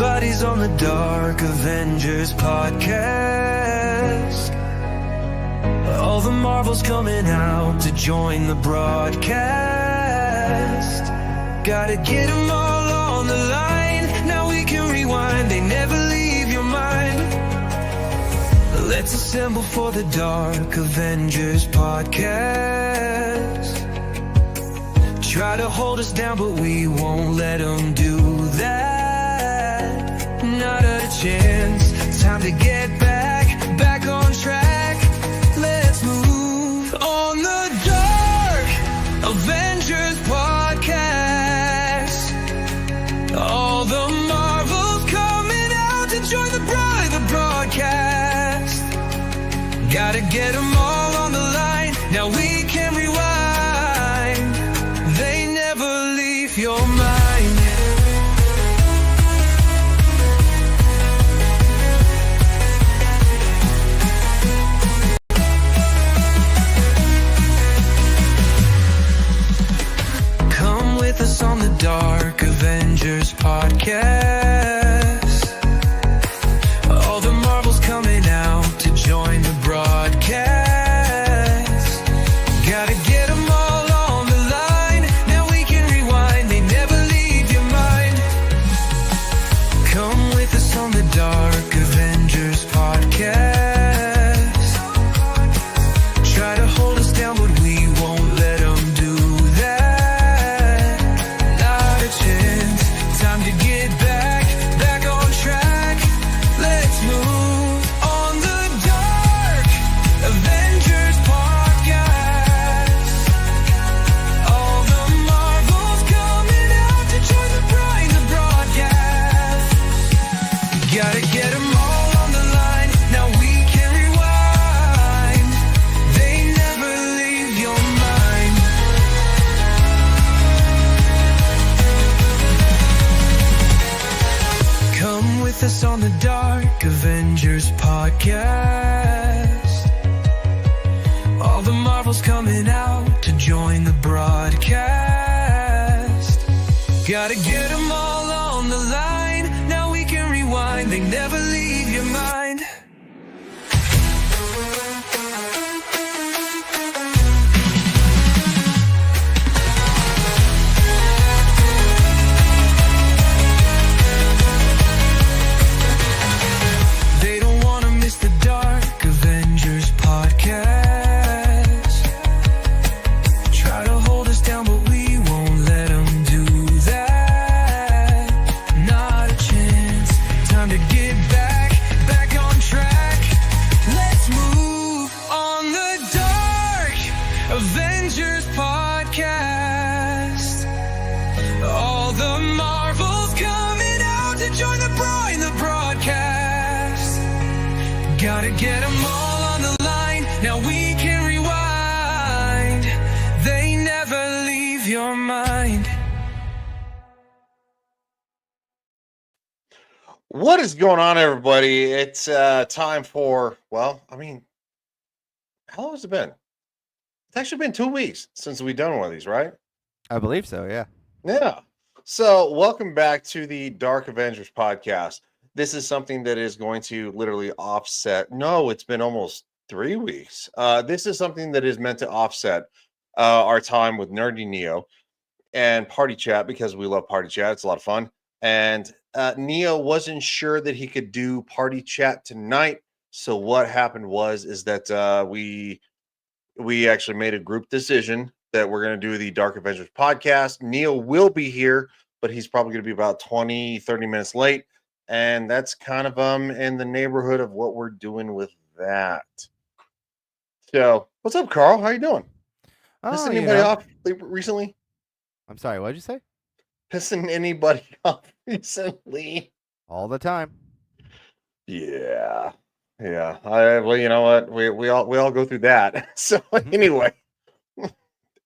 Everybody's on the Dark Avengers podcast. All the Marvels coming out to join the broadcast. Gotta get them all on the line. Now we can rewind, they never leave your mind. Let's assemble for the Dark Avengers podcast. Try to hold us down, but we won't let them do that. Not a chance. Time to get back on track. Let's move on the Dark Avengers podcast. All the Marvels coming out to join the broadcast. Gotta get them all on the line. Now we can rewind. They never leave your mind. Come with us on the Dark Avengers podcast. All the Marvels coming out to join the broadcast. Gotta get them all on the line. Now we can rewind. They never leave your mind. Come with us on the Dark Avengers podcast. Try to hold us down, but we won't let them do that. Not a chance. Time to get back on track. Let's move on the Dark Avengers podcast. All the Marvels coming out to join the broadcast. Gotta get them all on the line. Now we can rewind. They never leave your mind. Come with us on the Dark Avengers podcast. All the Marvels coming out to join the broadcast. Gotta get them all on the line. Now we can rewind. They never leave your mind. They don't want to miss the Dark Avengers podcast. Try to hold us down, but we won't let them do that. Not a chance. Time to get back on track. Let's move on the Dark Avengers podcast. All the Marvels coming out to join the broadcast. Gotta get them all on the line. Now we can rewind. They never leave your mind. What is going on, everybody? It's time for, well, I mean, how long has it been? It's actually been 2 weeks since we've done one of these, right? I believe so, yeah. Yeah. So, welcome back to the Dark Avengers podcast. This is something that is going to literally offset. No, it's been almost 3 weeks. This is something that is meant to offset our time with Nerdy Neo and Party Chat, because we love Party Chat. It's a lot of fun. And Neo wasn't sure that he could do Party Chat tonight. So what happened is that we actually made a group decision that we're going to do the Dark Avengers podcast. Neo will be here, but he's probably going to be about 20-30 minutes late. And that's kind of in the neighborhood of what we're doing with that. So, what's up, Carl? How you doing? Pissing anybody off recently? I'm sorry, what did you say? Pissing anybody off recently? All the time. Yeah. Well, you know what? We all go through that. So anyway,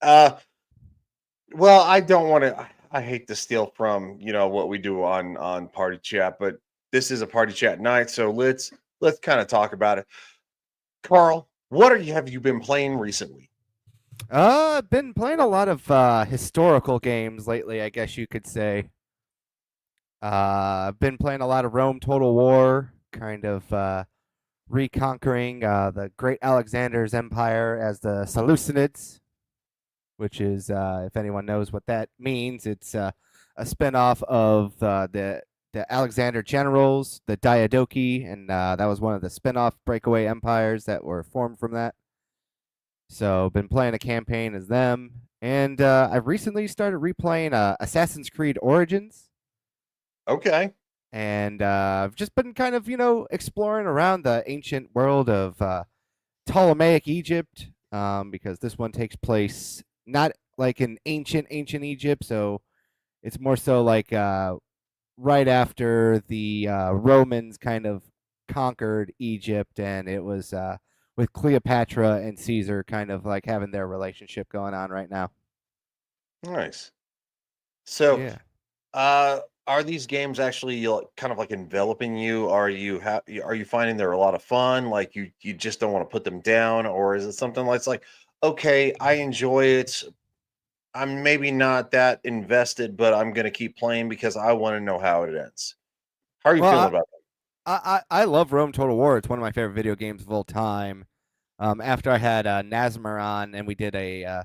well, I don't want to. I hate to steal from what we do on Party Chat, but this is a Party Chat night, so let's kind of talk about it. Carl, what have you been playing recently? I've been playing a lot of historical games lately, I guess you could say. I've been playing a lot of Rome Total War, kind of reconquering the Great Alexander's Empire as the Seleucids, which is, if anyone knows what that means, it's a spinoff of the Alexander generals, the Diadochi, and that was one of the spinoff breakaway empires that were formed from that. So been playing a campaign as them, and I've recently started replaying Assassin's Creed Origins, Okay. and I've just been kind of exploring around the ancient world of Ptolemaic Egypt, because this one takes place not like in ancient Egypt, so it's more so like right after the Romans kind of conquered Egypt, and it was with Cleopatra and Caesar kind of like having their relationship going on right now. Nice. So, Yeah. are these games actually kind of like enveloping you? Are you finding they're a lot of fun? Like you just don't want to put them down, or is it something like it's like, okay, I enjoy it. I'm maybe not that invested, but I'm gonna keep playing because I want to know how it ends. How are you feeling Well, about I love Rome Total War. It's one of my favorite video games of all time. After I had Nazmir on and we did a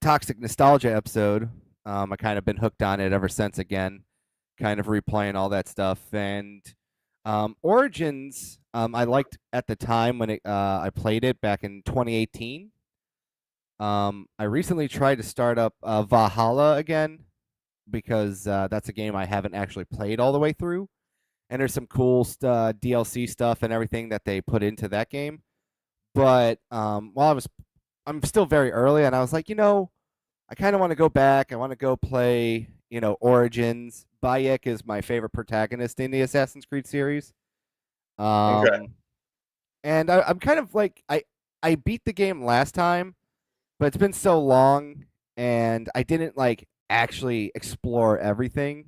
toxic nostalgia episode, I kind of been hooked on it ever since. Again, kind of replaying all that stuff. And Origins, I liked at the time when I played it back in 2018. I recently tried to start up Valhalla again because that's a game I haven't actually played all the way through, and there's some cool DLC stuff and everything that they put into that game. But I'm still very early, and I was like, I kind of want to go back. I want to go play, Origins. Bayek is my favorite protagonist in the Assassin's Creed series. it? Okay. And I'm kind of like I beat the game last time, but it's been so long, and I didn't like actually explore everything.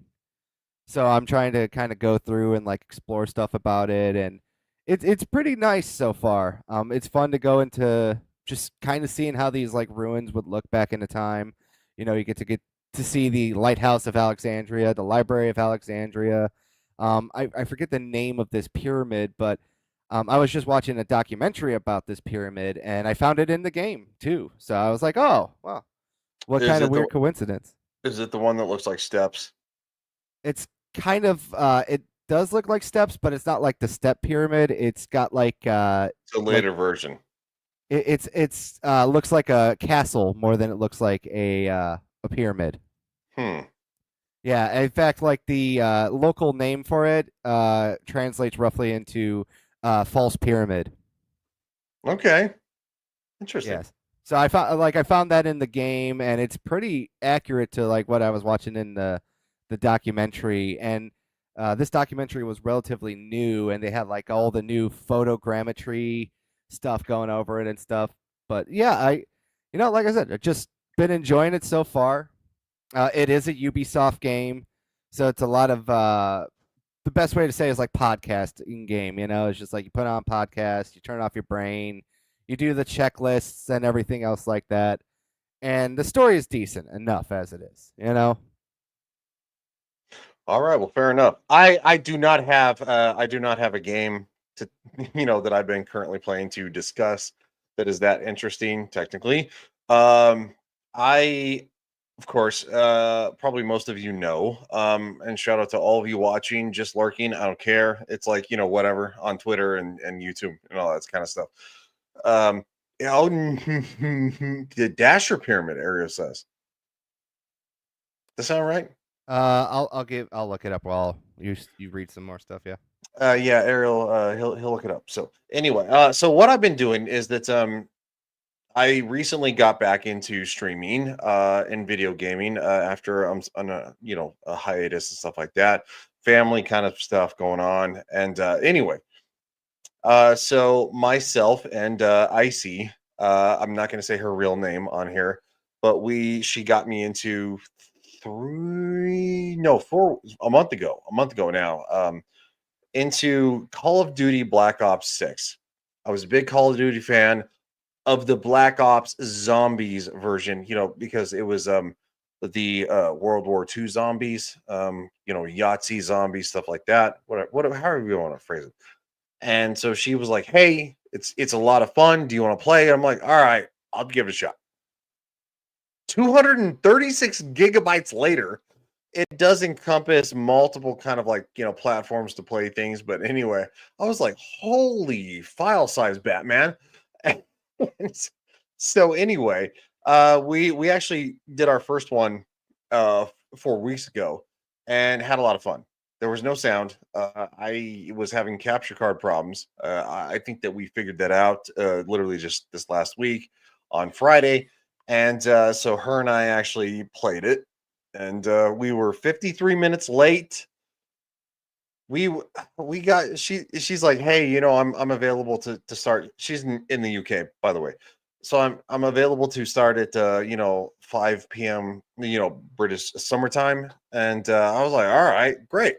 So I'm trying to kind of go through and like explore stuff about it, and it's pretty nice so far. It's fun to go into just kind of seeing how these like ruins would look back in the time. You get to see the lighthouse of Alexandria, the library of Alexandria. I forget the name of this pyramid, but I was just watching a documentary about this pyramid, and I found it in the game too. So I was like, oh, well, what Is kind of it the weird coincidence? is it the one that looks like steps? It's kind of it does look like steps, but it's not like the step pyramid. It's got It's a like later version. it's looks like a castle more than it looks like a pyramid. Hmm. Yeah, in fact, like the local name for it translates roughly into false pyramid. Okay. Interesting. Yes. So I found that in the game, and it's pretty accurate to like what I was watching in the documentary. And this documentary was relatively new, and they had like all the new photogrammetry stuff going over it and stuff. But yeah, like I said, I've just been enjoying it so far. It is a Ubisoft game, so it's a lot of the best way to say is like podcast in game. It's just like you put on podcast, you turn off your brain, you do the checklists and everything else like that, and the story is decent enough as it is. All right, well, fair enough. I do not have a game to that I've been currently playing to discuss that is that interesting technically. I of course, probably most of you know, and shout out to all of you watching, just lurking. I don't care. It's like, whatever on Twitter and YouTube and all that kind of stuff. Um, the Dasher Pyramid, Ariel says. Does that sound right? I'll look it up while you read some more stuff. Yeah. Yeah, Ariel, he'll look it up. So anyway, so what I've been doing is that I recently got back into streaming and video gaming after I'm on a hiatus and stuff like that, family kind of stuff going on, and anyway, so myself and Icy, I'm not going to say her real name on here, but she got me into a month ago now. Into Call of Duty Black Ops 6. I was a big Call of Duty fan of the Black Ops Zombies version, because it was the World War II zombies, Yahtzee zombies, stuff like that. However you want to phrase it. And so she was like, "Hey, it's a lot of fun. Do you want to play?" I'm like, "All right, I'll give it a shot." 236 gigabytes later, it does encompass multiple kind of like platforms to play things. But anyway, I was like, "Holy file size, Batman!" And so anyway, we actually did our first one 4 weeks ago and had a lot of fun. There was no sound. I was having capture card problems. I think that we figured that out literally just this last week on Friday, and so her and I actually played it, and we were 53 minutes late. We got she's like, "Hey, I'm available to start." She's in the UK, by the way. So I'm available to start at 5 p.m. British summertime, and I was like, "All right, great."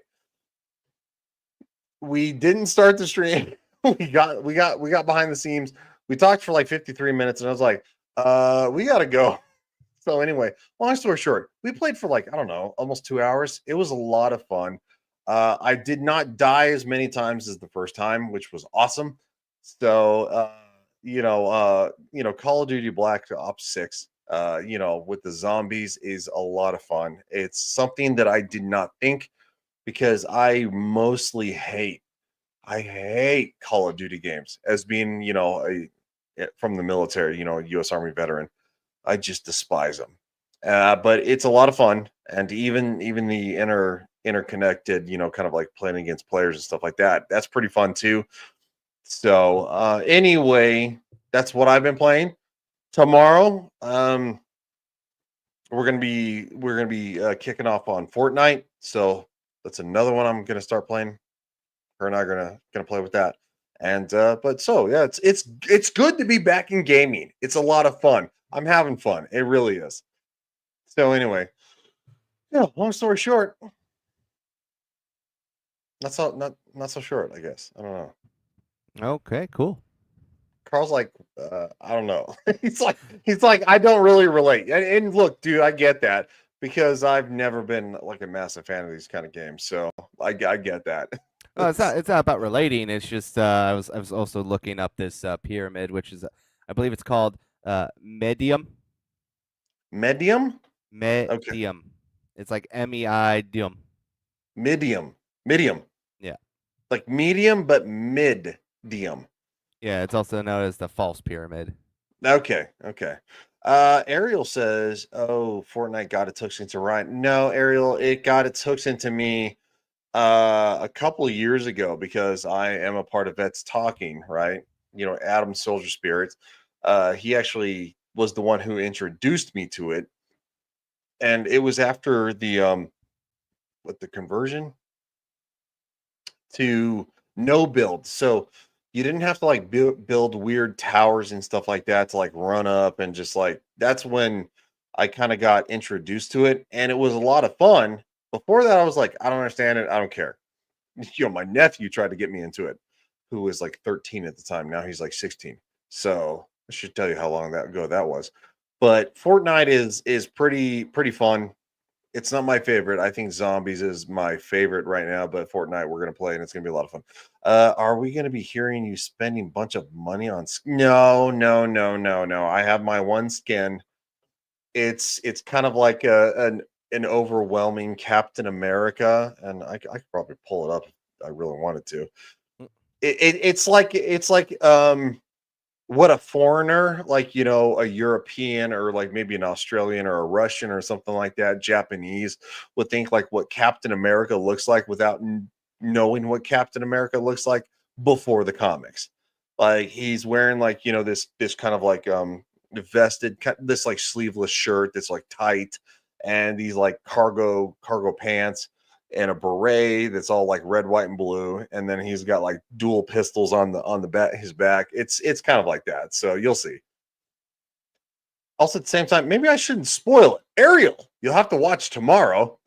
We didn't start the stream. We got behind the scenes. We talked for like 53 minutes, and I was like, we gotta go." So anyway, long story short, we played for like, I don't know, almost 2 hours. It was a lot of fun. I did not die as many times as the first time, which was awesome. So Call of Duty Black Ops 6, with the zombies is a lot of fun. It's something that I did not think, because I hate Call of Duty games, as being, from the military, US Army veteran. I just despise them. But it's a lot of fun, and even the interconnected, kind of like playing against players and stuff like that. That's pretty fun too. So anyway, that's what I've been playing. Tomorrow, we're gonna be kicking off on Fortnite. So that's another one I'm gonna start playing. Her and I are gonna play with that. And but so yeah, it's good to be back in gaming. It's a lot of fun. I'm having fun. It really is. So anyway, yeah, long story short, not so short, I guess. I don't know. Okay, cool. Carl's like, I don't know. he's like, I don't really relate. And look, dude, I get that, because I've never been like a massive fan of these kind of games. So I get that. Well, it's not about relating. It's just I was also looking up this pyramid, which is I believe it's called medium. Medium? Okay. Medium. It's like MEI-dium. Medium. Yeah. Like medium, but mid-dium. Yeah, it's also known as the false pyramid. Okay. Ariel says, "Oh, Fortnite got its hooks into Ryan." No, Ariel, it got its hooks into me a couple of years ago, because I am a part of Vets Talking, right? Adam Soldier Spirits. He actually was the one who introduced me to it, and it was after the conversion to no build. So you didn't have to like build weird towers and stuff like that to like run up, and just like that's when I kind of got introduced to it, and it was a lot of fun. Before that, I was like, I don't understand it. I don't care. My nephew tried to get me into it, who was like 13 at the time. Now he's like 16. So I should tell you how long ago that was. But Fortnite is pretty fun. It's not my favorite. I think Zombies is my favorite right now, but Fortnite we're gonna play, and it's gonna be a lot of fun. Are we gonna be hearing you spending a bunch of money on? No, no, no, no, no. I have my one skin. It's kind of like an overwhelming Captain America, and I could probably pull it up if I really wanted to. It's like what a foreigner, like a European, or like maybe an Australian or a Russian or something like that, Japanese, would think like what Captain America looks like without knowing what Captain America looks like before the comics. Like he's wearing like this kind of like vested, this like sleeveless shirt that's like tight, and these like cargo pants, and a beret that's all like red, white, and blue, and then he's got like dual pistols on the back his back. It's kind of like that. So you'll see. Also, at the same time, maybe I shouldn't spoil it. Ariel, you'll have to watch tomorrow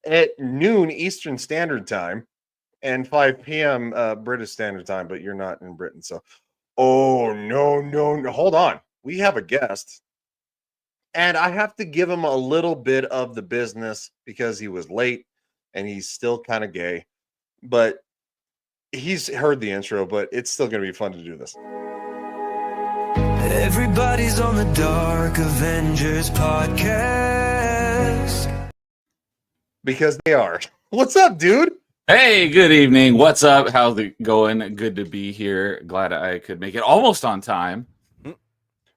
at noon Eastern Standard Time and 5 p.m. British Standard Time, but you're not in Britain, so. Oh no, no, no! Hold on, we have a guest. And I have to give him a little bit of the business because he was late and he's still kind of gay. But he's heard the intro, but it's still going to be fun to do this. Everybody's on the Dark Avengers podcast. Because they are. What's up, dude? Hey, good evening. What's up? How's it going? Good to be here. Glad I could make it almost on time.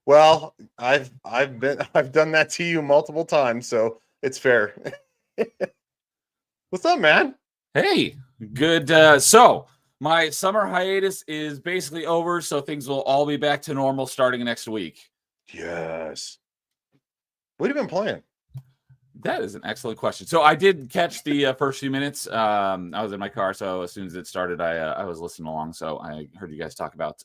Well, I've done that to you multiple times, so it's fair. What's up, man? Hey, good. So my summer hiatus is basically over, so things will all be back to normal starting next week. Yes. What have you been playing? That is an excellent question. So I did catch the first few minutes. I was in my car, so as soon as it started, I was listening along. So I heard you guys talk about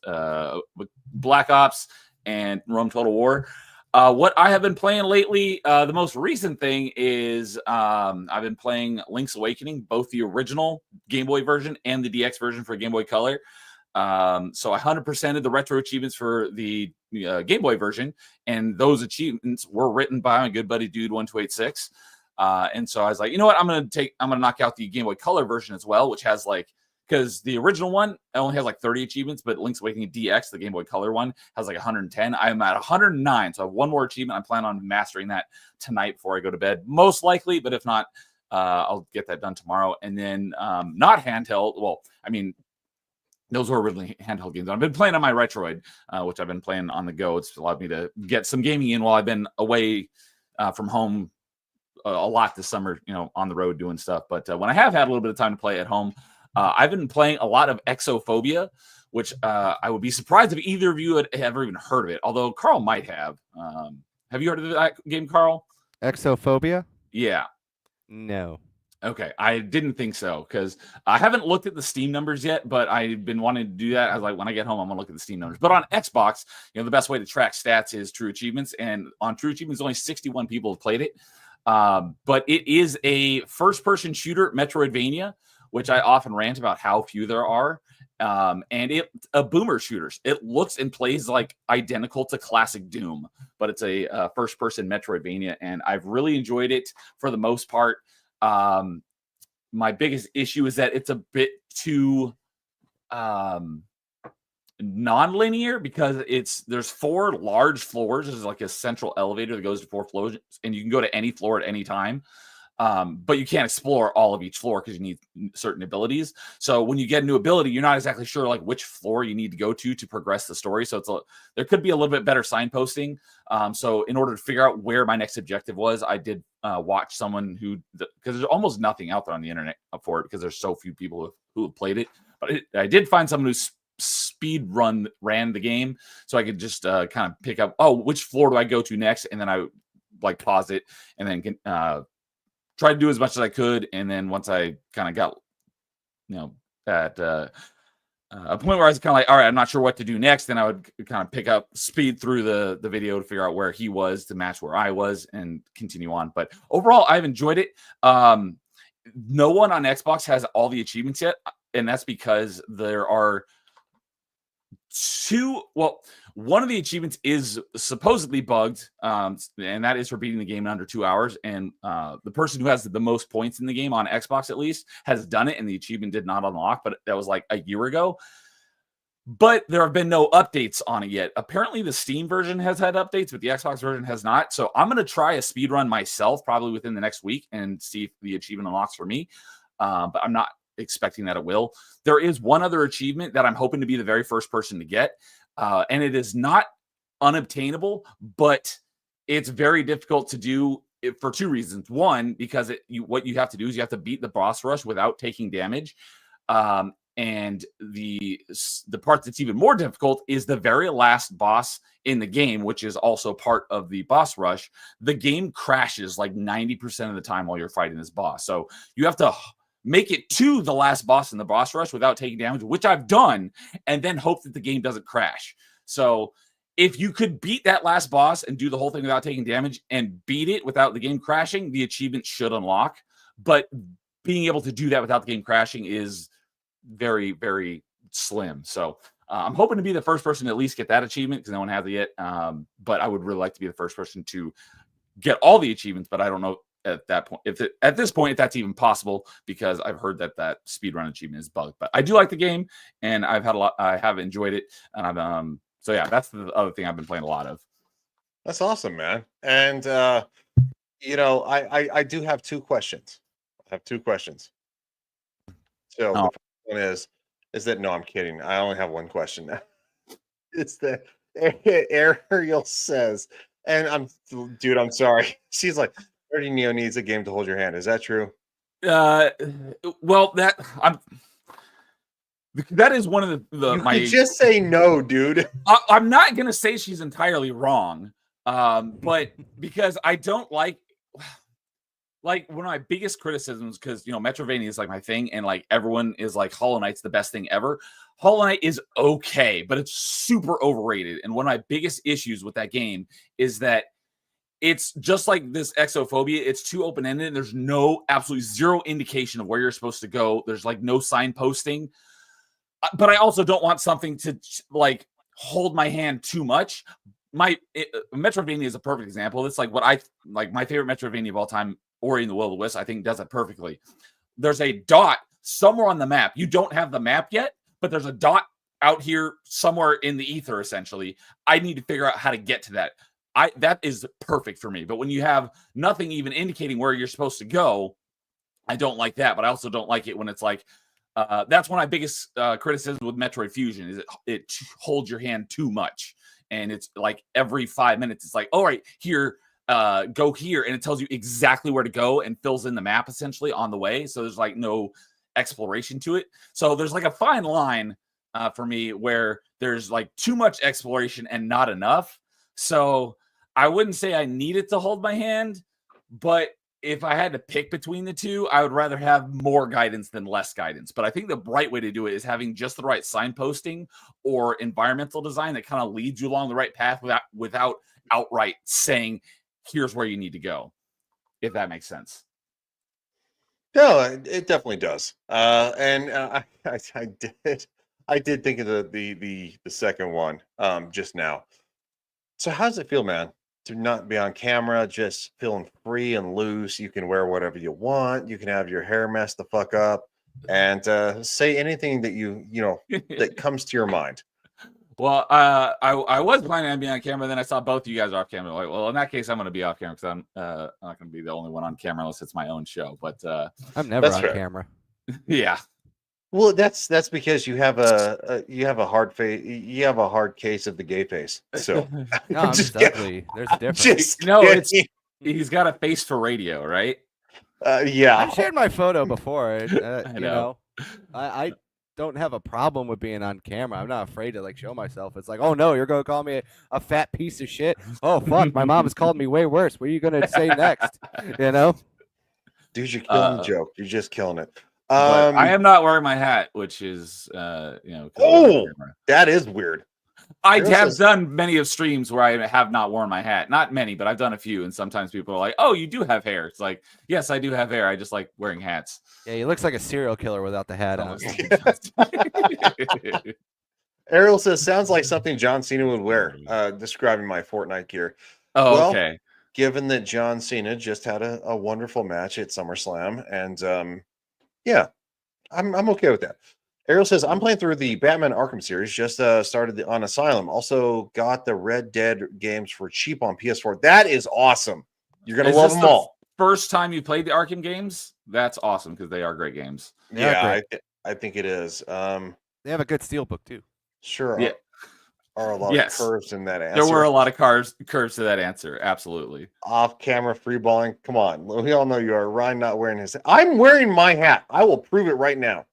Black Ops and Rome Total War. What I have been playing lately, the most recent thing is I've been playing Link's Awakening, both the original Game Boy version and the DX version for Game Boy Color. So I 100%ed the retro achievements for the Game Boy version, and those achievements were written by my good buddy Dude 1286. And so I was like, you know what, I'm gonna knock out the Game Boy Color version as well, which has because the original one only has 30 achievements, but Link's Awakening DX, the Game Boy Color one, has 110. I'm at 109, so I have one more achievement. I'm planning on mastering that tonight before I go to bed, most likely, but if not, I'll get that done tomorrow. And then not handheld. Well, I mean, those were originally handheld games. I've been playing on my Retroid, which I've been playing on the go. It's allowed me to get some gaming in while I've been away from home a lot this summer, on the road doing stuff. But when I have had a little bit of time to play at home, I've been playing a lot of Exophobia, which I would be surprised if either of you had ever even heard of it, although Carl might have. Have you heard of that game, Carl? Exophobia? Yeah. No. Okay, I didn't think so because I haven't looked at the Steam numbers yet, but I've been wanting to do that. I was like, when I get home, I'm gonna look at the Steam numbers. But on Xbox, the best way to track stats is True Achievements, and on True Achievements, only 61 people have played it. But it is a first-person shooter, Metroidvania, which I often rant about how few there are. And a boomer shooters. It looks and plays identical to classic Doom, but it's a first-person Metroidvania, and I've really enjoyed it for the most part. My biggest issue is that it's a bit too non-linear because there's 4 large floors. There's a central elevator that goes to 4 floors, and you can go to any floor at any time. But you can't explore all of each floor because you need certain abilities. So when you get a new ability, you're not exactly sure which floor you need to go to progress the story. So there could be a little bit better signposting. So in order to figure out where my next objective was, I did watch someone because there's almost nothing out there on the internet for it because there's so few people who have played it. But I did find someone who's ran the game, so I could just kind of pick up, which floor do I go to next, and then I would pause it and then try to do as much as I could, and then once I kind of got, at a point where I was kind of all right, I'm not sure what to do next, then I would kind of speed through the video to figure out where he was to match where I was and continue on. But overall, I've enjoyed it. No one on Xbox has all the achievements yet, and that's because there are one of the achievements is supposedly bugged, and that is for beating the game in under 2 hours. And the person who has the most points in the game on Xbox, at least, has done it, and the achievement did not unlock. But that was a year ago. But there have been no updates on it yet. Apparently, the Steam version has had updates, but the Xbox version has not. So I'm going to try a speed run myself, probably within the next week, and see if the achievement unlocks for me. But I'm not expecting that it will. There is one other achievement that I'm hoping to be the very first person to get, and it is not unobtainable, but it's very difficult to do for 2 reasons. One, because what you have to do is you have to beat the boss rush without taking damage, and the part that's even more difficult is the very last boss in the game, which is also part of the boss rush. The game crashes 90% of the time while you're fighting this boss, so you have to make it to the last boss in the boss rush without taking damage, which I've done, and then hope that the game doesn't crash. So if you could beat that last boss and do the whole thing without taking damage and beat it without the game crashing, the achievement should unlock. But being able to do that without the game crashing is very, very slim. So I'm hoping to be the first person to at least get that achievement because no one has it yet. But I would really like to be the first person to get all the achievements, but I don't know at that point at this point if that's even possible because I've heard that speedrun achievement is bugged. But I do like the game and I have enjoyed it, and I'm so yeah, that's the other thing I've been playing a lot of. That's awesome, man. And you know, I do have two questions. I have two questions. So the first one is that no, I'm kidding. I only have one question now. It's that Ariel says, and I'm sorry. She's like, 30 Neo needs a game to hold your hand. Is that true? Well, that is one of You could just say no, dude. I'm not gonna say she's entirely wrong, but because I don't like one of my biggest criticisms, because Metroidvania is like my thing, and like everyone is like Hollow Knight's the best thing ever. Hollow Knight is okay, but it's super overrated. And one of my biggest issues with that game is that it's just like this exophobia. It's too open-ended. There's absolutely zero indication of where you're supposed to go. There's like no signposting. But I also don't want something to like hold my hand too much. Metroidvania is a perfect example. It's like what I like. My favorite Metroidvania of all time, Ori and the Will of the Wisps, I think does it perfectly. There's a dot somewhere on the map. You don't have the map yet, but there's a dot out here somewhere in the ether. Essentially, I need to figure out how to get to that. That is perfect for me. But when you have nothing even indicating where you're supposed to go, I don't like that. But I also don't like it when it's like, that's one of my biggest criticisms with Metroid Fusion is it holds your hand too much. And it's like every 5 minutes, it's like, all right, here, go here. And it tells you exactly where to go and fills in the map essentially on the way. So there's like no exploration to it. So there's like a fine line for me where there's like too much exploration and not enough. So I wouldn't say I need it to hold my hand, but if I had to pick between the two, I would rather have more guidance than less guidance. But I think the right way to do it is having just the right signposting or environmental design that kind of leads you along the right path without outright saying, here's where you need to go, if that makes sense. No, it definitely does. And I did think of the second one just now. So how does it feel, man, to not be on camera, just feeling free and loose? You can wear whatever you want. You can have your hair messed the fuck up and say anything that you know that comes to your mind. Well, I was planning on being on camera. Then I saw both of you guys off camera. Like, well, in that case, I'm going to be off camera because I'm not going to be the only one on camera unless it's my own show. But I'm never on fair. camera. Yeah. Well, that's because you have a hard face. You have a hard case of the gay face. So No, I'm just ugly. There's a difference. just No, kidding. he's got a face for radio, right? Yeah. I've shared my photo before. I know. I don't have a problem with being on camera. I'm not afraid to like show myself. It's like, oh no, you're gonna call me a fat piece of shit. Oh fuck, my mom has called me way worse. What are you gonna say next? You know, Dude, you're killing the joke. You're just killing it. But I am not wearing my hat, which is Oh, that is weird. I have done many of streams where I have not worn my hat. Not many, but I've done a few. And sometimes people are like, "Oh, you do have hair." It's like, yes, I do have hair. I just like wearing hats. yeah, he looks like a serial killer without the hat on. Ariel says, "Sounds like something John Cena would wear." Describing my Fortnite gear. Oh, Well, okay. Given that John Cena just had a wonderful match at SummerSlam, and yeah, I'm okay with that. Ariel says, I'm playing through the Batman Arkham series, just started on Asylum. Also got the Red Dead games for cheap on PS4. That is awesome. You're going to love them all. First time you played the Arkham games? That's awesome because they are great games. Yeah, I think it is. They have a good steelbook too. Sure. Yeah. Are a lot of curves in that answer. There were a lot of curves to that answer. Absolutely. Off-camera freeballing. Come on. We all know you are. Ryan not wearing his hat. I'm wearing my hat. I will prove it right now.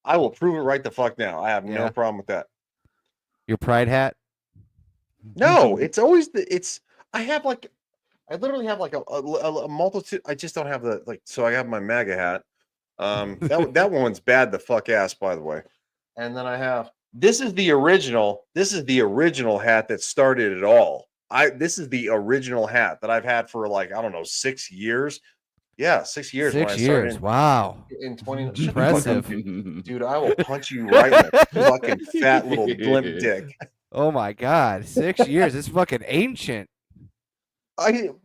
I will prove it right the fuck now. I have no problem with that. Your pride hat? No, it's always I literally have like a multitude. I just don't have so I have my MAGA hat. That one's bad the fuck ass, by the way. And then I have this is the original hat that started it all. This is the original hat that I've had for like, I don't know, 6 years. Yeah, 6 years. when I 6 started years. Wow. in 20. Shut the fuck up, Impressive. dude. I will punch you right in the fucking fat little limp dick. Oh my God. 6 years. It's fucking ancient.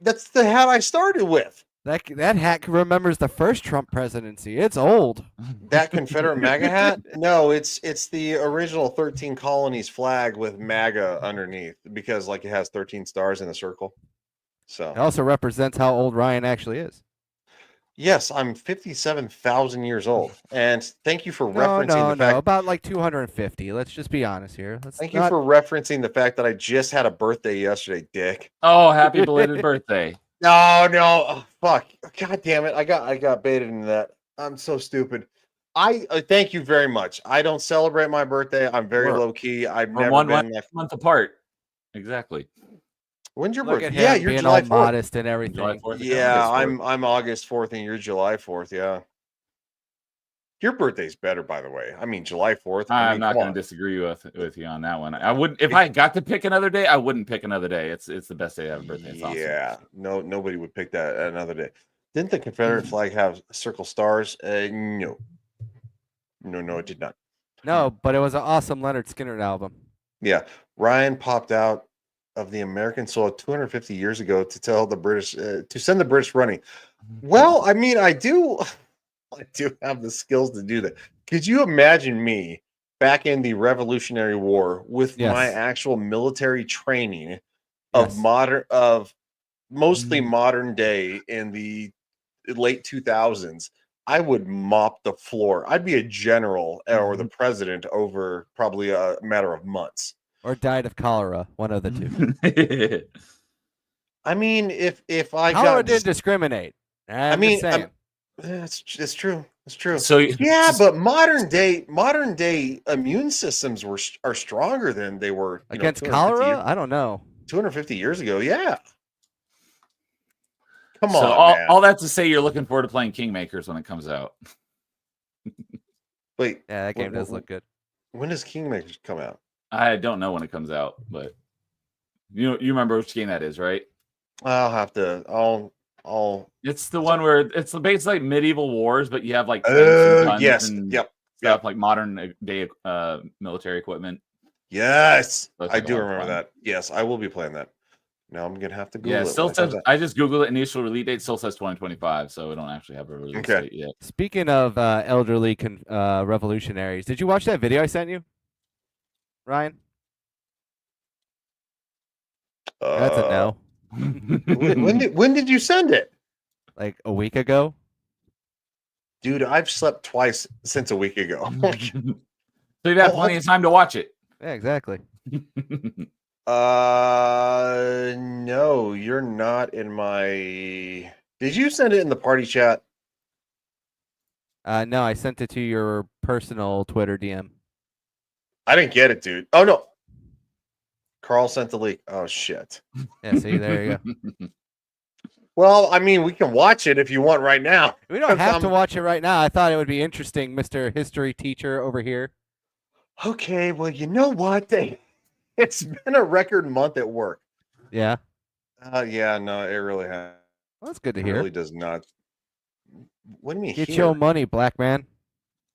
That's the hat I started with. That hat remembers the first Trump presidency. It's old. That Confederate MAGA hat? No, it's the original 13 colonies flag with MAGA underneath because like it has 13 stars in a circle. So It also represents how old Ryan actually is. yes, I'm 57,000 years old, and thank you for No, referencing the fact. about like 250. Let's just be honest here. Thank you for referencing the fact that I just had a birthday yesterday, Dick. Oh, happy belated birthday. No, oh, fuck. God damn it. I got baited into that. I'm so stupid. I thank you very much. I don't celebrate my birthday. I'm very We're- low key. I've We're never one been like, month apart. Exactly. when's your Look birthday? at Yeah, him you're being July all 4th. modest and July everything. 4th. Yeah, August 4th. I'm August 4th and you're July 4th. Yeah. Your birthday's better, by the way. I mean, July 4th. I I'm mean, not come going on. to disagree with you on that one. I wouldn't if I got to pick another day. I wouldn't pick another day. It's the best day to have a birthday. It's awesome. Yeah, no, nobody would pick that another day. Didn't the Confederate flag have circle stars? No, it did not. No, but it was an awesome Leonard Skinner album. Yeah, Ryan popped out of the American soil 250 years ago to tell the British to send the British running. Well, I mean, I do have the skills to do that. Could you imagine me back in the Revolutionary War with my Yes. actual military training of Yes. mostly modern day in the late 2000s? I would mop the floor. I'd be a general or the president over probably a matter of months. Or died of cholera. One of the two. I mean, if I Cholera got didn't discriminate. I'm just saying. it's true. It's true. So Yeah, but modern day immune systems are stronger than they were Against 250 cholera? I don't know. 250 years ago. Yeah. Come So on, man. all that to say, you're looking forward to playing Kingmakers when it comes out. Wait, Yeah, that game does look good. when does Kingmakers come out? I don't know when it comes out, but you remember which game that is, right? I'll have to. I'll. It's the one where it's basically like medieval wars, but you have like tanks and guns Yes. and Yep. stuff like modern day military equipment. Yes. That's I like a do lot of remember fun. that. Yes, I will be playing that. Now I'm gonna have to Google Yeah, it. it still when it comes says out. I just Googled it. Initial release date still says 2025, so we don't actually have a release Okay. date yet. Speaking of elderly revolutionaries, did you watch that video I sent you, Ryan? That's a no. When did you send it? Like a week ago. Dude, I've slept twice since a week ago. So you've had plenty of time to watch it. Yeah, exactly. No, you're not in my. Did you send it in the party chat? No, I sent it to your personal Twitter DM. I didn't get it, dude. Oh no. Carl sent the leak. Oh shit. Yeah, see, there you go. Well, I mean, we can watch it if you want right now. We don't have to watch it right now. I thought it would be interesting, Mr. History Teacher over here. Okay, well, you know what? It's been a record month at work. Yeah. Yeah, no, it really has. Well, that's good to It hear. really does not. What do you mean? Get here? your money, black man.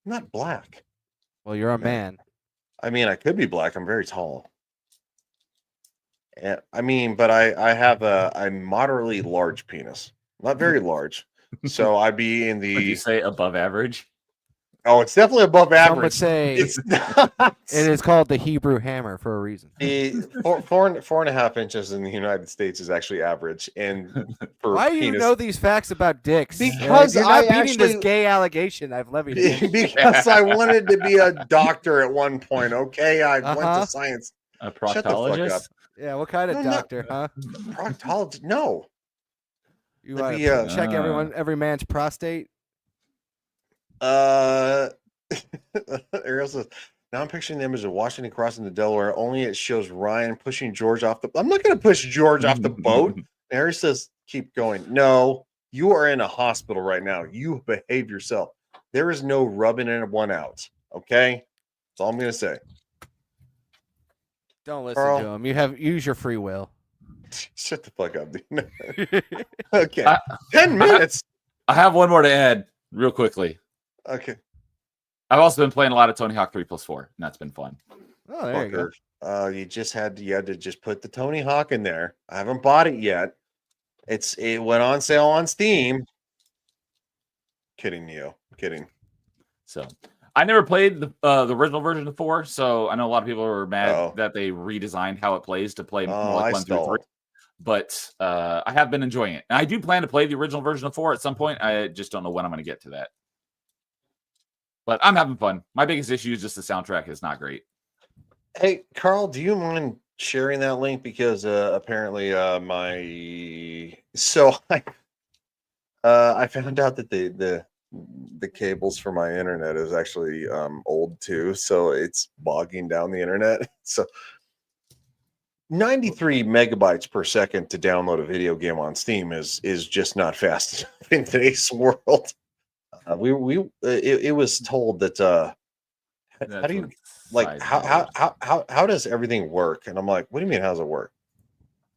I'm not black. Well, you're a man. I mean, I could be black. I'm very tall. I mean, but I have a moderately large penis, not very large. So I'd be in Would you the. say above average? Oh, it's definitely above Some would average. say It's not. it is called the Hebrew hammer for a reason. Four and a half inches in the United States is actually average, and for Why do you penis, know these facts about dicks? Because you're not I beating this actually- gay allegation I've levied. against you. because I wanted to be a doctor at one point. Okay, I went Uh-huh. to science. A Shut the fuck up. proctologist? Yeah, what kind of No, no. doctor, huh? Proctologist? No. You That'd want be, to check every man's prostate? Ariel says, now I'm picturing the image of Washington crossing the Delaware, only it shows Ryan pushing George off the. I'm not going to push George off the boat. Harry says, keep going. No, you are in a hospital right now. You behave yourself. There is no rubbing anyone out. Okay? That's all I'm going to say. Don't listen Carl. to him. Use your free will. Shut the fuck up, dude. Okay. 10 I- minutes. I have one more to add real quickly. Okay. I've also been playing a lot of Tony Hawk 3+4, and that's been fun. Oh, there you go. Fucker. You had to just put the Tony Hawk in there. I haven't bought it yet. It went on sale on Steam. Kidding you. Kidding. So I never played the original version of 4, so I know a lot of people are mad that they redesigned how it plays to play more like 1 through 3. But I have been enjoying it. And I do plan to play the original version of 4 at some point. I just don't know when I'm going to get to that. But I'm having fun. My biggest issue is just the soundtrack is not great. Hey, Carl, do you mind sharing that link? Because apparently I found out that the cables for my internet is actually old too, so it's bogging down the internet. So 93 megabytes per second to download a video game on Steam is just not fast enough in today's world. It was told that how do you like how does everything work? And I'm like, what do you mean? How does it work?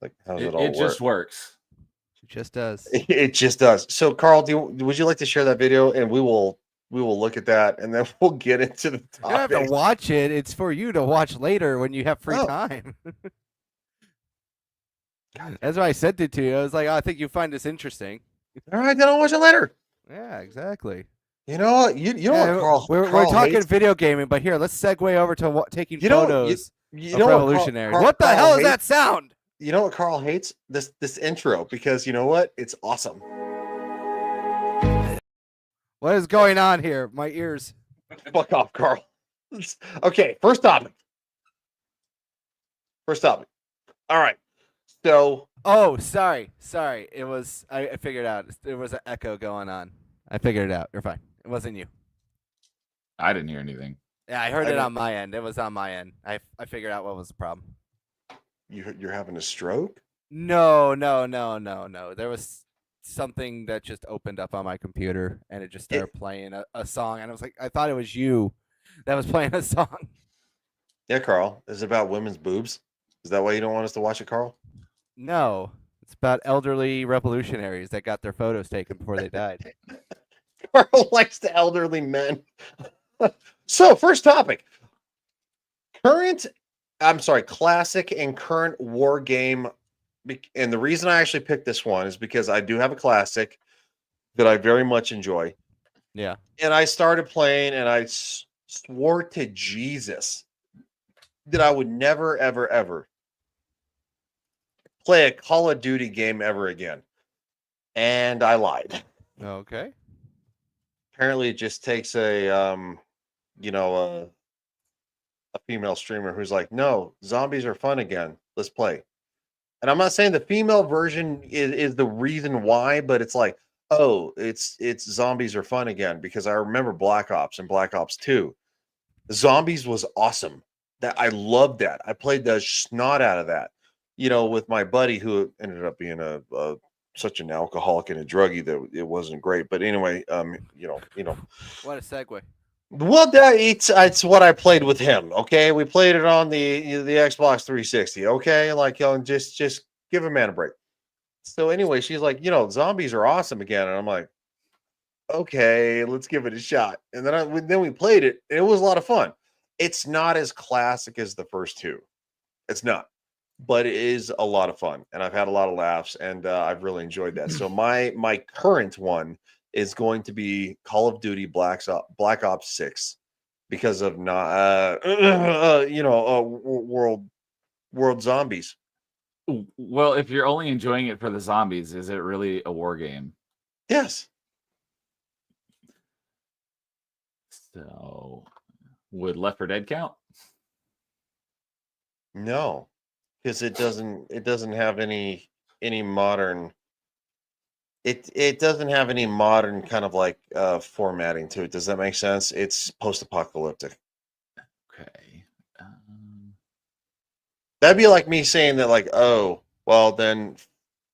Like, how does it all work? It just works. It just does. It just does. So, Carl, would you like to share that video, and we will look at that, and then we'll get into the topic. You don't have to watch it. It's for you to watch later when you have free time. That's why I sent it to you. I was like, I think you find this interesting. All right, then I'll watch it later. Yeah, exactly. You know what? You know what, Carl? We're talking video gaming, but here, let's segue over to taking photos of revolutionaries. What the hell is that sound? You know what Carl hates? This intro, because you know what? It's awesome. What is going on here? My ears. Fuck off, Carl. Okay, first topic. All right. So. Oh, sorry. It was. I figured out. There was an echo going on. I figured it out. You're fine. It wasn't you. I didn't hear anything. Yeah, I heard it on my end. It was on my end. I figured out what was the problem. You're having a stroke? No. There was something that just opened up on my computer, and it just started playing a song, and I was like, I thought it was you that was playing a song. Yeah, Carl. Is it about women's boobs? Is that why you don't want us to watch it, Carl? No, it's about elderly revolutionaries that got their photos taken before they died. Carl likes the elderly men. So, first topic. Classic and current war game. And the reason I actually picked this one is because I do have a classic that I very much enjoy. Yeah. And I started playing, and I swore to Jesus that I would never, ever, ever play a Call of Duty game ever again. And I lied. Okay. Apparently, it just takes a female streamer who's like, no, zombies are fun again. Let's play. And I'm not saying the female version is the reason why, but it's like, oh, it's zombies are fun again, because I remember Black Ops and Black Ops 2. Zombies was awesome. That I loved that. I played the snot out of that, with my buddy who ended up being such an alcoholic and a druggie that it wasn't great. But anyway, What a segue. Well, it's what I played with him. Okay, we played it on the Xbox 360. Okay, just give a man a break. So anyway, she's like, zombies are awesome again, and I'm like, okay, let's give it a shot. And then we played it, and it was a lot of fun. It's not as classic as the first two. It's not, but it is a lot of fun, and I've had a lot of laughs, and I've really enjoyed that. So my current one is going to be Call of Duty Black Ops 6, because of world zombies. Well, if you're only enjoying it for the zombies, is it really a war game? Yes. So, would Left 4 Dead count? No, because it doesn't have any modern. It doesn't have any modern kind of like formatting to it. Does that make sense? It's post-apocalyptic. Okay. That'd be like me saying that, like, oh, well, then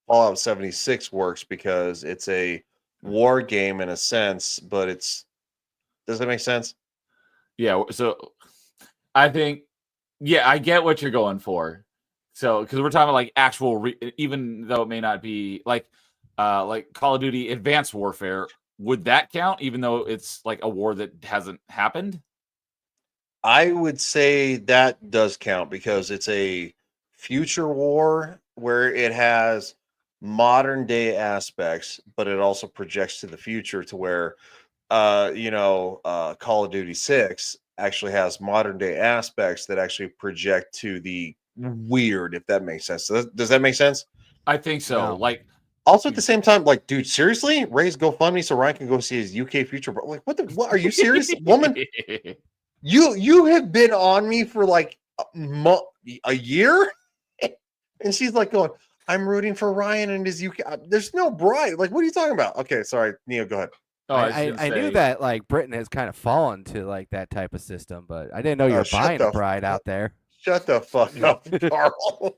Fallout 76 works because it's a war game in a sense, but does that make sense? Yeah. So I think, I get what you're going for. So, because we're talking about like actual, even though it may not be like, like Call of Duty Advanced Warfare, would that count, even though it's like a war that hasn't happened? I would say that does count because it's a future war where it has modern day aspects, but it also projects to the future to where Call of Duty 6 actually has modern day aspects that actually project to the weird, if that makes sense. Does that make sense? I think so. No. Like, Also, at the same time, like, dude, seriously, raise GoFundMe so Ryan can go see his UK future. But like, what? Are you serious, woman? You have been on me for like a year, and she's like going, "I'm rooting for Ryan and his UK." There's no bride. Like, what are you talking about? Okay, sorry, Neo, go ahead. Oh, I was I, gonna I knew say- that like Britain has kind of fallen to like that type of system, but I didn't know you Oh, were shut buying the a bride out there. Shut the fuck up, Carl.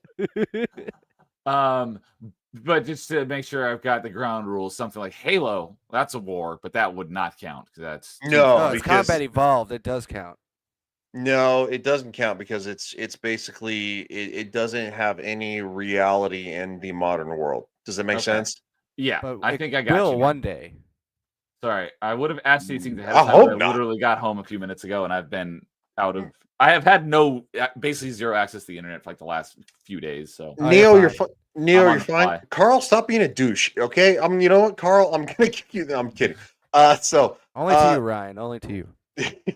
But just to make sure I've got the ground rules, something like Halo, that's a war, but that would not count because that's too No, No, far. it's because- combat evolved. It does count. No, it doesn't count because it's basically it doesn't have any reality in the modern world. Does that make Okay. sense? Yeah, But I it think I got will you. one day. Sorry, I would have asked these things ahead I of time. hope But I not. literally got home a few minutes ago, and I've been out of. I have had basically zero access to the internet for like the last few days. So Oh, Neo, you're you're fine. Neo, I'm on you're the fine. fly. Carl, stop being a douche. Okay, you know what, Carl? I'm gonna kick you. I'm kidding. So Only to you, Ryan. Only to you.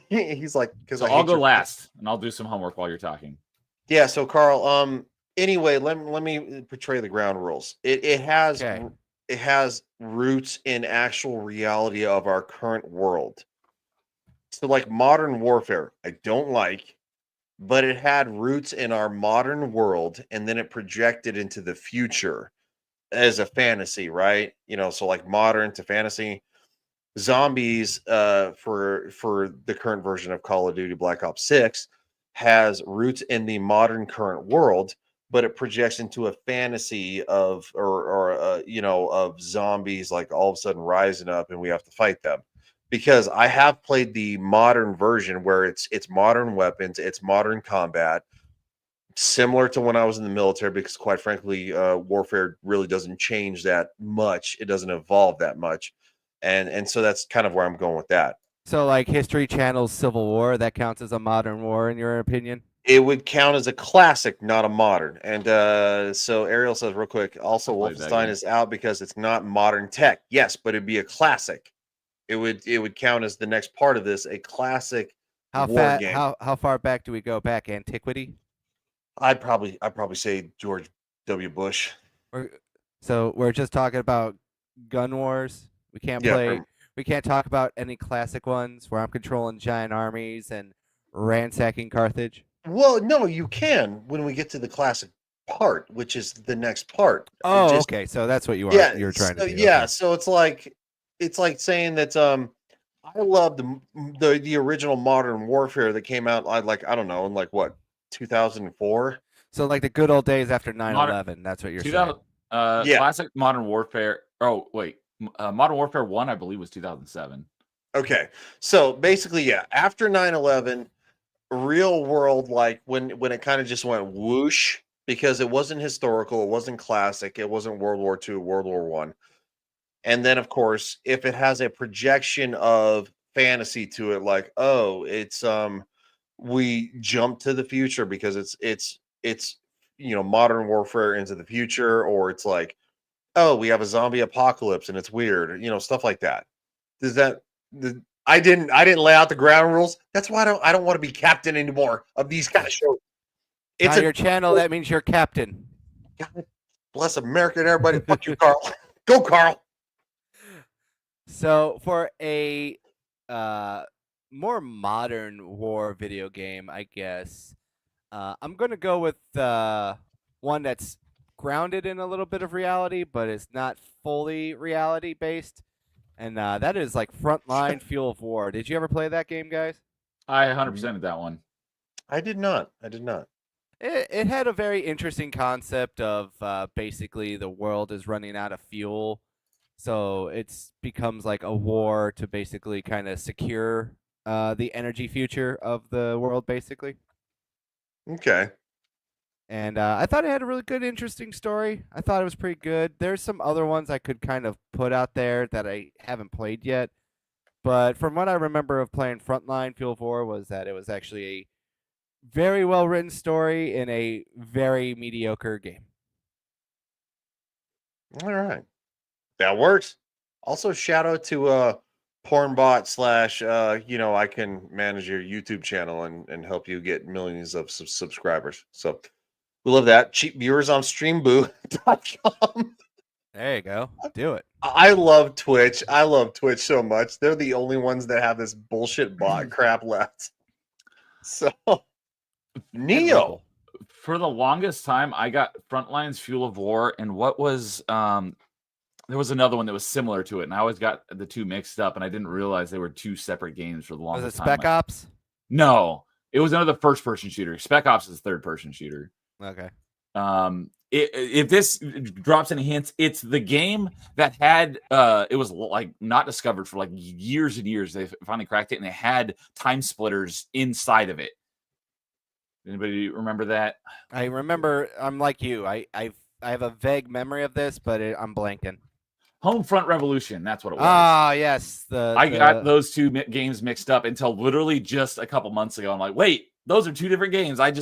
he's like, because so I'll go last, and I'll do some homework while you're talking. Yeah. So Carl, anyway, let me portray the ground rules. It has Okay. it has roots in actual reality of our current world. So like modern warfare, I don't like, but it had roots in our modern world, and then it projected into the future as a fantasy, right? So like modern to fantasy. Zombies, for the current version of Call of Duty Black Ops 6, has roots in the modern current world, but it projects into a fantasy of of zombies like all of a sudden rising up and we have to fight them. Because I have played the modern version where it's modern weapons, it's modern combat, similar to when I was in the military, because quite frankly, warfare really doesn't change that much. It doesn't evolve that much. And so that's kind of where I'm going with that. So like History Channel's Civil War, that counts as a modern war in your opinion? It would count as a classic, not a modern. And so Ariel says real quick, also I played that Wolfenstein game. is out because it's not modern tech. Yes, but it'd be a classic. It would count as the next part of this, a classic How war game. how far back do we go back? Antiquity? I'd probably say George W. Bush. So we're just talking about gun wars. We can't Yeah, play. We can't talk about any classic ones where I'm controlling giant armies and ransacking Carthage. Well, no, you can when we get to the classic part, which is the next part. Oh, Just- okay. So that's what you are. Yeah, You're trying to so, do. yeah. Okay. So it's like saying that I love the original Modern Warfare that came out I don't know in like what 2004. So like the good old days after 9/11. That's what you're saying. 2000, Yeah. classic Modern Warfare. Oh wait, Modern Warfare 1, I believe, was 2007. Okay, so basically, yeah, after 9/11, real world, like when it kind of just went whoosh, because it wasn't historical, it wasn't classic, it wasn't World War II, World War One. And then, of course, if it has a projection of fantasy to it, like, oh, it's we jump to the future because it's modern warfare into the future, or it's like, oh, we have a zombie apocalypse and it's weird, stuff like that. Does that I didn't lay out the ground rules. That's why I don't want to be captain anymore of these kind of shows. It's On your channel, that means you're captain. God bless America and everybody. Fuck you, Carl. Go, Carl. So for a more modern war video game, I guess I'm gonna go with one that's grounded in a little bit of reality, but it's not fully reality based, and that is like Frontline Fuel of War. Did you ever play that game, guys? I 100%ed that one. I did not. It had a very interesting concept of basically the world is running out of fuel, so it's becomes like a war to basically kind of secure the energy future of the world, basically. Okay. And I thought it had a really good, interesting story. I thought it was pretty good. There's some other ones I could kind of put out there that I haven't played yet. But from what I remember of playing Frontline Fuel of War was that it was actually a very well written story in a very mediocre game. All right. That works. Also, shout out to Pornbot slash I can manage your YouTube channel and help you get millions of subscribers. So we love that. Cheap viewers on streamboo.com. There you go. Do it. I love Twitch. I love Twitch so much. They're the only ones that have this bullshit bot crap left. So Neo. For the longest time, I got Frontline's Fuel of War, and what was there was another one that was similar to it, and I always got the two mixed up, and I didn't realize they were two seperate games for the longest Was it time. Spec Ops? No, it was another first-person shooter. Spec Ops is a third-person shooter. Okay. If this drops any hints, it's the game that had it was like not discovered for like years and years. They finally cracked it, and they had time splitters inside of it. Anybody remember that? I remember. I'm like you. I have a vague memory of this, but I'm blanking. Homefront Revolution. That's what it was. Ah, yes. I got those two games mixed up until literally just a couple months ago. I'm like, wait, those are two different games. I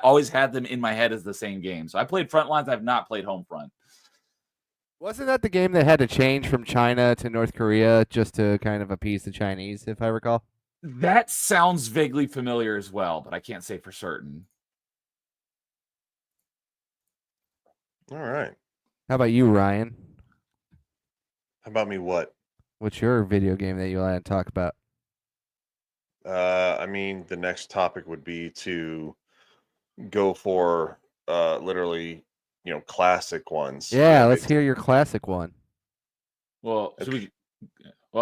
always had them in my head as the same game. So I played Frontlines. I've not played Homefront. Wasn't that the game that had to change from China to North Korea just to kind of appease the Chinese, if I recall? That sounds vaguely familiar as well, but I can't say for certain. All right. How about you, Ryan? How about me? What? What's your video game that you want to talk about? I mean, the next topic would be to go for literally, classic ones. Yeah, let's hear your classic one. Well,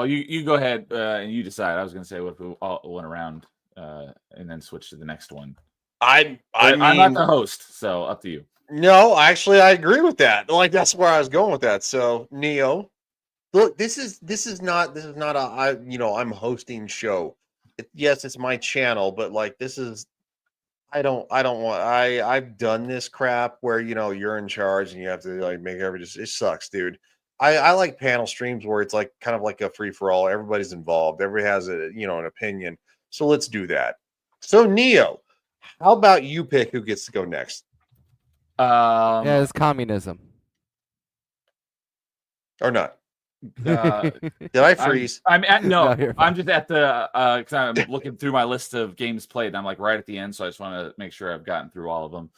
you go ahead and you decide. I was going to say what if we all went around and then switch to the next one. I'm not the host, so up to you. No, actually, I agree with that. Like that's where I was going with that. So Neo, look, this is not a I'm hosting show. Yes, it's my channel, but like this is I don't want I've done this crap where you're in charge and you have to like make it sucks, dude. I like panel streams where it's like kind of like a free for all. Everybody's involved. Everybody has an opinion. So let's do that. So Neo, how about you pick who gets to go next? Yeah, it's communism. Or not? Did I freeze? I'm just at the because I'm looking through my list of games played. And I'm like right at the end, so I just want to make sure I've gotten through all of them.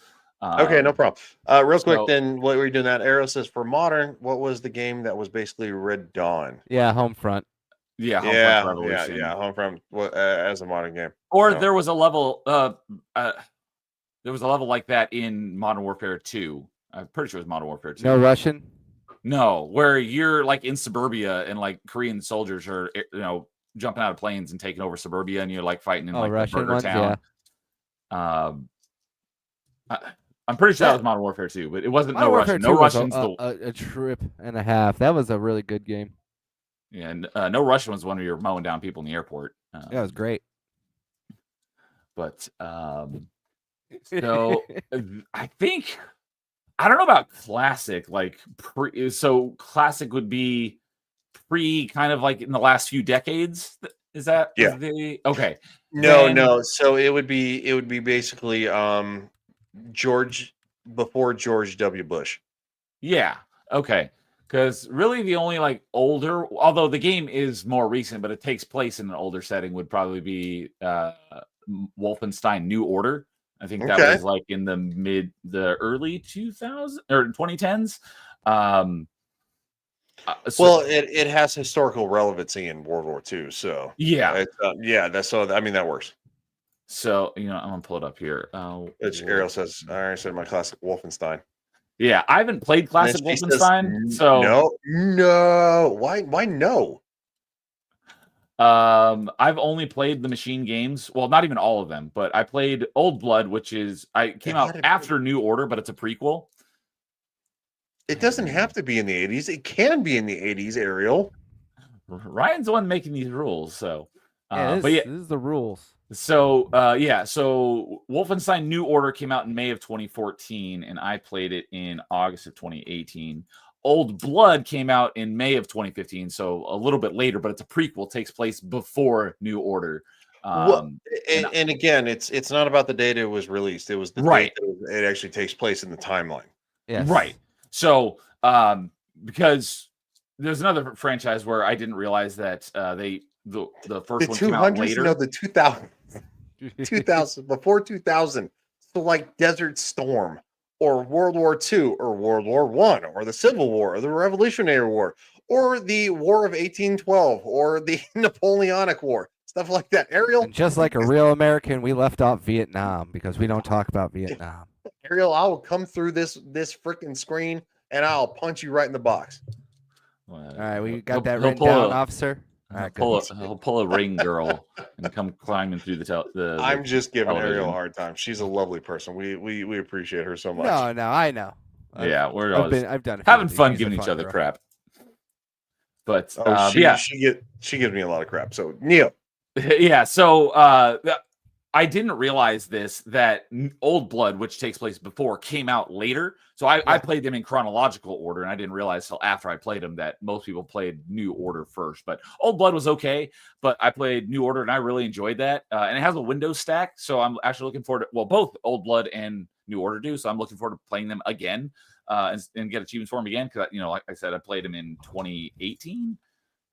Okay, no problem. Real quick, then, what were you doing? That Arrow says for modern, what was the game that was basically Red Dawn? Yeah, Homefront. Yeah, Homefront Revolution. Yeah, Homefront as a modern game. Or there was a level. There was a level like that in Modern Warfare 2. I'm pretty sure it was Modern Warfare 2. No Russian? No, where you're like in suburbia and like Korean soldiers are jumping out of planes and taking over suburbia, and you're like fighting in like Russian the burger ones, town. Yeah. I'm pretty sure that was Modern Warfare 2, but it wasn't Modern No Warfare Russian. 2 No was Russians. a trip and a half. That was a really good game. Yeah, and No Russian was when we were mowing down people in the airport. Yeah, it was great. But so I think I don't know about classic. Like so classic would be pre kind of like in the last few decades. Is that okay? No. So it would be basically George before George W. Bush. Yeah. Okay. Because really the only like older, although the game is more recent, but it takes place in an older setting, would probably be Wolfenstein New Order. I think that was like in the early 2000s or 2010s. It has historical relevancy in World War II. So yeah, that works. So I'm gonna pull it up here. Ariel says, I already said my classic Wolfenstein. Yeah, I haven't played classic Wolfenstein. So no. Why no? I've only played the machine games. Well, not even all of them, but I played Old Blood, which came out after New Order, but it's a prequel. It doesn't have to be in the 80s. It can be in the 80s, Ariel. Ryan's the one making these rules, so But this is the rules. So so Wolfenstein New Order came out in May of 2014, and I played it in August of 2018. Old Blood came out in May of 2015, so a little bit later, but it's a prequel, takes place before New Order. Well, and and again, it's not about the date it was released. It was the Right. date that it actually takes place in the timeline. Yes. Right. So because there's another franchise where I didn't realize that the first one came out later. No, the 2000, 2000 before 2000. So like Desert Storm or World War II or World War I or the Civil War or the Revolutionary War or the War of 1812 or the Napoleonic War, stuff like that. Ariel, And just like a real American, we left off Vietnam because we don't talk about Vietnam. Ariel, I will come through this freaking screen and I'll punch you right in the box. All right, we got that written down, officer. All right, He'll pull a ring girl and come climbing through the I'm just giving television. Ariel a hard time. She's a lovely person. We appreciate her so much. No, I know. Yeah, we're I've always done having fun giving each other crap. But she yeah, she gives me a lot of crap. So Neo, yeah. So I didn't realize that Old Blood, which takes place before, came out later. So I played them in chronological order, and I didn't realize till after I played them that most people played New Order first. But Old Blood was okay, but I played New Order, and I really enjoyed that. And it has a Windows stack, so I'm actually looking forward to, well, both Old Blood and New Order do. So I'm looking forward to playing them again and get achievements for them again. Because, like I said, I played them in 2018.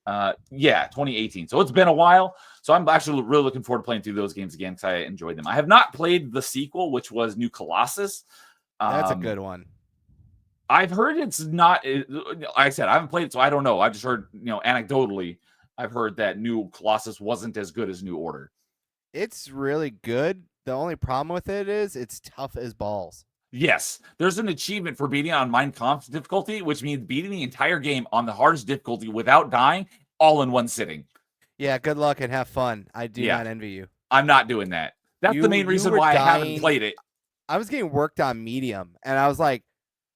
2018. So it's been a while. So I'm actually really looking forward to playing through those games again because I enjoyed them. I have not played the sequel, which was New Colossus. That's a good one. I've heard it's not. Like I said, I haven't played it, so I don't know. I've just heard, anecdotally, I've heard that New Colossus wasn't as good as New Order. It's really good. The only problem with it is it's tough as balls. Yes, there's an achievement for beating on Mein Kampf difficulty, which means beating the entire game on the hardest difficulty without dying, all in one sitting. Yeah, good luck and have fun. I do not envy you. I'm not doing that. That's the main reason why I haven't played it. I was getting worked on medium, and I was like,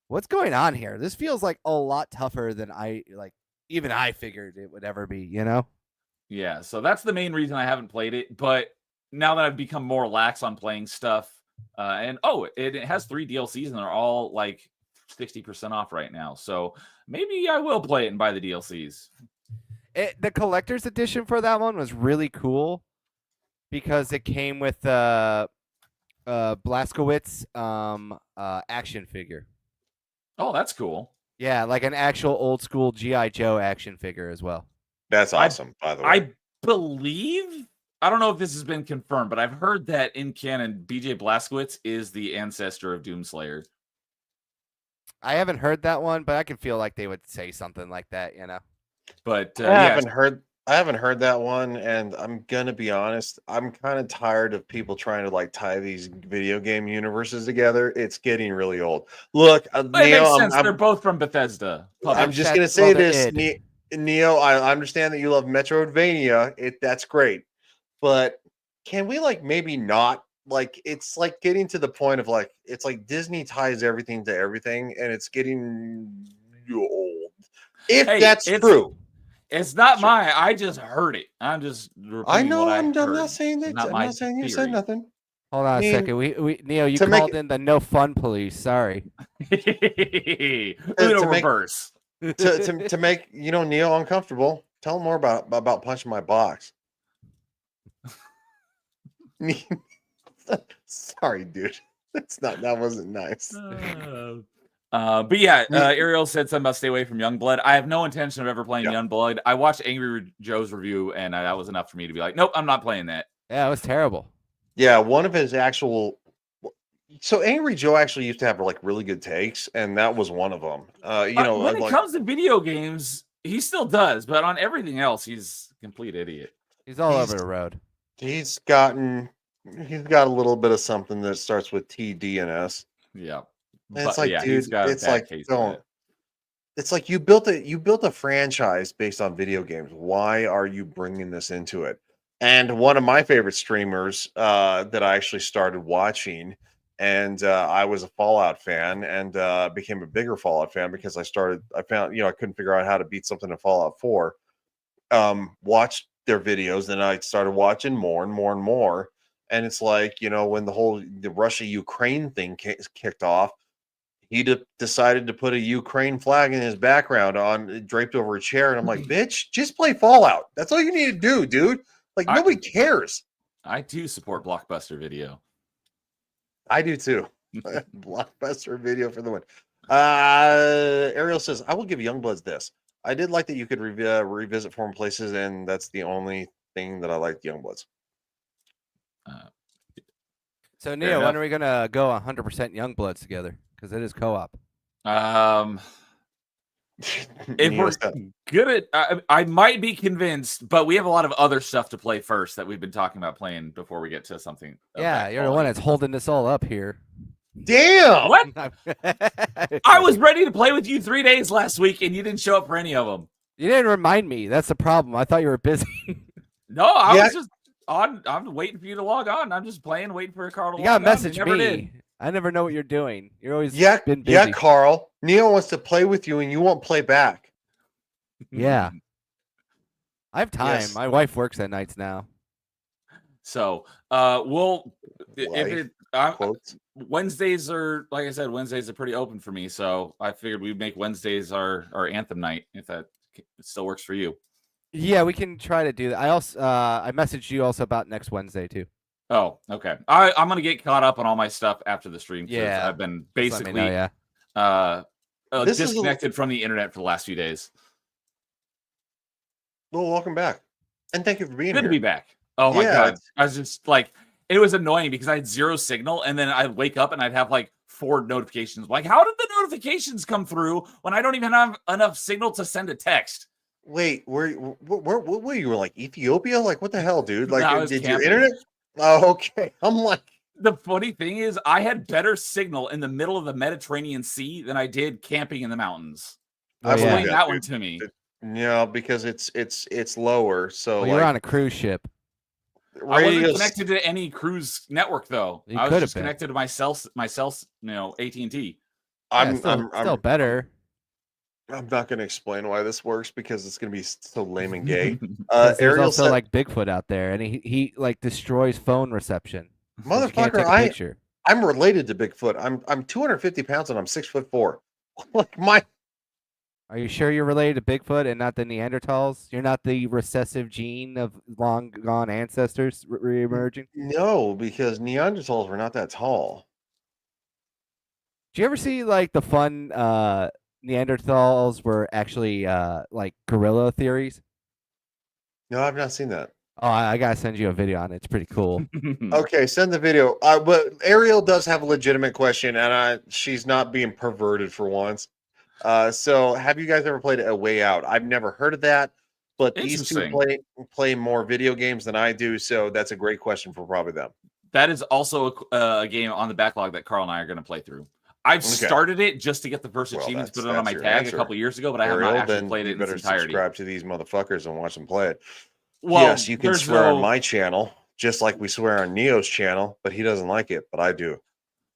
what's going on here? This feels like a lot tougher than even I figured it would ever be, Yeah, so that's the main reason I haven't played it. But now that I've become more lax on playing stuff, and it has 3 DLCs, and they're all like 60% off right now. So maybe I will play it and buy the DLCs. The collector's edition for that one was really cool because it came with Blazkowicz action figure. Oh, that's cool. Yeah, like an actual old school G.I. Joe action figure as well. That's awesome, by the way. I believe, I don't know if this has been confirmed, but I've heard that in canon, BJ Blazkowicz is the ancestor of Doomslayer. I haven't heard that one, but I can feel like they would say something like that, But I haven't heard that one, and I'm gonna be honest, I'm kind of tired of people trying to tie these video game universes together. It's getting really old. Look, it Neo, makes sense. They're both from Bethesda. I'm just gonna say this, Neo. I understand that you love Metroidvania. That's great, but can we maybe not? It's getting to the point of it's like Disney ties everything to everything, and it's getting old. If that's true. It's not mine. I just heard it. I'm just repeating I know. what I'm not saying that. I'm not saying you said nothing. Hold on a second. We Neo, you called in the no fun police. Sorry. Reverse. to make Neo uncomfortable. Tell him more about punching my box. Sorry, dude. That wasn't nice. But yeah, Ariel said something about stay away from Youngblood. I have no intention of ever playing Youngblood. I watched Angry Joe's review, and that was enough for me to be like, nope, I'm not playing that. Yeah, it was terrible. Yeah, one of his actual. So Angry Joe actually used to have really good takes, and that was one of them. When it comes to video games, he still does, but on everything else, he's a complete idiot. He's all over the road. He's got a little bit of something that starts with T, D, and S. Yeah. And it's dude, don't. It's like you built a franchise based on video games. Why are you bringing this into it? And one of my favorite streamers that I actually started watching, and I was a Fallout fan, and became a bigger Fallout fan because I found I couldn't figure out how to beat something in Fallout 4. Watched their videos, and I started watching more and more and more. And it's like, when the Russia-Ukraine thing kicked off, he decided to put a Ukraine flag in his background on draped over a chair. And I'm like, bitch, just play Fallout. That's all you need to do, dude. Like, nobody cares. I do support Blockbuster Video. I do too. Blockbuster Video for the win. Ariel says, I will give Youngbloods this. I did like that you could revisit foreign places, and that's the only thing that I liked Youngblood's. So, Neo, when are we going to go 100% Youngbloods together? Because it is co-op. If we're good at, I might be convinced, but we have a lot of other stuff to play first that we've been talking about playing before we get to something. Yeah, you're the one that's holding this all up here. Damn! What? I was ready to play with you 3 days last week, and you didn't show up for any of them. You didn't remind me. That's the problem. I thought you were busy. No, I was just on. I'm waiting for you to log on. I'm just playing, waiting for a Carl to you log on. You got to message me. Did. I never know what you're doing. You're always been busy. Yeah, Carl. Neo wants to play with you, and you won't play back. Yeah. I have time. Yes. My wife works at nights now. So, Wednesdays are, like I said, Wednesdays are pretty open for me. So I figured we'd make Wednesdays our anthem night if that still works for you. Yeah, we can try to do that. I also I messaged you also about next Wednesday too. Oh, okay. I'm gonna get caught up on all my stuff after the stream. Yeah, I've been basically disconnected from the internet for the last few days. Well, welcome back, and thank you for being here. Good to be back. Oh my god, I was just like, it was annoying because I had zero signal, and then I'd wake up and I'd have like 4 notifications. Like, how did the notifications come through when I don't even have enough signal to send a text? Wait, where you were, like Ethiopia? Like, what the hell, dude? Like, did your camping. internet? Oh, okay. I'm like, the funny thing is, I had better signal in the middle of the Mediterranean Sea than I did camping in the mountains. Explain that one to me. Yeah, because it's lower. So you're on a cruise ship. I wasn't connected to any cruise network though. I was just connected to my cell, AT&T. I'm still better. I'm not going to explain why this works because it's going to be so lame and gay. There's also like Bigfoot out there, and he like destroys phone reception. Motherfucker, I'm related to Bigfoot. I'm 250 pounds and I'm 6'4". Like Are you sure you're related to Bigfoot and not the Neanderthals? You're not the recessive gene of long gone ancestors reemerging? No, because Neanderthals were not that tall. Did you ever see like the fun Neanderthals were actually like gorilla theories? No, I've not seen that. Oh, I gotta send you a video on it. It's pretty cool. Okay, send the video. But Ariel does have a legitimate question, and she's not being perverted for once. So have you guys ever played A Way Out? I've never heard of that, but these two play more video games than I do, so that's a great question for probably them. That is also a game on the backlog that Carl and I are going to play through. I've started it just to get the first achievements, put it on my tag a couple years ago, but I have not actually played it in its entirety. Subscribe to these motherfuckers and watch them play it. Well, yes, you can swear on my channel, just like we swear on Neo's channel, but he doesn't like it, but I do.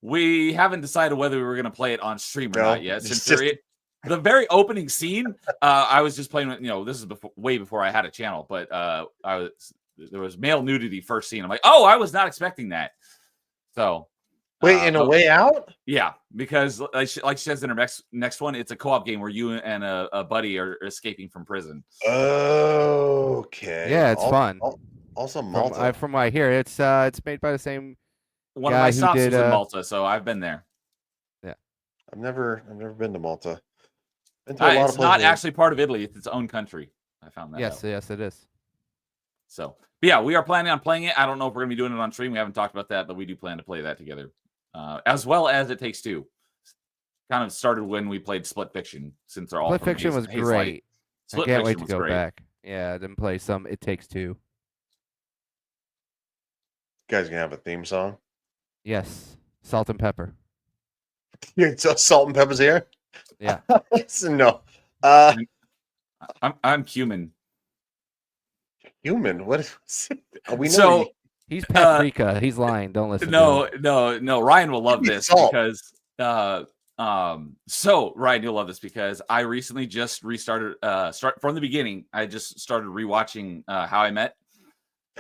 We haven't decided whether we were going to play it on stream or not yet. Since the very opening scene, I was just playing with, this is way before I had a channel, but there was male nudity first scene. I'm like, oh, I was not expecting that. So wait, in A Way Out? Yeah, because like she says in her next one, it's a co-op game where you and a buddy are escaping from prison. Okay. Yeah, it's fun. Also, Malta. From what I hear, it's made by the same. One of my stops was in Malta, so I've been there. Yeah, I've never been to Malta. It's not actually part of Italy; it's its own country. I found that. Yes, it is. So, but yeah, we are planning on playing it. I don't know if we're going to be doing it on stream. We haven't talked about that, but we do plan to play that together, as well as It Takes Two. Kind of started when we played Split Fiction, since they're all Split Fiction was great. I can't wait to go back. Yeah, I didn't play some It Takes Two. You guys gonna have a theme song? Yes, Salt and Pepper. Salt and Pepper's here. Yeah. No. I'm cumin. Human? What is it? We know so he's paprika. He's lying. Don't listen. No. Ryan will love this because So Ryan, you'll love this because I recently just restarted start from the beginning. I just started rewatching How I Met.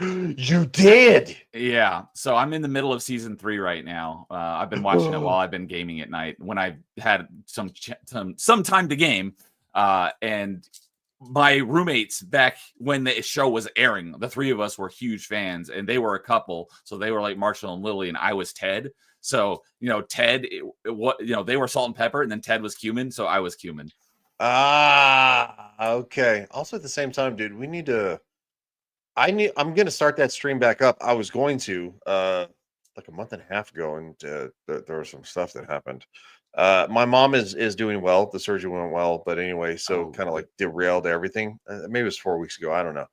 You did. Yeah, so I'm in the middle of season 3 right now. I've been watching it while I've been gaming at night when I've had some time to game. And my roommates back when the show was airing, the three of us were huge fans, and they were a couple. So they were like Marshall and Lily, and I was Ted. So Ted, they were salt and pepper, and then Ted was cumin, so I was cumin. Okay. Also, at the same time, dude, we need to. I'm gonna start that stream back up. I was going to like a month and a half ago, and there was some stuff that happened. My mom is doing well. The surgery went well, but anyway, so kind of like derailed everything. Maybe it was 4 weeks ago. I don't know.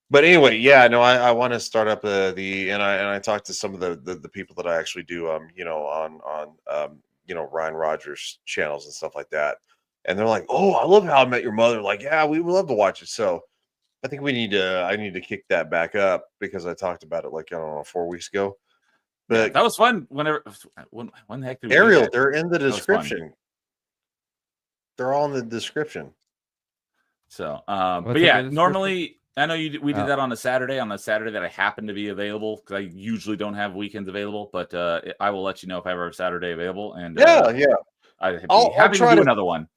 But anyway, yeah, no, I want to start up and I talked to some of the people that I actually do on Ryan Rogers channels and stuff like that, and they're like, oh, I love How I Met Your Mother. Like, yeah, we would love to watch it. So I think I need to kick that back up because I talked about it like, I don't know, 4 weeks ago. But that was fun. When the heck did we Ariel, do that? they're in the description. They're all in the description. So, but yeah, normally I know we did that on a Saturday that I happen to be available because I usually don't have weekends available, but I will let you know if I ever have a Saturday available. And I'd be happy to do another one.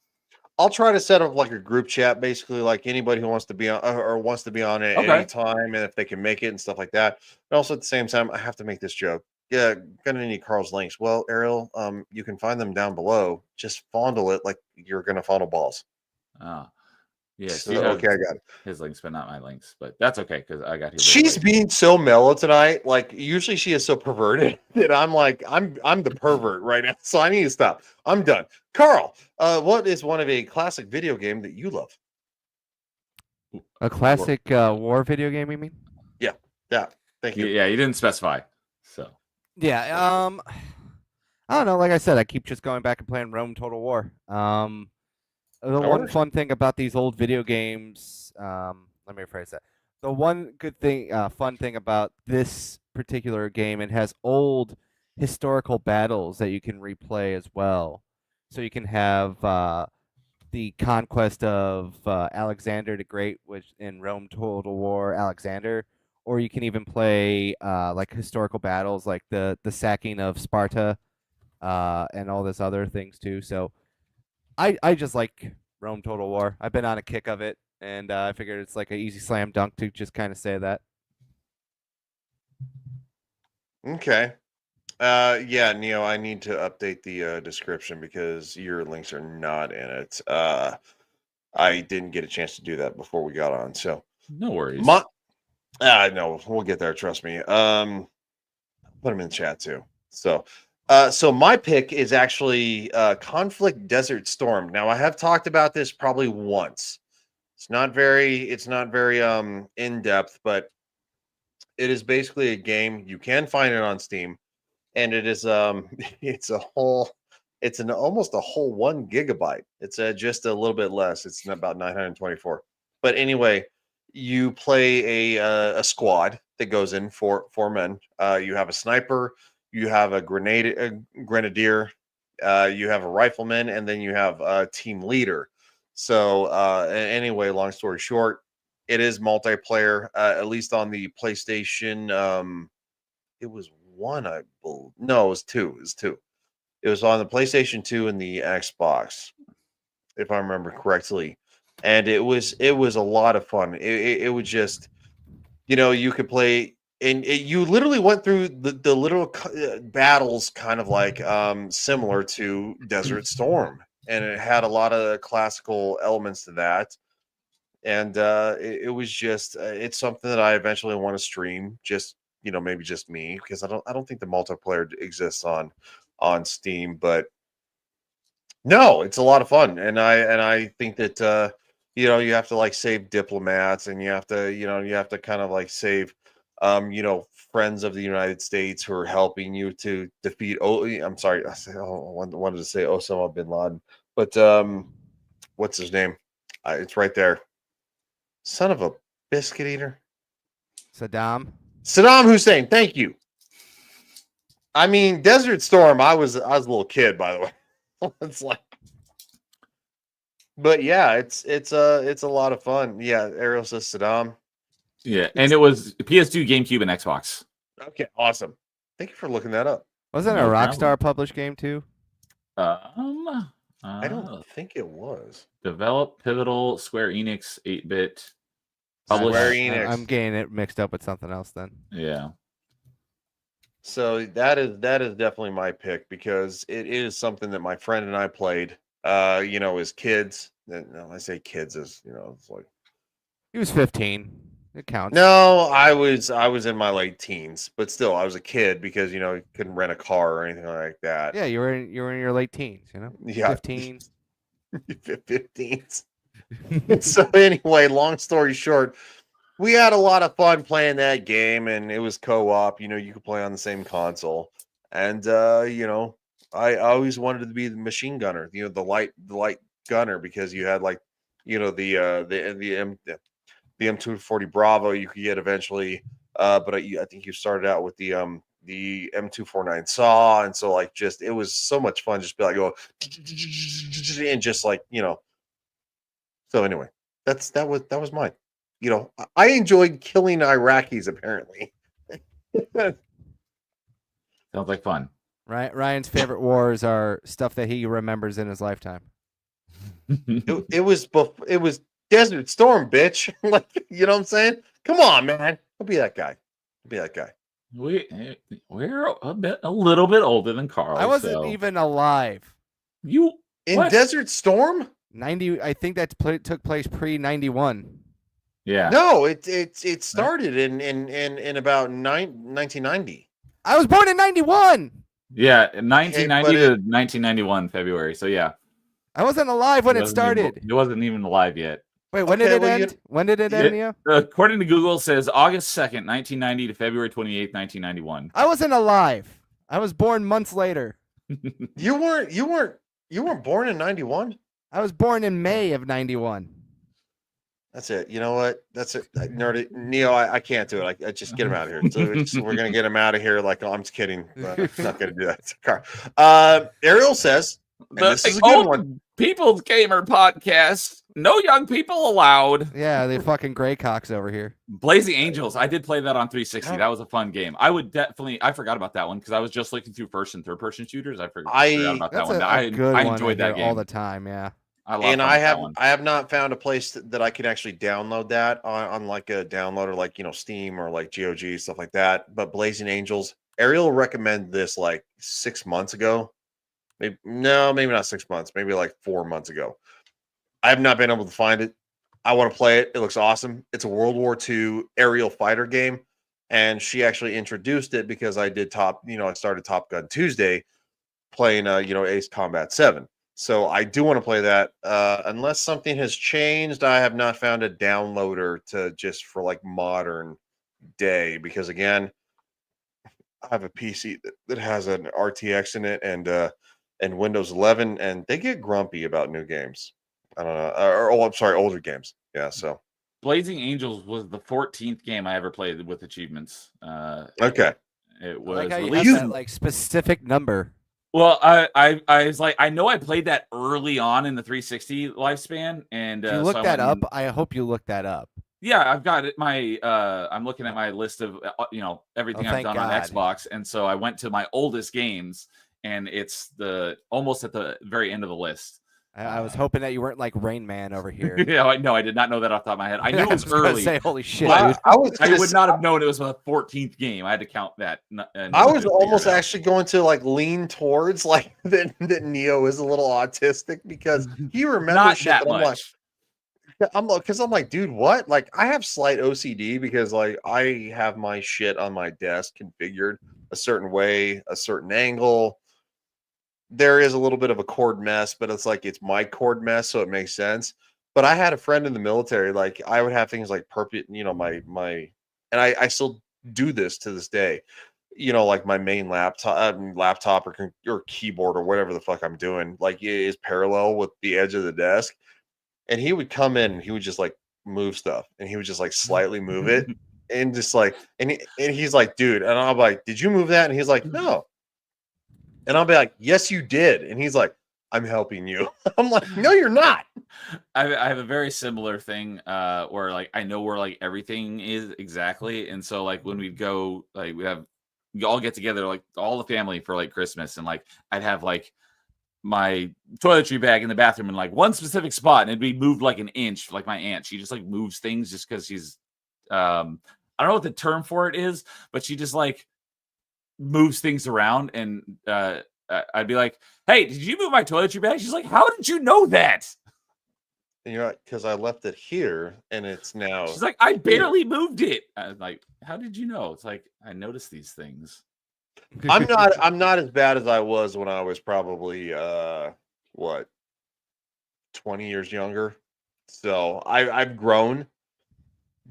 I'll try to set up like a group chat, basically, like anybody who wants to be on or wants to be on at any time, and if they can make it and stuff like that. But also at the same time, I have to make this joke. Yeah, gonna need Carl's links. Well, Ariel, you can find them down below. Just fondle it like you're gonna fondle balls. Yeah. So, okay, I got it. His links, but not my links. But that's okay because I got his. She's being so mellow tonight. Like usually she is so perverted that I'm like I'm the pervert right now. So I need to stop. I'm done. Carl, what is one of a classic video game that you love? A classic war video game, you mean? Yeah. Thank you. Yeah, you didn't specify. So yeah, I don't know. Like I said, I keep just going back and playing Rome Total War. The one fun thing about these old video games, let me rephrase that. The one good thing, fun thing about this particular game, it has old historical battles that you can replay as well. So you can have the conquest of Alexander the Great, which in Rome Total War, Alexander, or you can even play like historical battles like the sacking of Sparta and all this other things too. So I just like Rome Total War. I've been on a kick of it, and I figured it's like an easy slam dunk to just kind of say that. Okay. Yeah, Neo, I need to update the description because your links are not in it. I didn't get a chance to do that before we got on, so no worries. No, we'll get there. Trust me. Put them in the chat too. So my pick is actually Conflict Desert Storm. Now I have talked about this probably once. It's not very in depth, but it is basically a game. You can find it on Steam, and it is it's almost a whole 1 gigabyte. It's just a little bit less. It's about 924. But anyway, you play a squad that goes in four men. You have a sniper. You have a grenadier, you have a rifleman, and then you have a team leader. So anyway, long story short, it is multiplayer, at least on the PlayStation. It was one, I believe. No, it was two. It was two. It was on the PlayStation 2 and the Xbox, if I remember correctly. And it was a lot of fun. It was just, you could play. And you literally went through the little battles kind of like similar to Desert Storm. And it had a lot of classical elements to that. And it was just, it's something that I eventually want to stream. Just, maybe just me, because I don't think the multiplayer exists on Steam. But no, it's a lot of fun. And I think that, you have to like save diplomats, and you have to kind of like save friends of the United States who are helping you to defeat. I'm sorry, I wanted to say Osama bin Laden, but what's his name? It's right there. Son of a biscuit eater. Saddam Hussein. Thank you. I mean, Desert Storm. I was a little kid, by the way. It's like, but yeah, it's a lot of fun. Yeah, Ariel says Saddam. Yeah, and it was PS2, GameCube, and Xbox. Okay, awesome. Thank you for looking that up. Wasn't No a problem. Rockstar published game too? I don't think it was. Develop Pivotal, Square Enix, 8-bit. Square Published. Enix. I'm getting it mixed up with something else then. Yeah. So that is definitely my pick because it is something that my friend and I played. As kids. No, I say kids as it's like He was 15. It counts. no, I was in my late teens, but still I was a kid because you couldn't rent a car or anything like that. Yeah, you were in your late teens. Yeah. 15. 15s. So anyway, long story short, we had a lot of fun playing that game, and it was co-op. You could play on the same console, and I always wanted to be the machine gunner, the light gunner, because you had like, the M240 Bravo you could get eventually, but I think you started out with the M249 Saw, and so like it was so much fun just be like go and just like So anyway, that was mine. I enjoyed killing Iraqis apparently. Sounds like fun. Right. Ryan's favorite wars are stuff that he remembers in his lifetime. It was Desert Storm, bitch. Like, you know what I'm saying? Come on, man. Don't be that guy. We're a little bit older than Carl. I wasn't even alive. You in what? Desert Storm? 90. I think that took place pre-91. Yeah. No, it started in about 1990. I was born in 91. Yeah, 1990 Okay, to 1991 February. So yeah, I wasn't alive when it wasn't started. It wasn't even alive yet. Wait, when Okay, did it well, end? When did it end, Neo? According to Google, it says August 2nd, 1990 to February 28th, 1991. I wasn't alive. I was born months later. You weren't born in 91? I was born in May of 91. That's it. You know what? That's it. Nerdy Neo, I can't do it. I just get him out of here. So we're gonna get him out of here. Like, I'm just kidding. But I'm not gonna do that. Ariel says, and this is a good one. People's Gamer Podcast. No young people allowed. Yeah, the fucking gray cocks over here. Blazing Angels. I did play that on 360. That was a fun game. I forgot about that one because I was just looking through first and third person shooters. I forgot about that one. I enjoyed that game all the time. Yeah. I have not found a place that I can actually download that on like a downloader, like Steam or like GOG, stuff like that. But Blazing Angels, Ariel recommended this like 6 months ago. Maybe not 6 months, maybe like 4 months ago. I have not been able to find it. I want to play it. It looks awesome. It's a World War II aerial fighter game, and she actually introduced it because I did I started Top Gun Tuesday playing Ace Combat 7. So I do want to play that. Unless something has changed, I have not found a downloader for like modern day, because again, I have a PC that has an RTX in it and Windows 11, and they get grumpy about new games. I don't know. I'm sorry, older games. Yeah, so Blazing Angels was the 14th game I ever played with achievements. Okay. It was like how you released. have that like specific number. Well, I was like, I know I played that early on in the 360 lifespan, and Did you look that up? I hope you looked that up. Yeah, I've got it. I'm looking at my list of everything I've done on Xbox, and so I went to my oldest games, and it's almost at the very end of the list. I was hoping that you weren't like Rain Man over here. Yeah, I did not know that off the top of my head. I knew it was early. Say, holy shit, dude. I would not have known it was a 14th game. I had to count that. I was almost actually going to like lean towards like that Neo is a little autistic because he remembers not shit that much. I'm like, dude, what? Like, I have slight OCD because like I have my shit on my desk configured a certain way, a certain angle. There is a little bit of a cord mess, but it's like it's my cord mess, so it makes sense. But I had a friend in the military, like I would have things like my and I still do this to this day. Like my main laptop or keyboard or whatever the fuck I'm doing, like it is parallel with the edge of the desk. And he would come in and he would just like move stuff, and he would just like slightly move it, and just like and he's like, dude, and I'll be like, did you move that? And he's like, no. And I'll be like, yes, you did. And he's like, I'm helping you. I'm like, no, you're not. I have a very similar thing where like I know where like everything is exactly, and so like when we'd go like we all get together like all the family for like Christmas, and like I'd have like my toiletry bag in the bathroom in like one specific spot, and it'd be moved like an inch. Like my aunt, she just like moves things just because she's I don't know what the term for it is, but she just like moves things around, and I'd be like, "Hey, did you move my toiletry bag?" She's like, "How did you know that?" And you're like, because I left it here and it's now. She's like, "I barely moved it." I was like, "How did you know?" It's like I noticed these things. I'm not as bad as I was when I was probably what 20 years younger. So I've grown.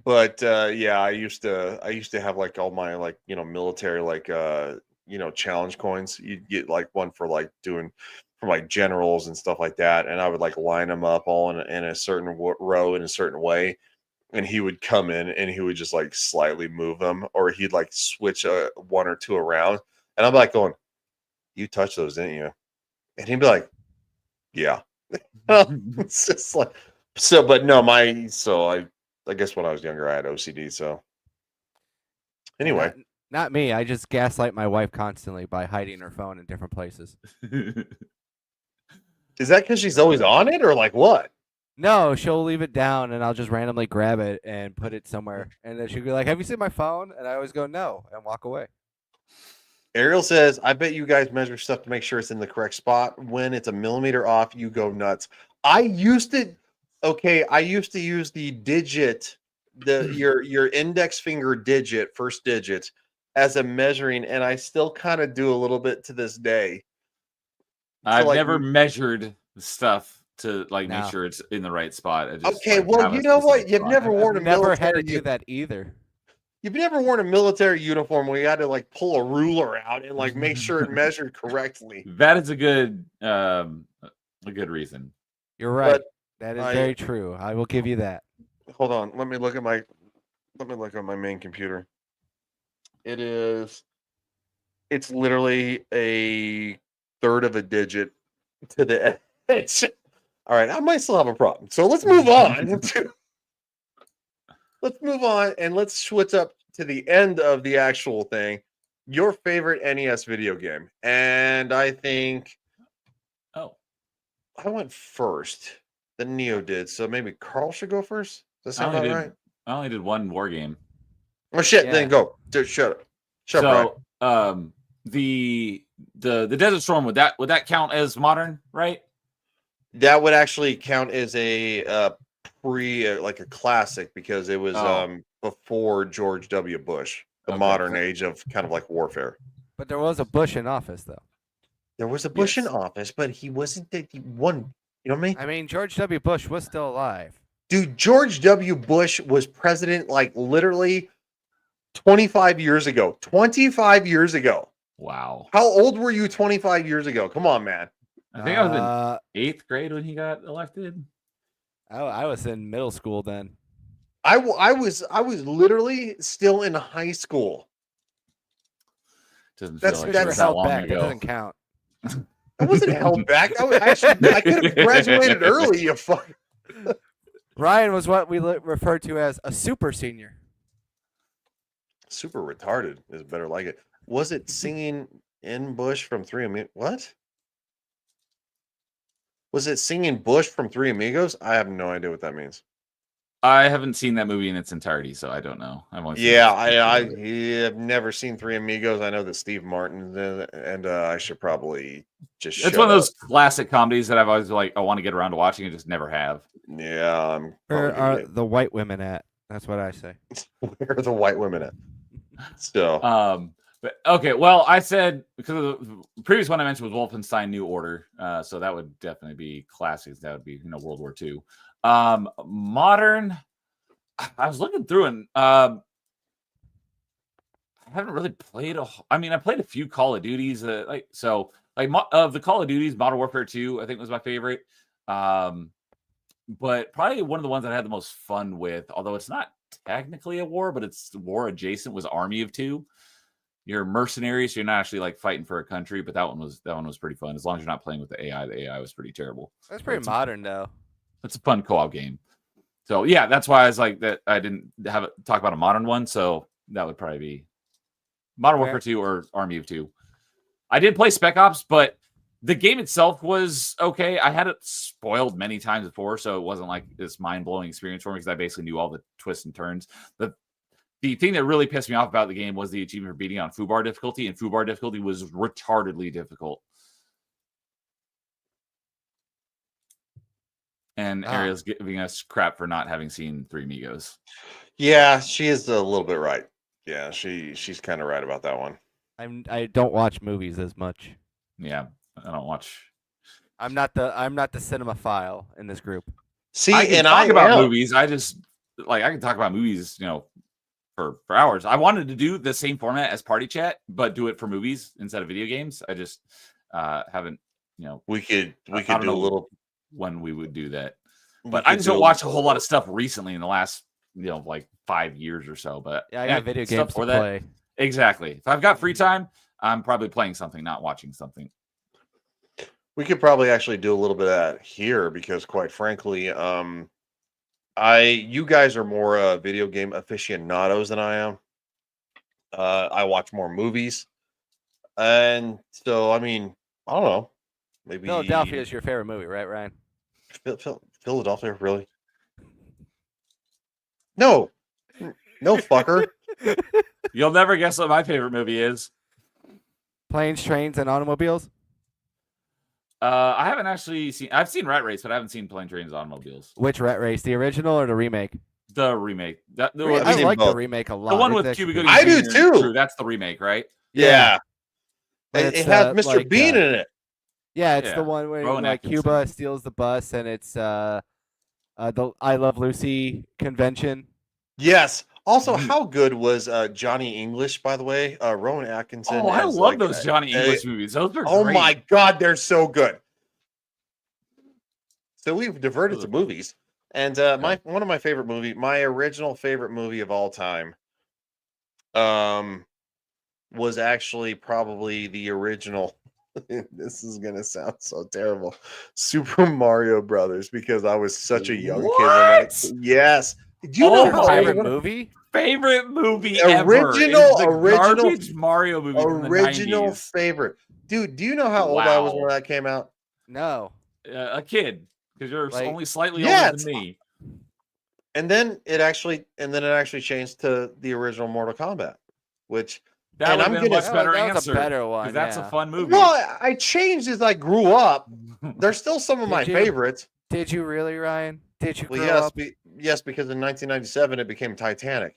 But yeah, I used to have like all my like, military like challenge coins. You'd get like one for like doing for like generals and stuff like that, and I would like line them up all in a certain row in a certain way, and he would come in and he would just like slightly move them, or he'd like switch one or two around, and I'm like going, "You touched those, didn't you?" And he'd be like, "Yeah." It's just like so, but no, I guess when I was younger, I had OCD. So anyway, Not me. I just gaslight my wife constantly by hiding her phone in different places. is that because she's always on it, or like what? No, she'll leave it down, and I'll just randomly grab it and put it somewhere, and then she'll be like, "Have you seen my phone?" And I always go, "No," and walk away. Ariel says, "I bet you guys measure stuff to make sure it's in the correct spot. When it's a millimeter off, you go nuts." I used to use the digit, your index finger digit, first digit, as a measuring, and I still kind of do a little bit to this day. I've like, never measured stuff to like No. make sure it's in the right spot. I just, Okay, like, well, have a you know what? specific You've spot. never worn a I've never had military to do that either. You've never worn a military uniform where you had to like pull a ruler out and like make sure it measured correctly. That is a good reason. You're right. But That is very true. I will give you that. hold on, let me look at my main computer. It's literally a third of a digit to the edge. All right, I might still have a problem. So let's move on. Let's move on and let's switch up to the end of the actual thing. Your favorite NES video game. And I think I went first. Then Neo did. So maybe Carl should go first. Does that sound about right? I only did one war game. Oh shit, Yeah. then go. Dude, shut up. Shut up, So the Desert Storm, would that count as modern, right? That would actually count as a like a classic because it was before George W. Bush, the modern age of kind of like warfare. But there was a Bush in office, though. There was a Bush in office, but he wasn't the one. You know what I mean? I mean, George W. Bush was still alive. Dude, George W. Bush was president like literally 25 years ago. 25 years ago. Wow. How old were you 25 years ago? Come on, man. I think I was in 8th grade when he got elected. I was in middle school then. I was literally still in high school. Doesn't That's feel like that's it was that held long back. That ago. doesn't count. I wasn't held back. I could have graduated early. You fuck. Ryan was what we referred to as a super senior. Super retarded is better like it. Was it singing in Bush from Three Amigos? What? Was it singing Bush from Three Amigos? I have no idea what that means. I haven't seen that movie in its entirety, so I don't know. I've only seen I have never seen Three Amigos. I know that Steve Martin's in it, and I should probably just. It's one of those classic comedies that I've always like. I want to get around to watching and just never have. Yeah, Where are the white women at? That's what I say. Where are the white women at? So, but okay. Well, I said because of the previous one I mentioned was Wolfenstein New Order, so that would definitely be classics. That would be World War II. Modern. I was looking through and I haven't really played I played a few Call of Duties. Of the Call of Duties, Modern Warfare 2, I think was my favorite. But probably one of the ones that I had the most fun with, although it's not technically a war, but it's war adjacent, was Army of Two. you're mercenaries, so you're not actually like fighting for a country. But that one was pretty fun. As long as you're not playing with the AI. The AI was pretty terrible. That's pretty modern, though. It's a fun co-op game. So yeah, that's why I was like that. I didn't talk about a modern one, so that would probably be Modern Warfare 2 or Army of 2. I did play Spec Ops, but the game itself was okay. I had it spoiled many times before, so it wasn't like this mind-blowing experience for me because I basically knew all the twists and turns. The thing that really pissed me off about the game was the achievement for beating on foobar difficulty, and foobar difficulty was retardedly difficult. And Ariel's giving us crap for not having seen Three Amigos. Yeah, she is a little bit right. Yeah, she's kind of right about that one. I don't watch movies as much. Yeah, I don't watch. I'm not the cinemaphile in this group. See, I can and talk I about am. movies. I just I can talk about movies, for hours. I wanted to do the same format as Party Chat, but do it for movies instead of video games. I just haven't. We could I don't do know a little. when we would do that. we But I could just do don't watch a whole lot of stuff recently in the last, like 5 years or so. But Yeah, I got video stuff games for to that. play. Exactly. If I've got free time, I'm probably playing something, not watching something. We could probably actually do a little bit of that here because, quite frankly, you guys are more video game aficionados than I am. I watch more movies, and so I mean, I don't know. Maybe Philadelphia is your favorite movie, right, Ryan? Philadelphia, really? No, fucker. You'll never guess what my favorite movie is. Planes, Trains, and Automobiles. I haven't actually seen. I've seen Rat Race, but I haven't seen Plane, Trains, Automobiles. Which Rat Race? The original or the remake? The remake. I've I seen like both. the remake a lot. The one It's with actually Cuba pretty Gooding I good. do Jr. too. True, that's the remake, right? Yeah, But it it's, has Mr. like, Bean in it. Yeah, it's Yeah. the one where Rowan like Atkinson. Cuba steals the bus, and it's the I Love Lucy convention. Yes. Also, how good was Johnny English, by the way? Rowan Atkinson. Oh, I as, love like, those Johnny English movies. Those are Oh great. my God, they're so good. So we've diverted to movies, and one of my favorite my original favorite movie of all time, was actually probably the original. This is gonna sound so terrible. Super Mario Brothers, because I was such a young kid. What? Yes. Do you Oh know Your how favorite old- movie? Favorite movie Original- ever. Is the original- garbage Mario movie from the original 90s. favorite? Dude, do you know how old I was when Wow. that came out? No. A kid, because you're Like- only slightly Yeah, older than me. And then it actually changed to the original Mortal Kombat, which That And would I'm have been a gonna- much better that was answer. a better one. 'cause that's yeah. a fun movie. well, I changed as I grew up. They're still some of Did my you? favorites. Did you really, Ryan? Did you Well, grow yes, up? yes, because in 1997 it became Titanic.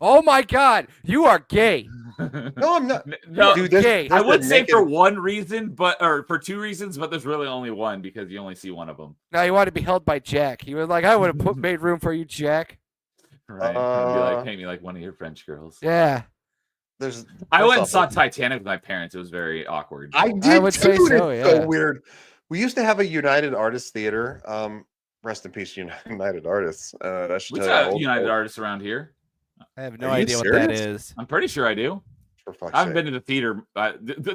Oh my God, you are gay. No, I'm not. No, Dude, there's- gay. I there's would a say naked- for one reason, or for two reasons, but there's really only one because you only see one of them. Now you want to be held by Jack. You were like, I would have made room for you, Jack. Right? And be Uh, like, paint me like one of your French girls. Yeah. There's. I went and that's saw awful. Titanic with my parents. It was very awkward. I did would too. say and so, it's so yeah. weird. We used to have a United Artists Theater. Rest in peace, United Artists. That should we tell you how got old- United Artists around here. I have no Are you idea what that serious? is. I'm pretty sure I do. For fuck's I haven't sake. been to the theater.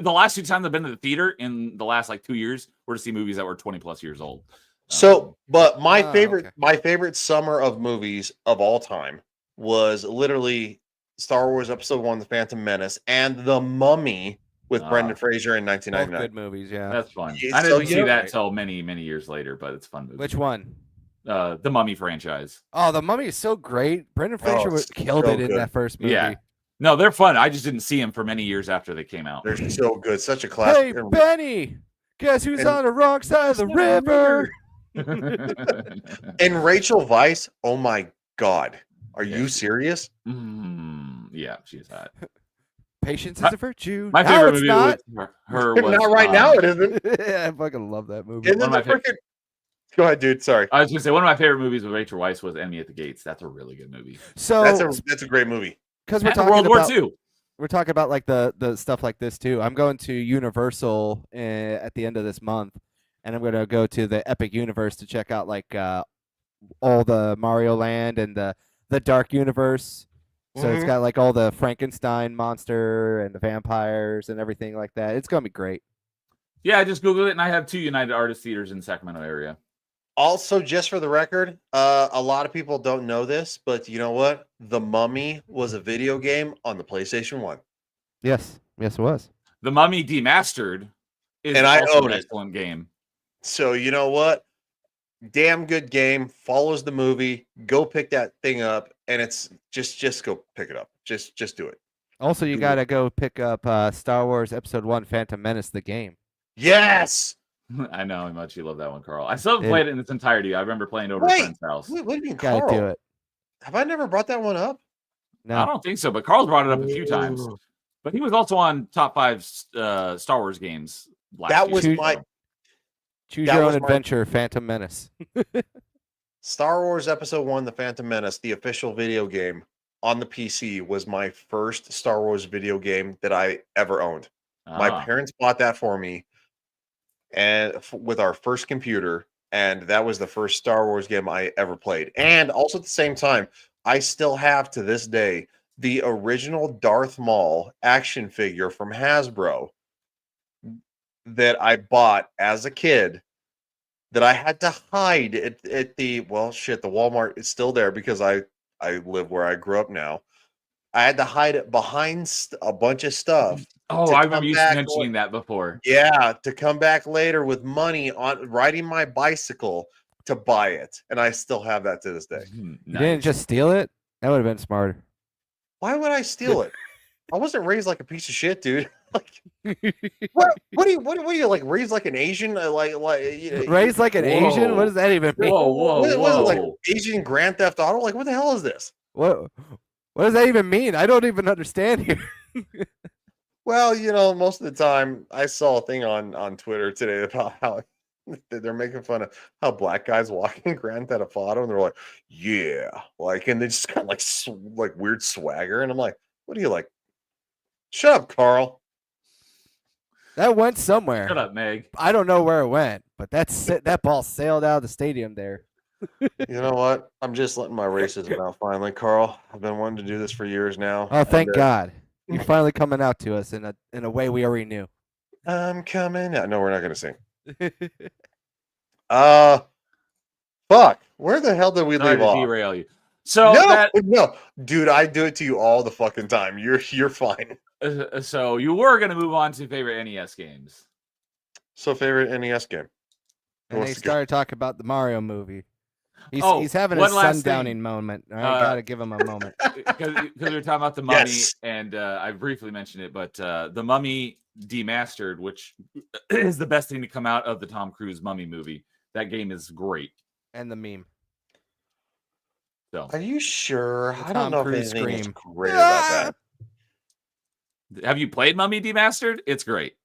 The last two times I've been to the theater in the last 2 years were to see movies that were 20 plus years old. So, but my Oh, favorite, okay. my favorite summer of movies of all time was literally Star Wars Episode 1: The Phantom Menace and The Mummy with Brendan Fraser in Both 1999. good movies, yeah. That's fun. Yeah, I so didn't you see know- that till many, many years later, but it's a fun movie. Which one? The Mummy franchise. Oh, The Mummy is so great. Brendan Fraser it's killed so it in good. that first movie. Yeah. No, they're fun. I just didn't see them for many years after they came out. They're so good, such a Hey, classic. Benny! Guess who's And- on the wrong side of the river? And Rachel Weisz, oh my God, are Yeah. you serious? Yeah, she's hot. Patience My- is a virtue. My No, favorite it's movie not. was her was Not right now, it isn't. I fucking love that movie. And then One the of my freaking. Go ahead, dude. Sorry. I was gonna say one of my favorite movies with Rachel Weisz was Enemy at the Gates. That's a really good movie. So, That's a great movie. because we're And talking World War about II. we're talking about like the stuff like this too. I'm going to Universal at the end of this month, and I'm going to go to the Epic Universe to check out like all the Mario Land and the Dark Universe. So it's got like all the Frankenstein monster and the vampires and everything like that. It's gonna be great. Yeah, I just Googled it, and I have 2 United Artists Theaters in the Sacramento area. Also, just for the record, a lot of people don't know this, but you know what? The Mummy was a video game on the PlayStation 1. Yes, it was. The Mummy Demastered is And I also own an it. excellent game. So you know what? Damn good game. Follows the movie. Go pick that thing up, and it's just go pick it up. Just do it. Also, you Do gotta go pick up Star Wars Episode 1: Phantom Menace, the game. Yes. I know how much you love that one, Carl. I still haven't played it in its entirety. I remember playing it over a Wait, friend's house. what do you mean, Gotta Carl? do it. Have I never brought that one up? No, I don't think so, but Carl's brought it up a few times. Ooh. But he was also on top 5 Star Wars games last That year, was Choose- my choose that your was own my- adventure, Phantom Menace. Star Wars Episode 1: The Phantom Menace, the official video game on the PC, was my first Star Wars video game that I ever owned. My Ah. parents bought that for me, and with our first computer, and that was the first Star Wars game I ever played. And also at the same time, I still have to this day the original Darth Maul action figure from Hasbro that I bought as a kid that I had to hide at the the Walmart is still there because I live where I grew up now. I had to hide it behind a bunch of stuff. Oh, to I come remember you back mentioning that before. Yeah, to come back later with money on riding my bicycle to buy it, and I still have that to this day. You didn't just steal it? That would have been smarter. Why would I steal it? I wasn't raised like a piece of shit, dude. Like, what are you like raised like an Asian? Raised like an Asian? Whoa. What does that even mean? Whoa, What is it like whoa. Asian Grand Theft Auto? Like, what the hell is this? What does that even mean? I don't even understand here. Well, most of the time I saw a thing on Twitter today about how they're making fun of how black guys walk in Grand Theft Auto, and they're like, yeah, like, and they just kind of like weird swagger, and I'm like, what are you like? Shut up, Carl. That went somewhere. Shut up, Meg. I don't know where it went, but that ball sailed out of the stadium there. You know what? I'm just letting my racism out finally, Carl. I've been wanting to do this for years now. Oh, thank and, God. You're finally coming out to us in a way we already knew. I'm coming out. No, we're not going to sing. Fuck. Where the hell did we Sorry leave to off? derail you. So No, dude, I do it to you all the fucking time. You're fine. so you were going to move on to favorite NES games. So, favorite NES game? Who And wants they to go? started talking about the Mario movie. He's having a one last sundowning thing. moment. I Uh, gotta give him a moment. Because we were talking about the Mummy, Yes. and I briefly mentioned it, but the Mummy Demastered, which is the best thing to come out of the Tom Cruise Mummy movie. That game is great. And the meme. So, Are you sure? The I don't Tom know Cruise if anything is scream. great about that. have you played Mummy Demastered? It's great.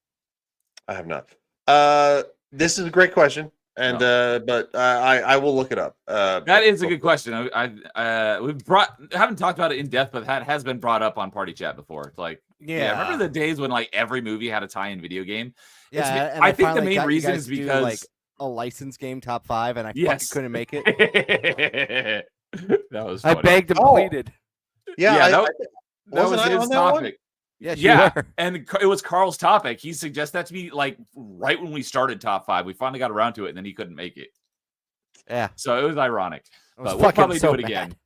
I have not. This is a great question, and but I will look it up. That is a good question. We've haven't talked about it in depth, but that has been brought up on Party Chat before. It's like, yeah, remember the days when like every movie had a tie-in video game? Yeah, and I think the finally main got you reason guys is to do, because like a license game top 5, and I fucking Yes. couldn't make it. That was I funny. begged and Oh. pleaded. Yeah, that was wasn't I his on that one? topic. Yes, you Yeah, were. and it was Carl's topic. He suggested that to me like right when we started top 5. We finally got around to it, and then he couldn't make it. Yeah. So it was ironic. I was But we'll fucking probably so do it mad. again.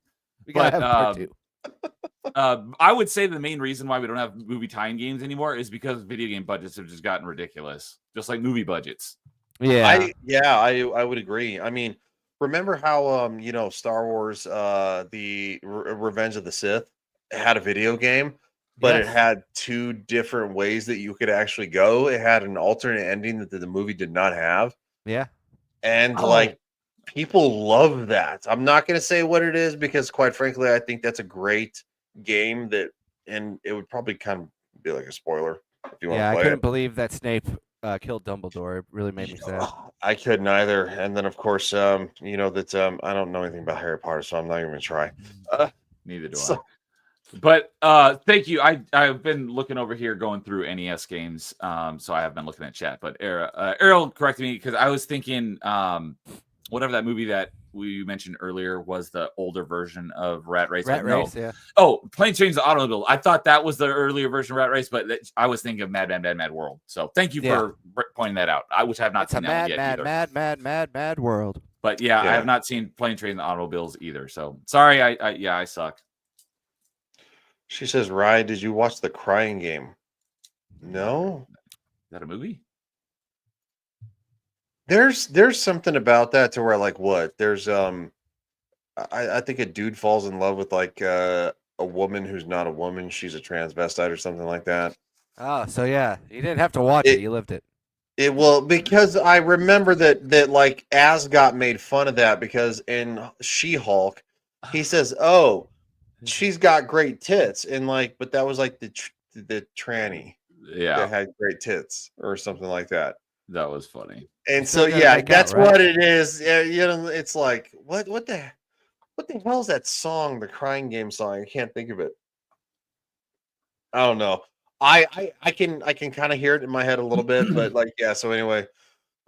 We gotta But, have part 2. I would say the main reason why we don't have movie tie-in games anymore is because video game budgets have just gotten ridiculous, just like movie budgets. Yeah. I would agree. I mean, remember how Star Wars the Revenge of the Sith had a video game, but it Yes. had 2 different ways that you could actually go. It had an alternate ending that the movie did not have. Yeah. And Oh. like people love that. I'm not going to say what it is because quite frankly I think that's a great game and it would probably kind of be like a spoiler if you want Yeah, to I play couldn't it. believe that Snape killed Dumbledore. It really made me sad. I couldn't either. And then of course I don't know anything about Harry Potter, so I'm not even going to try. Neither do So- I. But thank you. I've been looking over here going through NES games. So I have been looking at chat. But Errol corrected me because I was thinking whatever that movie that we mentioned earlier was, the older version of Rat Race. Rat No. Race, yeah. Oh, Plane, Trains, and Automobile. I thought that was the earlier version of Rat Race, but I was thinking of Mad, Mad, Mad, Mad World. So thank you for pointing that out. I have not It's a seen that one yet either. mad world. But yeah, I Yeah. have not seen Plane, Trains, and Automobiles either. So sorry, I suck. She says, Ryan, did you watch The Crying Game? No. Is that a movie? There's something about that to where like what? There's I think a dude falls in love with like a woman who's not a woman. She's a transvestite or something like that. Oh, so yeah, you didn't have to watch it. You lived it. It will, because I remember that like Asgot made fun of that because in She-Hulk, he says, "Oh, she's got great tits," and like, but that was like the tranny that had great tits or something like that. That was funny. And so yeah, that's what it is. Yeah, you know, it's like what the hell is that song? The Crying Game song? I can't think of it. I don't know. I can kind of hear it in my head a little bit, but like yeah. So anyway,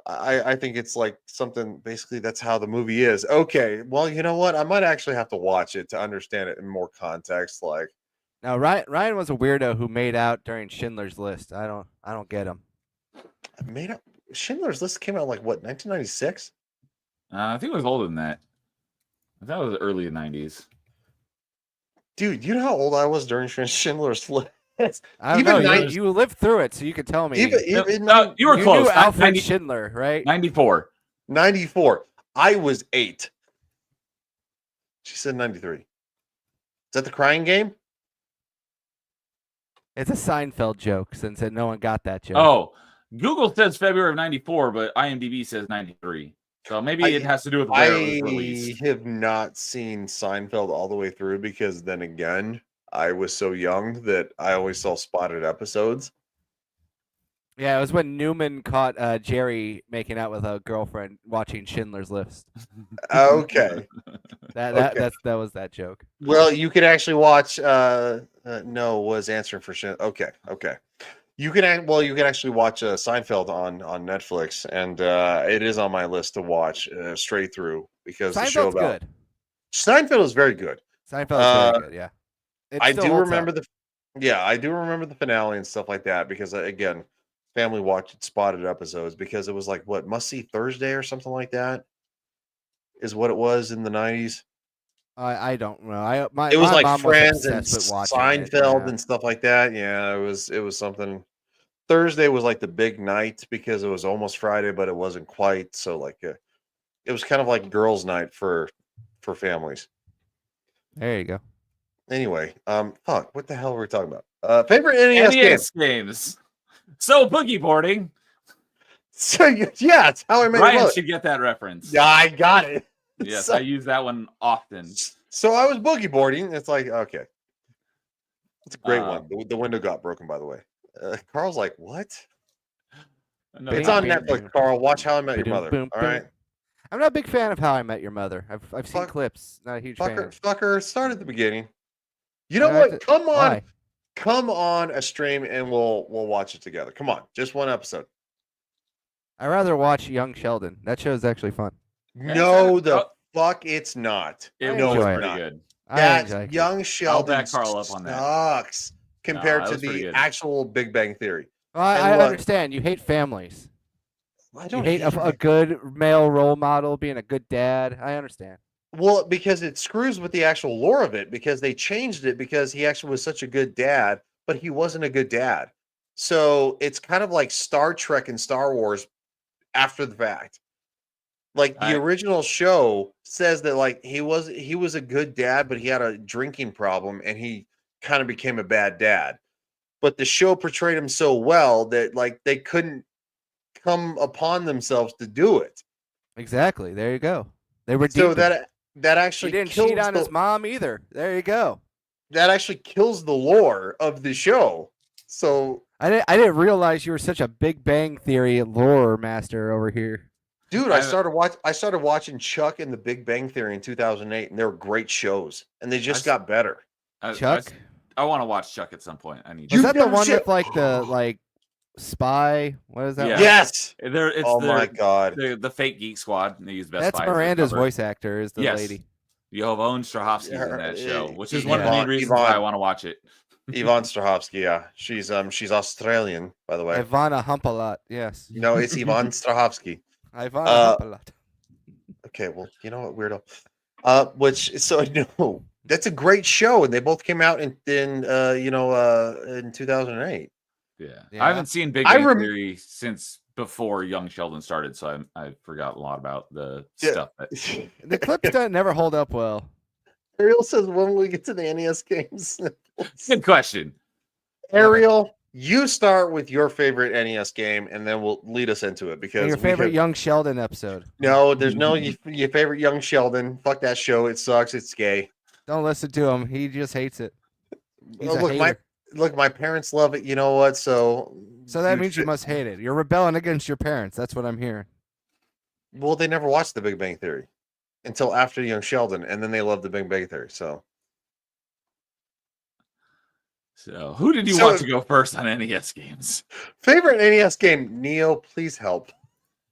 I think it's like something. Basically, that's how the movie is. Okay, well, you know what? I might actually have to watch it to understand it in more context. Like now, Ryan was a weirdo who made out during Schindler's List. I don't get him. Made up. Schindler's List came out like what, 1996? I think it was older than that. I thought it was early 90s. Dude, you know how old I was during Schindler's List? I don't know. You lived through it, so you could tell me. You were close. Knew Alfred Schindler, right? 94. 94. I was 8. She said 93. Is that The Crying Game? It's a Seinfeld joke, since no one got that joke. Oh, Google says February of 94, but IMDb says 93. So maybe it has to do with where it was released. I have not seen Seinfeld all the way through because then again, I was so young that I always saw spotted episodes. Yeah, it was when Newman caught Jerry making out with a girlfriend watching Schindler's List. Okay. That was that joke. Well, you could actually watch no was answering for Schindler. Okay. You can actually watch Seinfeld on Netflix, and it is on my list to watch straight through because Seinfeld's the show about good. Seinfeld is very good. Seinfeld is very good. Yeah, I do remember the finale and stuff like that because again, family watched spotted episodes because it was like what, Must See Thursday or something like that is what it was in the 90s. I don't know. It was like mom Friends was and obsessed with Seinfeld and stuff like that. Yeah, it was something. Thursday was like the big night because it was almost Friday, but it wasn't quite. So like, it was kind of like girls' night for families. There you go. Anyway, fuck, what the hell were we talking about? Favorite NES games. So boogie boarding. So yeah, it's how I made Ryan should get that reference. Yeah, I got it. Yes, So- I use that one often. So I was boogie boarding. It's like, okay, it's a great one. The window got broken, by the way. Carl's like, what? It's on Netflix, Carl. Watch How I Met Your Mother. All right. I'm not a big fan of How I Met Your Mother. I've seen clips. Not a huge fan. Fucker, start at the beginning. You know what? Come on a stream and we'll watch it together. Come on, just one episode. I'd rather watch Young Sheldon. That show is actually fun. No, fuck, it's not. It was pretty good. That Young Sheldon I'll back Carl up on that. sucks compared to the actual Big Bang Theory. Well, I understand. You hate families. I don't hate a good male role model being a good dad. I understand. Well, because it screws with the actual lore of it because they changed it because he actually was such a good dad, but he wasn't a good dad. So it's kind of like Star Trek and Star Wars after the fact. Like the original show says that like he was a good dad, but he had a drinking problem and he kind of became a bad dad. But the show portrayed him so well that like they couldn't come upon themselves to do it. Exactly. There you go. They were so that actually he didn't cheat on his mom either. There you go. That actually kills the lore of the show. So I didn't realize you were such a Big Bang Theory lore master over here. Dude, I started watching Chuck and the Big Bang Theory in 2008, and they were great shows, and they just got better. Chuck, I want to watch Chuck at some point. Was that the one with like the Spy. What is that? Yeah. one? Yes. It's Oh my god. the fake Geek Squad. They use Best That's Buy as their Miranda's cover. voice actor. Is the Yes. lady? Yvonne Strahovski's in that show, which is one of the main reasons why I want to watch it. Yvonne Strahovski, yeah. She's Australian, by the way. Ivana Humpalot. Yes. No, it's Yvonne Strahovski. Ivana Humpalot. Okay, well, you know what, weirdo. No, that's a great show, and they both came out in 2008. Yeah. Yeah. I haven't seen Big Bang Theory since before Young Sheldon started, so I forgot a lot about the stuff. The clips don't never hold up well. Ariel says, when will we get to the NES games? Good question. Ariel, you start with your favorite NES game, and then we'll lead us into it. Because Your favorite Young Sheldon episode. No, there's no your favorite Young Sheldon. Fuck that show. It sucks. It's gay. Don't listen to him. He just hates it. He's a Look, hater. my parents love it. You know what? So that means you must hate it. You're rebelling against your parents. That's what I'm hearing. Well, they never watched The Big Bang Theory until after Young Sheldon, and then they loved The Big Bang Theory. So who did you want to go first on NES games? Favorite NES game? Neo, please help.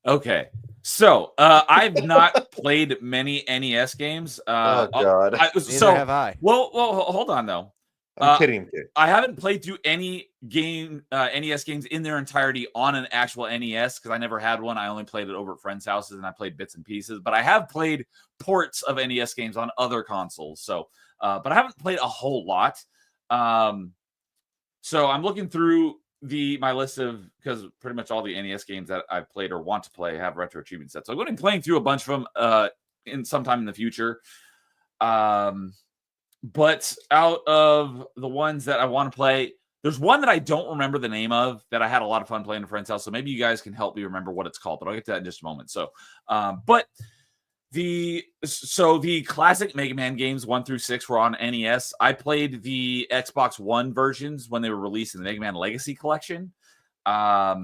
Okay. So I've not played many NES games. Oh God. Neither have I. Well, hold on though. I'm kidding. I haven't played through any NES games in their entirety on an actual NES because I never had one. I only played it over at friends' houses and I played bits and pieces. But I have played ports of NES games on other consoles. So, but I haven't played a whole lot. So I'm looking through my list of, because pretty much all the NES games that I've played or want to play have retro achievement sets. So I'm going to be playing through a bunch of them in sometime in the future. But out of the ones that I want to play, there's one that I don't remember the name of that I had a lot of fun playing in a friend's house. So maybe you guys can help me remember what it's called, but I'll get to that in just a moment. So, but the classic Mega Man games 1 through 6 were on NES. I played the Xbox One versions when they were released in the Mega Man Legacy Collection. Because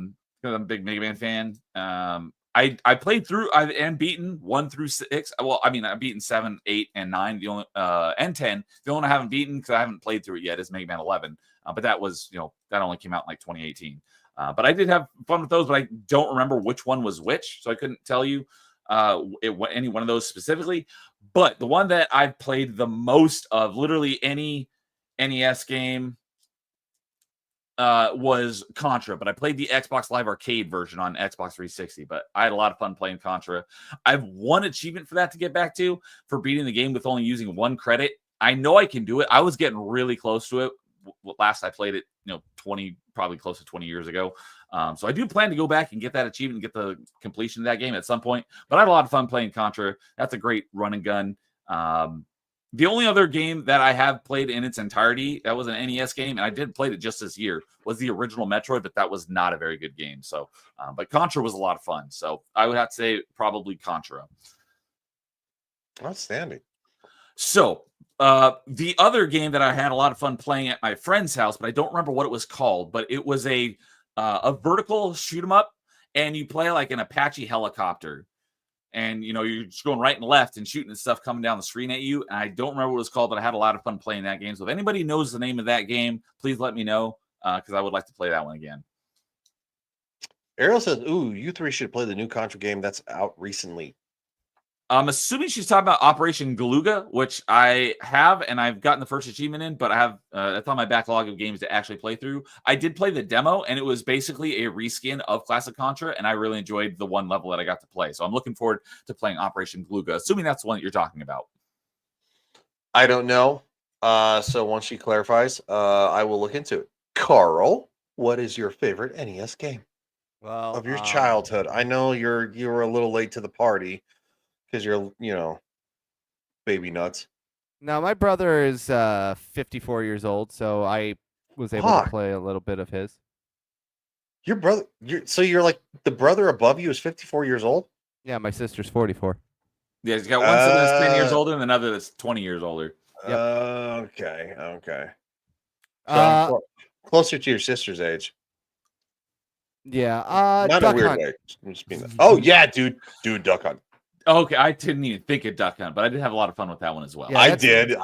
I'm a big Mega Man fan. I played through and beaten 1 through 6. Well, I mean, I've beaten 7, 8, and 9. The only and 10. The only one I haven't beaten because I haven't played through it yet is Mega Man 11. But that was, that only came out in like 2018. But I did have fun with those, but I don't remember which one was which, so I couldn't tell you any one of those specifically. But the one that I've played the most of, literally any NES game, was Contra, but I played the Xbox Live Arcade version on Xbox 360, but I had a lot of fun playing Contra. I have one achievement for that to get back to, for beating the game with only using 1 credit. I know I can do it. I was getting really close to it last I played it, probably close to 20 years ago. So I do plan to go back and get that achievement and get the completion of that game at some point, but I had a lot of fun playing Contra. That's a great run and gun. The only other game that I have played in its entirety that was an NES game, and I did play it just this year, was the original Metroid, but that was not a very good game. So, but Contra was a lot of fun. So I would have to say probably Contra. Outstanding. So the other game that I had a lot of fun playing at my friend's house, but I don't remember what it was called, but it was a vertical shoot 'em up, and you play like an Apache helicopter. And, you're just going right and left and shooting and stuff coming down the screen at you. And I don't remember what it was called, but I had a lot of fun playing that game. So if anybody knows the name of that game, please let me know, because I would like to play that one again. Ariel says, ooh, you three should play the new Contra game that's out recently. I'm assuming she's talking about Operation Galuga, which I have, and I've gotten the first achievement in, but I have that's on my backlog of games to actually play through. I did play the demo, and it was basically a reskin of Classic Contra, and I really enjoyed the one level that I got to play. So I'm looking forward to playing Operation Galuga, assuming that's the one that you're talking about. I don't know. So once she clarifies, I will look into it. Carl, what is your favorite NES game of your childhood? I know you were a little late to the party, because you're, baby nuts. Now, my brother is 54 years old, so I was able to play a little bit of his. Your brother, you're like the brother above you is 54 years old? Yeah, my sister's 44. Yeah, he's got one son that's 10 years older and another that's 20 years older. Yep. Okay. So closer to your sister's age. Yeah. Not Duck a weird Hunt. way. I'm just being oh, yeah, dude, Duck Hunt. Okay, I didn't even think of Duck Hunt, but I did have a lot of fun with that one as well. Yeah, I did. That's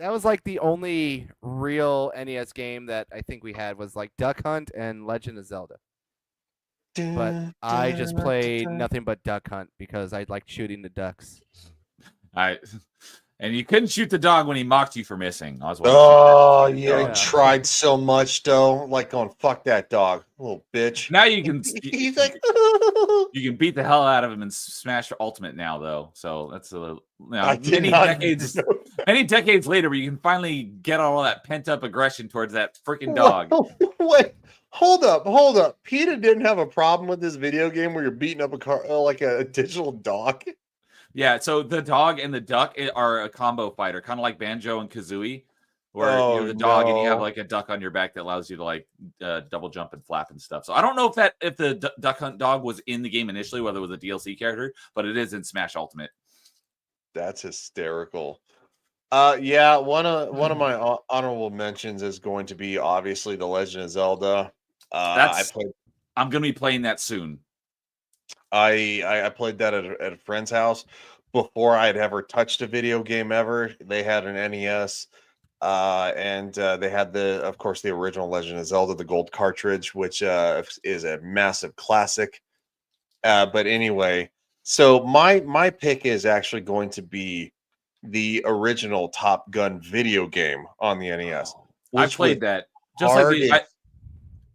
That was like the only real NES game that I think we had was like Duck Hunt and Legend of Zelda. But I just played nothing but Duck Hunt because I liked shooting the ducks. And you couldn't shoot the dog when he mocked you for missing. I was Oh, yeah, I Yeah. tried so much, though. Like, going, fuck that dog, little bitch. Now you can He's like, you can beat the hell out of him and smash Ultimate now, though. So that's I did many not decades know. many decades later, where you can finally get all that pent up aggression towards that freaking dog. Wait, hold up. PETA didn't have a problem with this video game where you're beating up a car like a digital dog. Yeah, so the dog and the duck are a combo fighter, kind of like Banjo and Kazooie, where you're the dog and you have no. like a duck on your back that allows you to like double jump and flap and stuff. So I don't know if the Duck Hunt dog was in the game initially, whether it was a DLC character, but it is in Smash Ultimate. That's hysterical. Yeah, one of my honorable mentions is going to be obviously The Legend of Zelda. I'm gonna be playing that soon. I played that at a friend's house before I'd ever touched a video game ever. They had an NES, and they had of course, the original Legend of Zelda, the gold cartridge, which is a massive classic. But anyway, so my pick is actually going to be the original Top Gun video game on the NES. I which played was that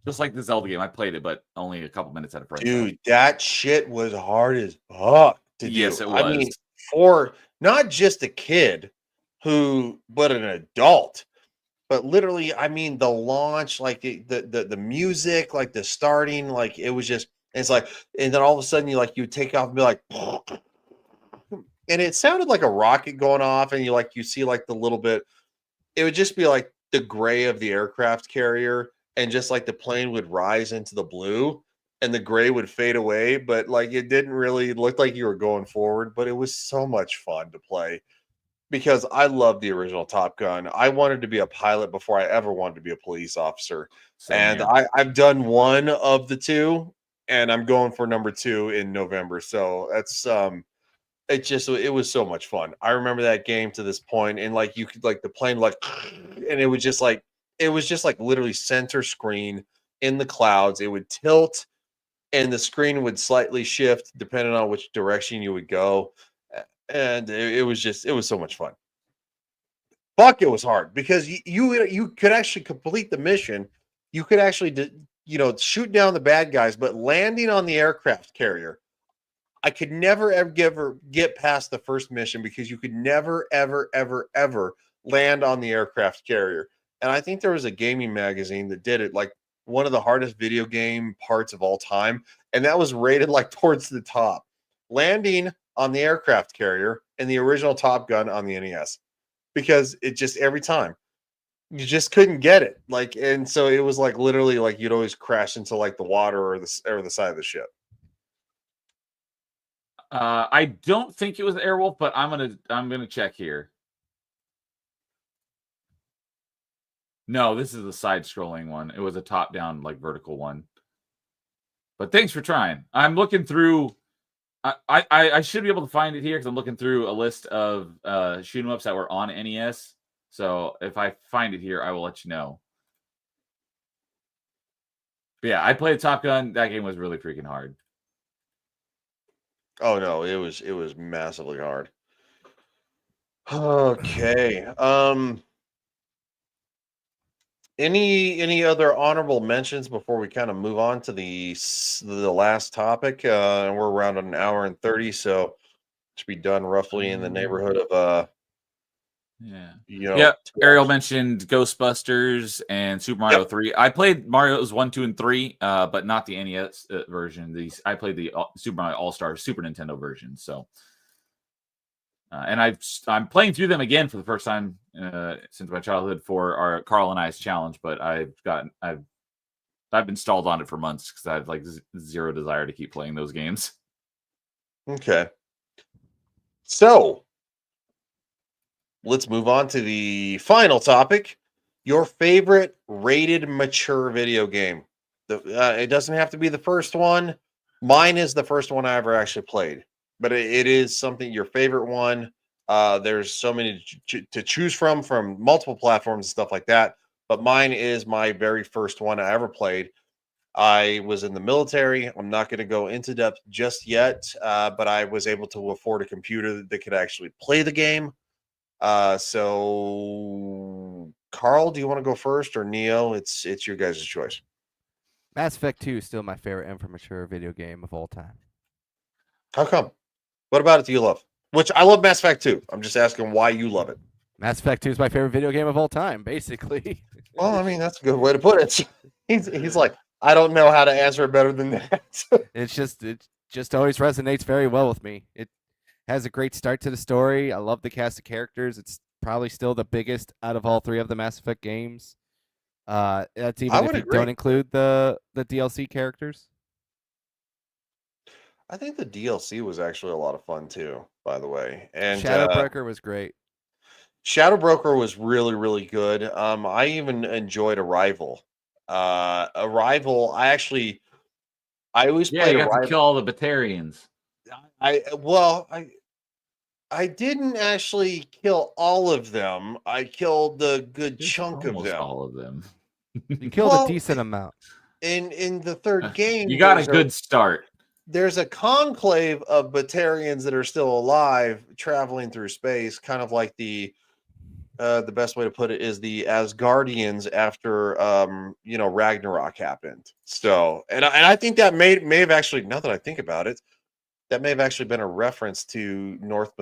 just like the Zelda game. I played it, but only a couple minutes at a friend's house. Dude, that shit was hard as fuck to do. Yes, it I mean, was. for not just a kid but an adult. But literally, I mean, the launch, like the music, like the starting, like it was just, it's like, and then all of a sudden you take off and be like, and it sounded like a rocket going off, and you see like the little bit, it would just be like the gray of the aircraft carrier, and just like the plane would rise into the blue and the gray would fade away, but like it didn't really look like you were going forward, but it was so much fun to play because I love the original Top Gun. I wanted to be a pilot before I ever wanted to be a police officer. Same And here. I've done one of the two, and I'm going for number 2 in November. So that's it was so much fun. I remember that game to this point, and like you could like the plane like, and it was just like literally center screen in the clouds. It would tilt, and the screen would slightly shift depending on which direction you would go, and it was so much fun. Fuck, it was hard because you could actually complete the mission. You could actually shoot down the bad guys, but landing on the aircraft carrier, I could never ever get past the first mission because you could never ever land on the aircraft carrier. And I think there was a gaming magazine that did it like one of the hardest video game parts of all time, and that was rated like towards the top. Landing on the aircraft carrier in the original Top Gun on the NES, because it just every time you just couldn't get it. Like, and so it was like literally like you'd always crash into like the water or the side of the ship. I don't think it was Airwolf, but I'm gonna check here. No, this is a side-scrolling one. It was a top-down, like vertical one. But thanks for trying. I'm looking through. I should be able to find it here because I'm looking through a list of shoot 'em ups that were on NES. So if I find it here, I will let you know. But yeah, I played Top Gun. That game was really freaking hard. Oh no, it was massively hard. Okay. Any other honorable mentions before we kind of move on to the last topic? And we're around an hour and 30, so should be done roughly in the neighborhood of Yeah. 2 Ariel hours. mentioned Ghostbusters and Super Mario 3. I played Mario's 1, 2, and 3, but not the NES version. I played the Super Mario All-Star Super Nintendo version. So, and I'm playing through them again for the first time since my childhood for our Carl and I's challenge. But I've been stalled on it for months because I have like zero desire to keep playing those games. Okay. So let's move on to the final topic. Your favorite rated mature video game. It doesn't have to be the first one. Mine is the first one I ever actually played, but it is something, your favorite one There's so many to choose from multiple platforms and stuff like that. But mine is my very first one I ever played. I was in the military. I'm not going to go into depth just yet, but I was able to afford a computer that could actually play the game. So, Carl, do you want to go first or Neo? It's your guys' choice. Mass Effect 2 is still my favorite infrastructure video game of all time. How come? What about it do you love? Which I love Mass Effect 2. I'm just asking why you love it. Mass Effect 2 is my favorite video game of all time, basically. Well, I mean, that's a good way to put it. He's like, I don't know how to answer it better than that. it just always resonates very well with me. It has a great start to the story. I love the cast of characters. It's probably still the biggest out of all three of the Mass Effect games. That's even if you don't include the DLC characters. I think the DLC was actually a lot of fun too, by the way. And Shadowbreaker was great. Shadowbroker was really, really good. I even enjoyed Arrival. Arrival, I always Yeah, played you got Arrival. to kill all the Batarians. I didn't actually kill all of them. I killed the good chunk of Almost them. all of them. You killed a decent amount. In the third game, You got a good start. There's a conclave of Batarians that are still alive, traveling through space, kind of like the best way to put it is the Asgardians after Ragnarok happened. So, and I think that may have actually, now that I think about it, that may have actually been a reference to Norse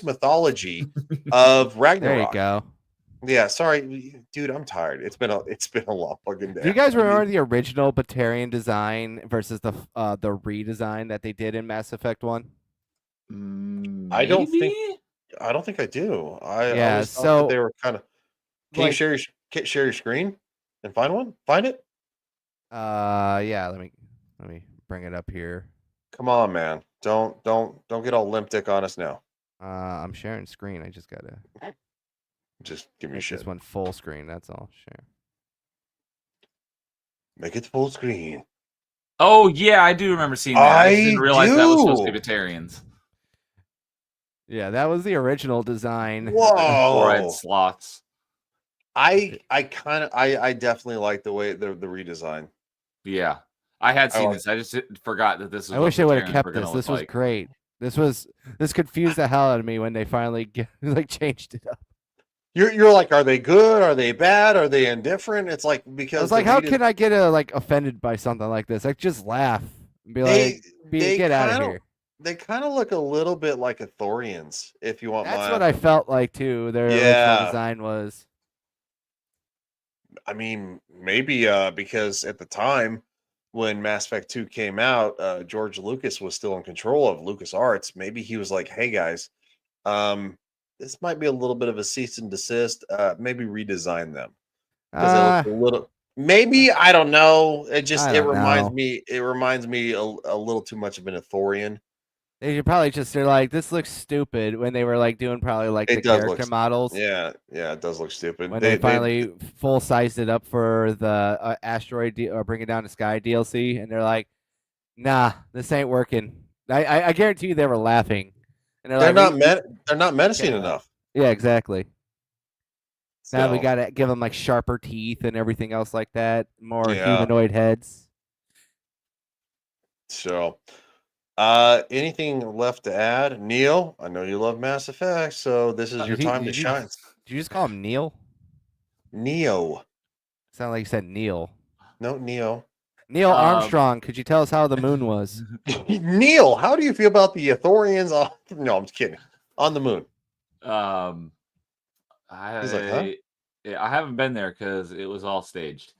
mythology of Ragnarok. There you go. Yeah, sorry, dude, I'm tired. It's been a long fucking day. Do you guys remember the original Batarian design versus the redesign that they did in Mass Effect 1? I don't think I do. I always thought that they were kind of. Can you share your screen and find one? Find it. Yeah. Let me bring it up here. Come on, man. Don't get all limp dick on us now. I'm sharing screen. I just gotta. Just give me shit. This one full screen. That's all. Share. Make it full screen. Oh yeah, I do remember seeing that. I didn't realize that was supposed to be Batarians. Yeah, that was the original design. Whoa! Red slots. I definitely like the way the redesign. Yeah, I had seen this. I just forgot that this was. I wish they would have kept this. This was great. This confused the hell out of me when they finally changed it up. You're like, are they good? Are they bad? Are they indifferent? It's like because I was like, how can I get offended by something like this? Like just laugh and be get out of here. They kind of look a little bit like Ithorians, if you want. That's what I felt like too. Their original design was. I mean, maybe because at the time when Mass Effect 2 came out, George Lucas was still in control of LucasArts. Maybe he was like, "Hey guys, this might be a little bit of a cease and desist. Maybe redesign them because they look a little." Maybe I don't know. It reminds me. It reminds me a little too much of an Ithorian. They should probably they're like, this looks stupid when they were doing probably the character models. Yeah, it does look stupid. When they finally full sized it up for the asteroid or Bring It Down to Sky DLC, and they're like, nah, this ain't working. I guarantee you they were laughing. And they're not menacing enough. Yeah, exactly. So. Now we gotta give them sharper teeth and everything else like that, more humanoid heads. So, anything left to add, Neil? I know you love Mass Effect, so this is your time to shine. Did you just call him Neil? Neo. Sound like you said Neil. No, Neo. Neil Armstrong, could you tell us how the moon was? Neil, how do you feel about the Ithorians? No, I'm just kidding. On the moon. I haven't been there because it was all staged.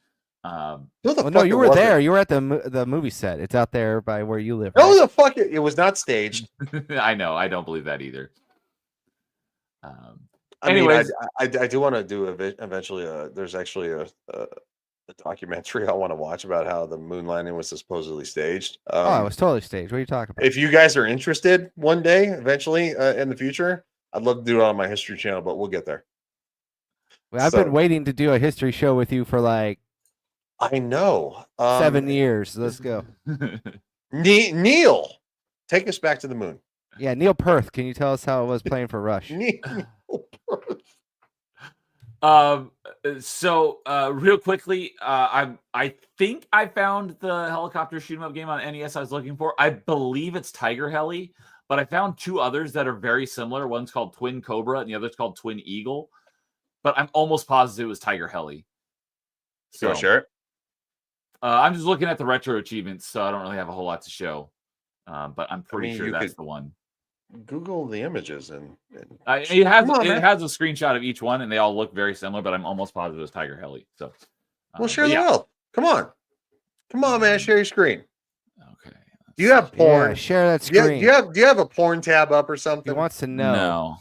No, you were there. You were at the movie set. It's out there by where you live. Right? No, the fuck it was not staged. I know. I don't believe that either. Anyways, I do want to do eventually. There's actually a documentary I want to watch about how the moon landing was supposedly staged. It was totally staged. What are you talking about? If you guys are interested one day, eventually in the future, I'd love to do it on my History channel, but we'll get there. Well, I've been waiting to do a history show with you for I know 7 years. Let's go. Neil, take us back to the moon. Yeah, Neil Perth. Can you tell us how it was playing for Rush? Real quickly, I think I found the helicopter shoot 'em up game on NES I was looking for. I believe it's Tiger Heli, but I found two others that are very similar. One's called Twin Cobra and the other's called Twin Eagle. But I'm almost positive it was Tiger Heli. So share it. I'm just looking at the retro achievements, so I don't really have a whole lot to show. But I'm pretty sure that's the one. Google the images and it has a screenshot of each one, and they all look very similar. But I'm almost positive it's Tiger Heli. So, well, share the wealth. Come on, man, share your screen. Okay. Do you have porn? Yeah, share that screen. Do you have a porn tab up or something? He wants to know.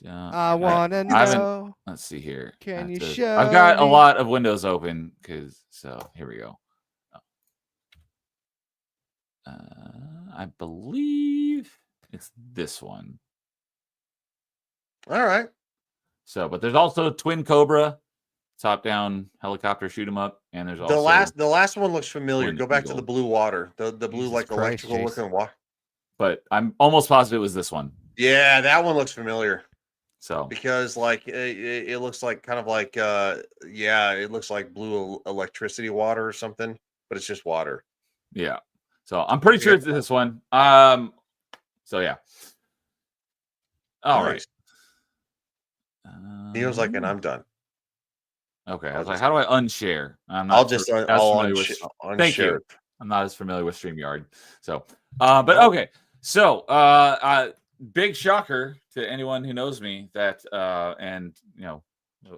No. I want to know. Let's see here. Can you show? I've got a lot of windows open so here we go. I believe it's this one. All right. So, but there's also Twin Cobra, top-down helicopter shoot 'em up, and there's also the last one looks familiar. Go back to the blue water, the blue Jesus Christ, electrical looking water. But I'm almost positive it was this one. Yeah, that one looks familiar. So because it looks like kind of like it looks like blue electricity water or something, but it's just water. Yeah. So I'm pretty sure it's this one. So yeah. All right. He was like, and I'm done. Okay. I was like, how do I unshare? I'll unshare. Thank you. I'm not as familiar with StreamYard. So, but okay. So, big shocker to anyone who knows me that, and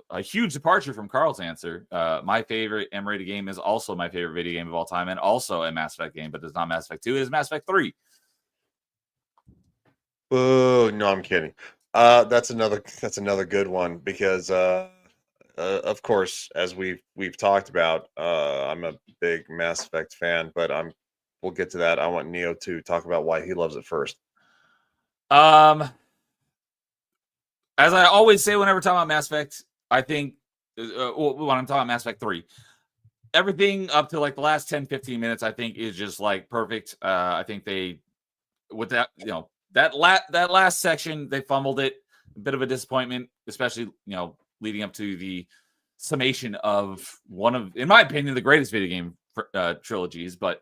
a huge departure from Carl's answer. My favorite M-rated game is also my favorite video game of all time, and also a Mass Effect game, but it's not Mass Effect 2. It is Mass Effect 3. Oh no, I'm kidding. That's another good one because, of course, as we've talked about, I'm a big Mass Effect fan, but we'll get to that. I want Neo to talk about why he loves it first. As I always say whenever talking about Mass Effect, I think when I'm talking about Mass Effect 3, everything up to like the last 10-15 minutes I think is just like perfect. I think they, with that, that last section, they fumbled it. A bit of a disappointment, especially leading up to the summation of one of, in my opinion, the greatest video game trilogies, but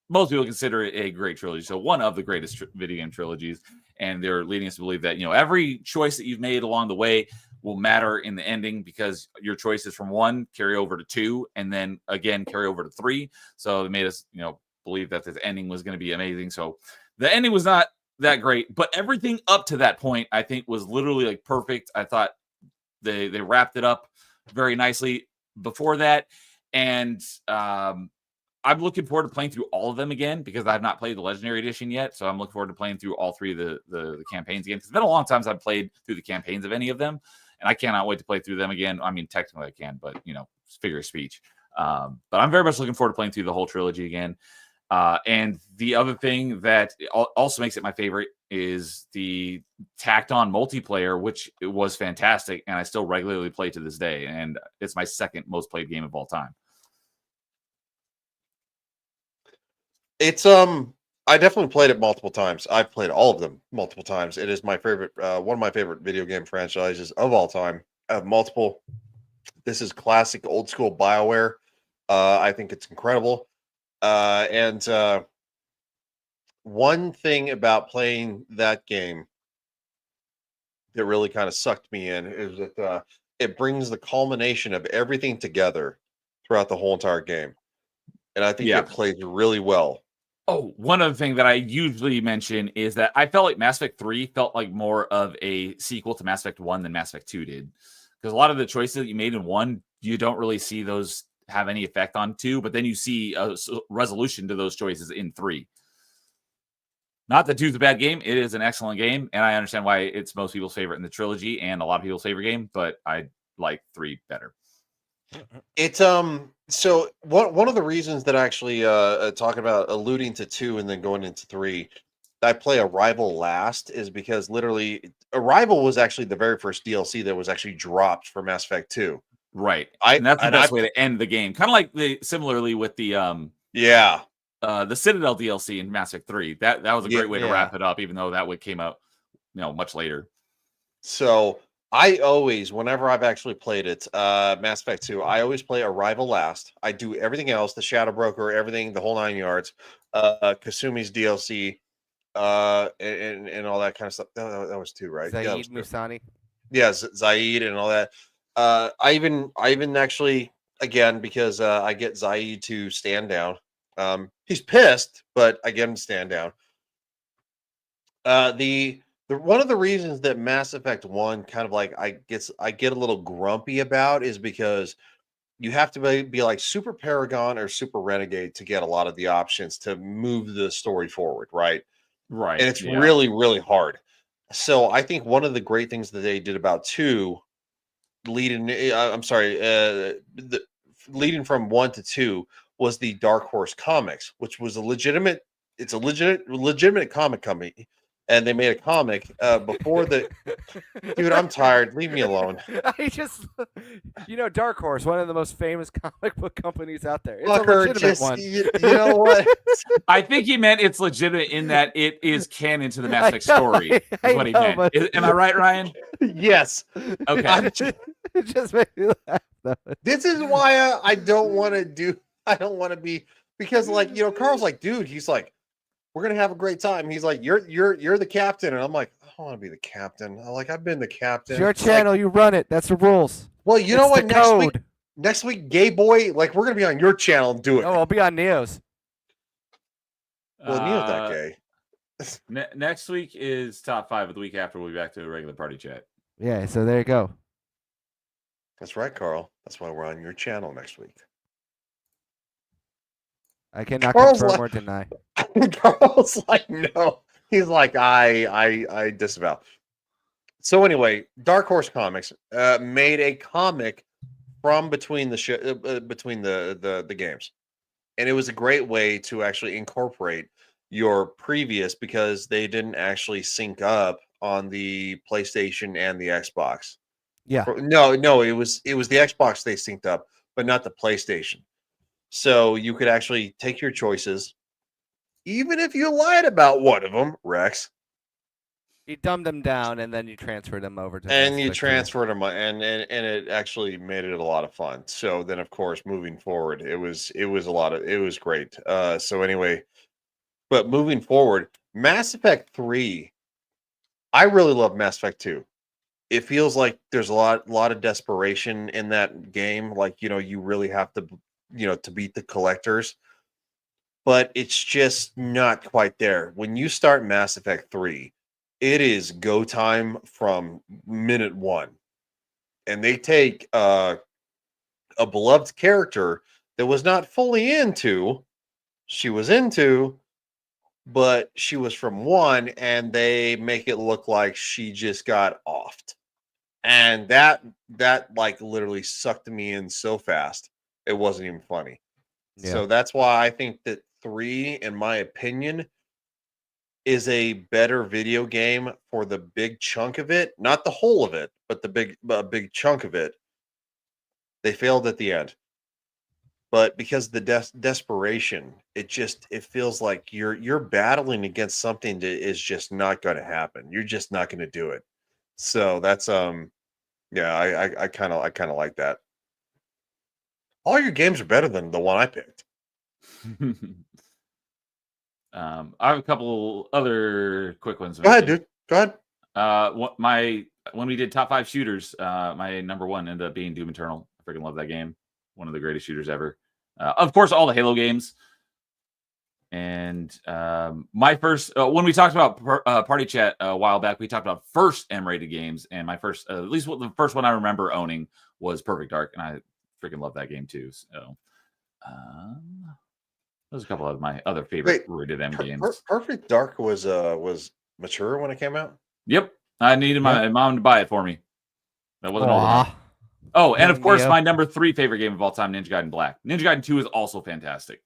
most people consider it a great trilogy. So one of the greatest video game trilogies, and they're leading us to believe that every choice that you've made along the way will matter in the ending because your choices from 1 carry over to 2, and then again carry over to 3. So they made us believe that the ending was going to be amazing. So the ending was not that great, but everything up to that point I think was literally like perfect. I thought they wrapped it up very nicely before that, and I'm looking forward to playing through all of them again because I've not played the Legendary Edition yet. So I'm looking forward to playing through all 3 of the campaigns again. It's been a long time since I've played through the campaigns of any of them, and I cannot wait to play through them again. I mean, technically I can, but figure of speech. But I'm very much looking forward to playing through the whole trilogy again. And the other thing that also makes it my favorite is the tacked on multiplayer, which was fantastic, and I still regularly play to this day. And it's my second most played game of all time. It's I definitely played it multiple times. I've played all of them multiple times. It is my favorite, one of my favorite video game franchises of all time. I have multiple. This is classic old school BioWare. I think it's incredible. And one thing about playing that game that really kind of sucked me in is that it brings the culmination of everything together throughout the whole entire game. And I think it plays really well. Oh, one other thing that I usually mention is that I felt like Mass Effect 3 felt like more of a sequel to Mass Effect 1 than Mass Effect 2 did. Because a lot of the choices that you made in 1, you don't really see those have any effect on 2, but then you see a resolution to those choices in 3. Not that 2 is a bad game. It is an excellent game, and I understand why it's most people's favorite in the trilogy and a lot of people's favorite game, but I like 3 better. It's so one of the reasons that I actually talking about alluding to 2 and then going into 3, I play Arrival last is because literally Arrival was actually the very first DLC that was actually dropped for Mass Effect 2. Right. And that's the best way to end the game. Kind of like similarly with the yeah. the Citadel DLC in Mass Effect 3. That was a great way to Yeah. wrap it up, even though that came out, much later. So I always, whenever I've actually played it, Mass Effect 2, I always play Arrival last. I do everything else, the Shadow Broker, everything, the whole 9 yards, Kasumi's DLC, and all that kind of stuff. That was 2, right? Yeah, that was Zaid 2. Musani. Yeah, Zaid and all that. I even actually, again, because I get Zaid to stand down. He's pissed, but I get him to stand down. The one of the reasons that Mass Effect 1 kind of like I get a little grumpy about is because you have to be like super Paragon or super Renegade to get a lot of the options to move the story forward, right? Right. And it's yeah. really, really hard. So I think one of the great things that they did about 2 leading leading from 1 to 2 was the Dark Horse Comics, which was a legitimate comic company, and they made a comic before the dude. I'm tired. Leave me alone. I just, Dark Horse, one of the most famous comic book companies out there. It's a Fucker, legitimate just one. you know what? I think he meant it's legitimate in that it is canon to the Mass I Effect know, story. Is what he know, meant. but- Am I right, Ryan? Yes. Okay. It just made me laugh. Though. This is why I don't want to do. I don't want to be because Carl's like, dude. He's like, we're gonna have a great time. He's like, you're the captain, and I'm like, I don't want to be the captain. I've been the captain. It's your It's channel, you run it. That's the rules. Well, you know It's what? the Next week, Gay Boy, we're gonna be on your channel and do it. Oh, I'll be on Neo's. Well, Neo's not gay. Next week is top 5. The week after, we'll be back to a regular party chat. Yeah, so there you go. That's right, Carl. That's why we're on your channel next week. I cannot Carl's confirm like- or deny. Carl's like, no. He's like, I disavow. So anyway, Dark Horse Comics made a comic from between the games, and it was a great way to actually incorporate your previous because they didn't actually sync up on the PlayStation and the Xbox. Yeah. No, it was the Xbox they synced up, but not the PlayStation. So you could actually take your choices, even if you lied about one of them, Rex. You dumbed them down and then you transferred them over to And Mass you Effect 2. transferred them, and it actually made it a lot of fun. So then, of course, moving forward, it was great. So anyway, but moving forward, Mass Effect 3, I really love Mass Effect 2. It feels like there's a lot of desperation in that game. Like, you really have to, to beat the collectors. But it's just not quite there. When you start Mass Effect 3, it is go time from minute 1. And they take a beloved character that was not fully into, she was into, but she was from 1, and they make it look like she just got offed. And that like literally sucked me in so fast, it wasn't even funny. Yeah. So that's why I think that 3, in my opinion, is a better video game for the big chunk of it, not the whole of it, but the big chunk of it. They failed at the end, but because the desperation, it feels like you're battling against something that is just not going to happen. You're just not going to do it. So that's yeah, I kind of like that. All your games are better than the one I picked. I have a couple other quick ones. Go ahead, dude. Go ahead. When we did top 5 shooters, my number 1 ended up being Doom Eternal. I freaking love that game. One of the greatest shooters ever. Of course, all the Halo games. And my first, when we talked about Party Chat a while back, we talked about first M-rated games, and my first, at least the first one I remember owning was Perfect Dark, and I freaking love that game too. So, there's a couple of my other favorite rated M games. Perfect Dark was mature when it came out. Yep, I needed my mom to buy it for me. That wasn't old enough. Oh, and of course, my number 3 favorite game of all time, Ninja Gaiden Black. Ninja Gaiden 2 is also fantastic.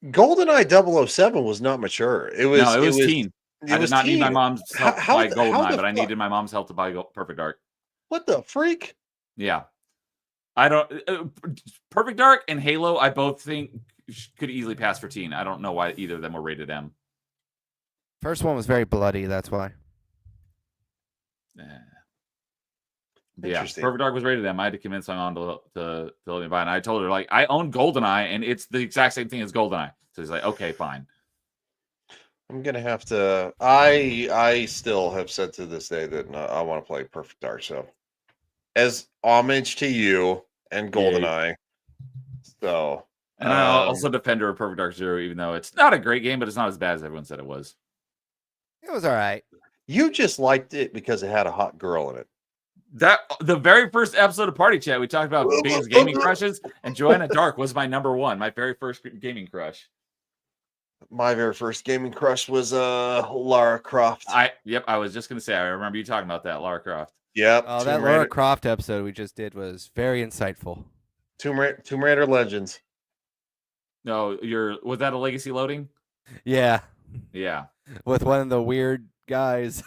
GoldenEye 007 was not mature. It was teen. I did not need my mom's help to buy GoldenEye, but I needed my mom's help to buy Perfect Dark. What the freak? Yeah. I don't Perfect Dark and Halo, I both think could easily pass for teen. I don't know why either of them were rated M. First one was very bloody. That's why. Yeah, Interesting. Perfect Dark was rated M. I had to convince my mom to let me buy it. And I told her, like, I own GoldenEye, and it's the exact same thing as GoldenEye. So he's like, okay, fine. I'm gonna have to. I still have said to this day that I want to play Perfect Dark. So, as homage to you and GoldenEye. So, and I also defender of Perfect Dark Zero, even though it's not a great game, but it's not as bad as everyone said it was. It was all right. You just liked it because it had a hot girl in it. That the very first episode of Party Chat, we talked about Bane's gaming crushes, and Joanna Dark was my number one, my very first gaming crush. My very first gaming crush was Lara Croft. I was just gonna say, I remember you talking about that, Lara Croft. Yep. Oh, that Lara Croft episode we just did was very insightful. Tomb Raider Legends. No, was that a legacy loading? Yeah. Yeah. With one of the weird guys.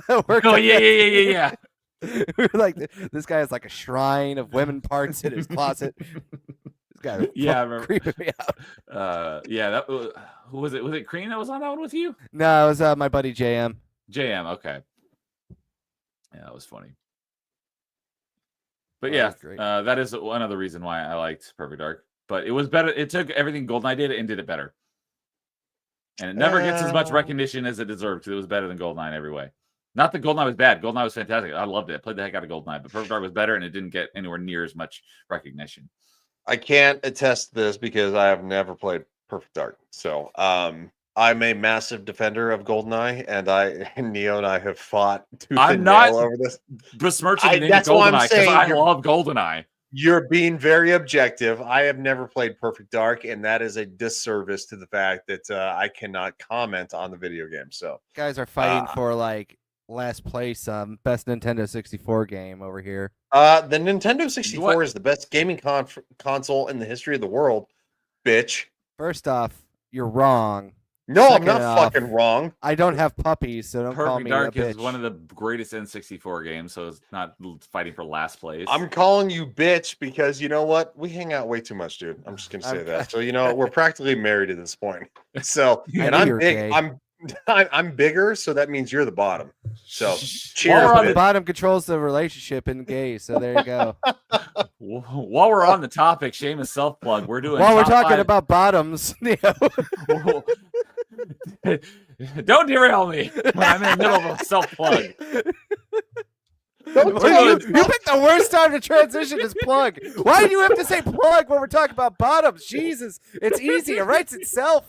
Oh yeah. We were like, this guy has like a shrine of women parts in his closet. This guy, yeah, I remember. Creeping me out. Yeah, that was, who was it? Was it Cream that was on that one with you? No, it was my buddy JM. JM, okay. Yeah, that was funny. But that is another reason why I liked Perfect Dark. But it was better. It took everything GoldenEye did and did it better. And it never gets as much recognition as it deserved because it was better than GoldenEye in every way. Not that GoldenEye was bad. GoldenEye was fantastic. I loved it. I played the heck out of GoldenEye. But Perfect Dark was better, and it didn't get anywhere near as much recognition. I can't attest to this because I have never played Perfect Dark. So I'm a massive defender of GoldenEye, and Neo and I have fought tooth and nail over this. Besmirching GoldenEye because I love GoldenEye. You're being very objective. I have never played Perfect Dark, and that is a disservice to the fact that I cannot comment on the video game. So guys are fighting for like last place best Nintendo 64 game over here. The Nintendo 64 is the best gaming console in the history of the world, bitch. First off, you're wrong. No, I'm not fucking wrong. I don't have puppies, so don't call me Perfect Dark a bitch. is one of the greatest N64 games, so it's not fighting for last place. I'm calling you bitch because you know what? We hang out way too much, dude. I'm just gonna say that. So we're practically married at this point. So and I'm big. I'm bigger, so that means you're the bottom. So cheers. The bottom controls the relationship in gay. So there you go. While we're on the topic, shameless self plug. We're doing. While we're talking about bottoms, don't derail me when I'm in the middle of a self plug. You picked the worst time to transition as plug. Why do you have to say plug when we're talking about bottoms? Jesus, it's easy. It writes itself.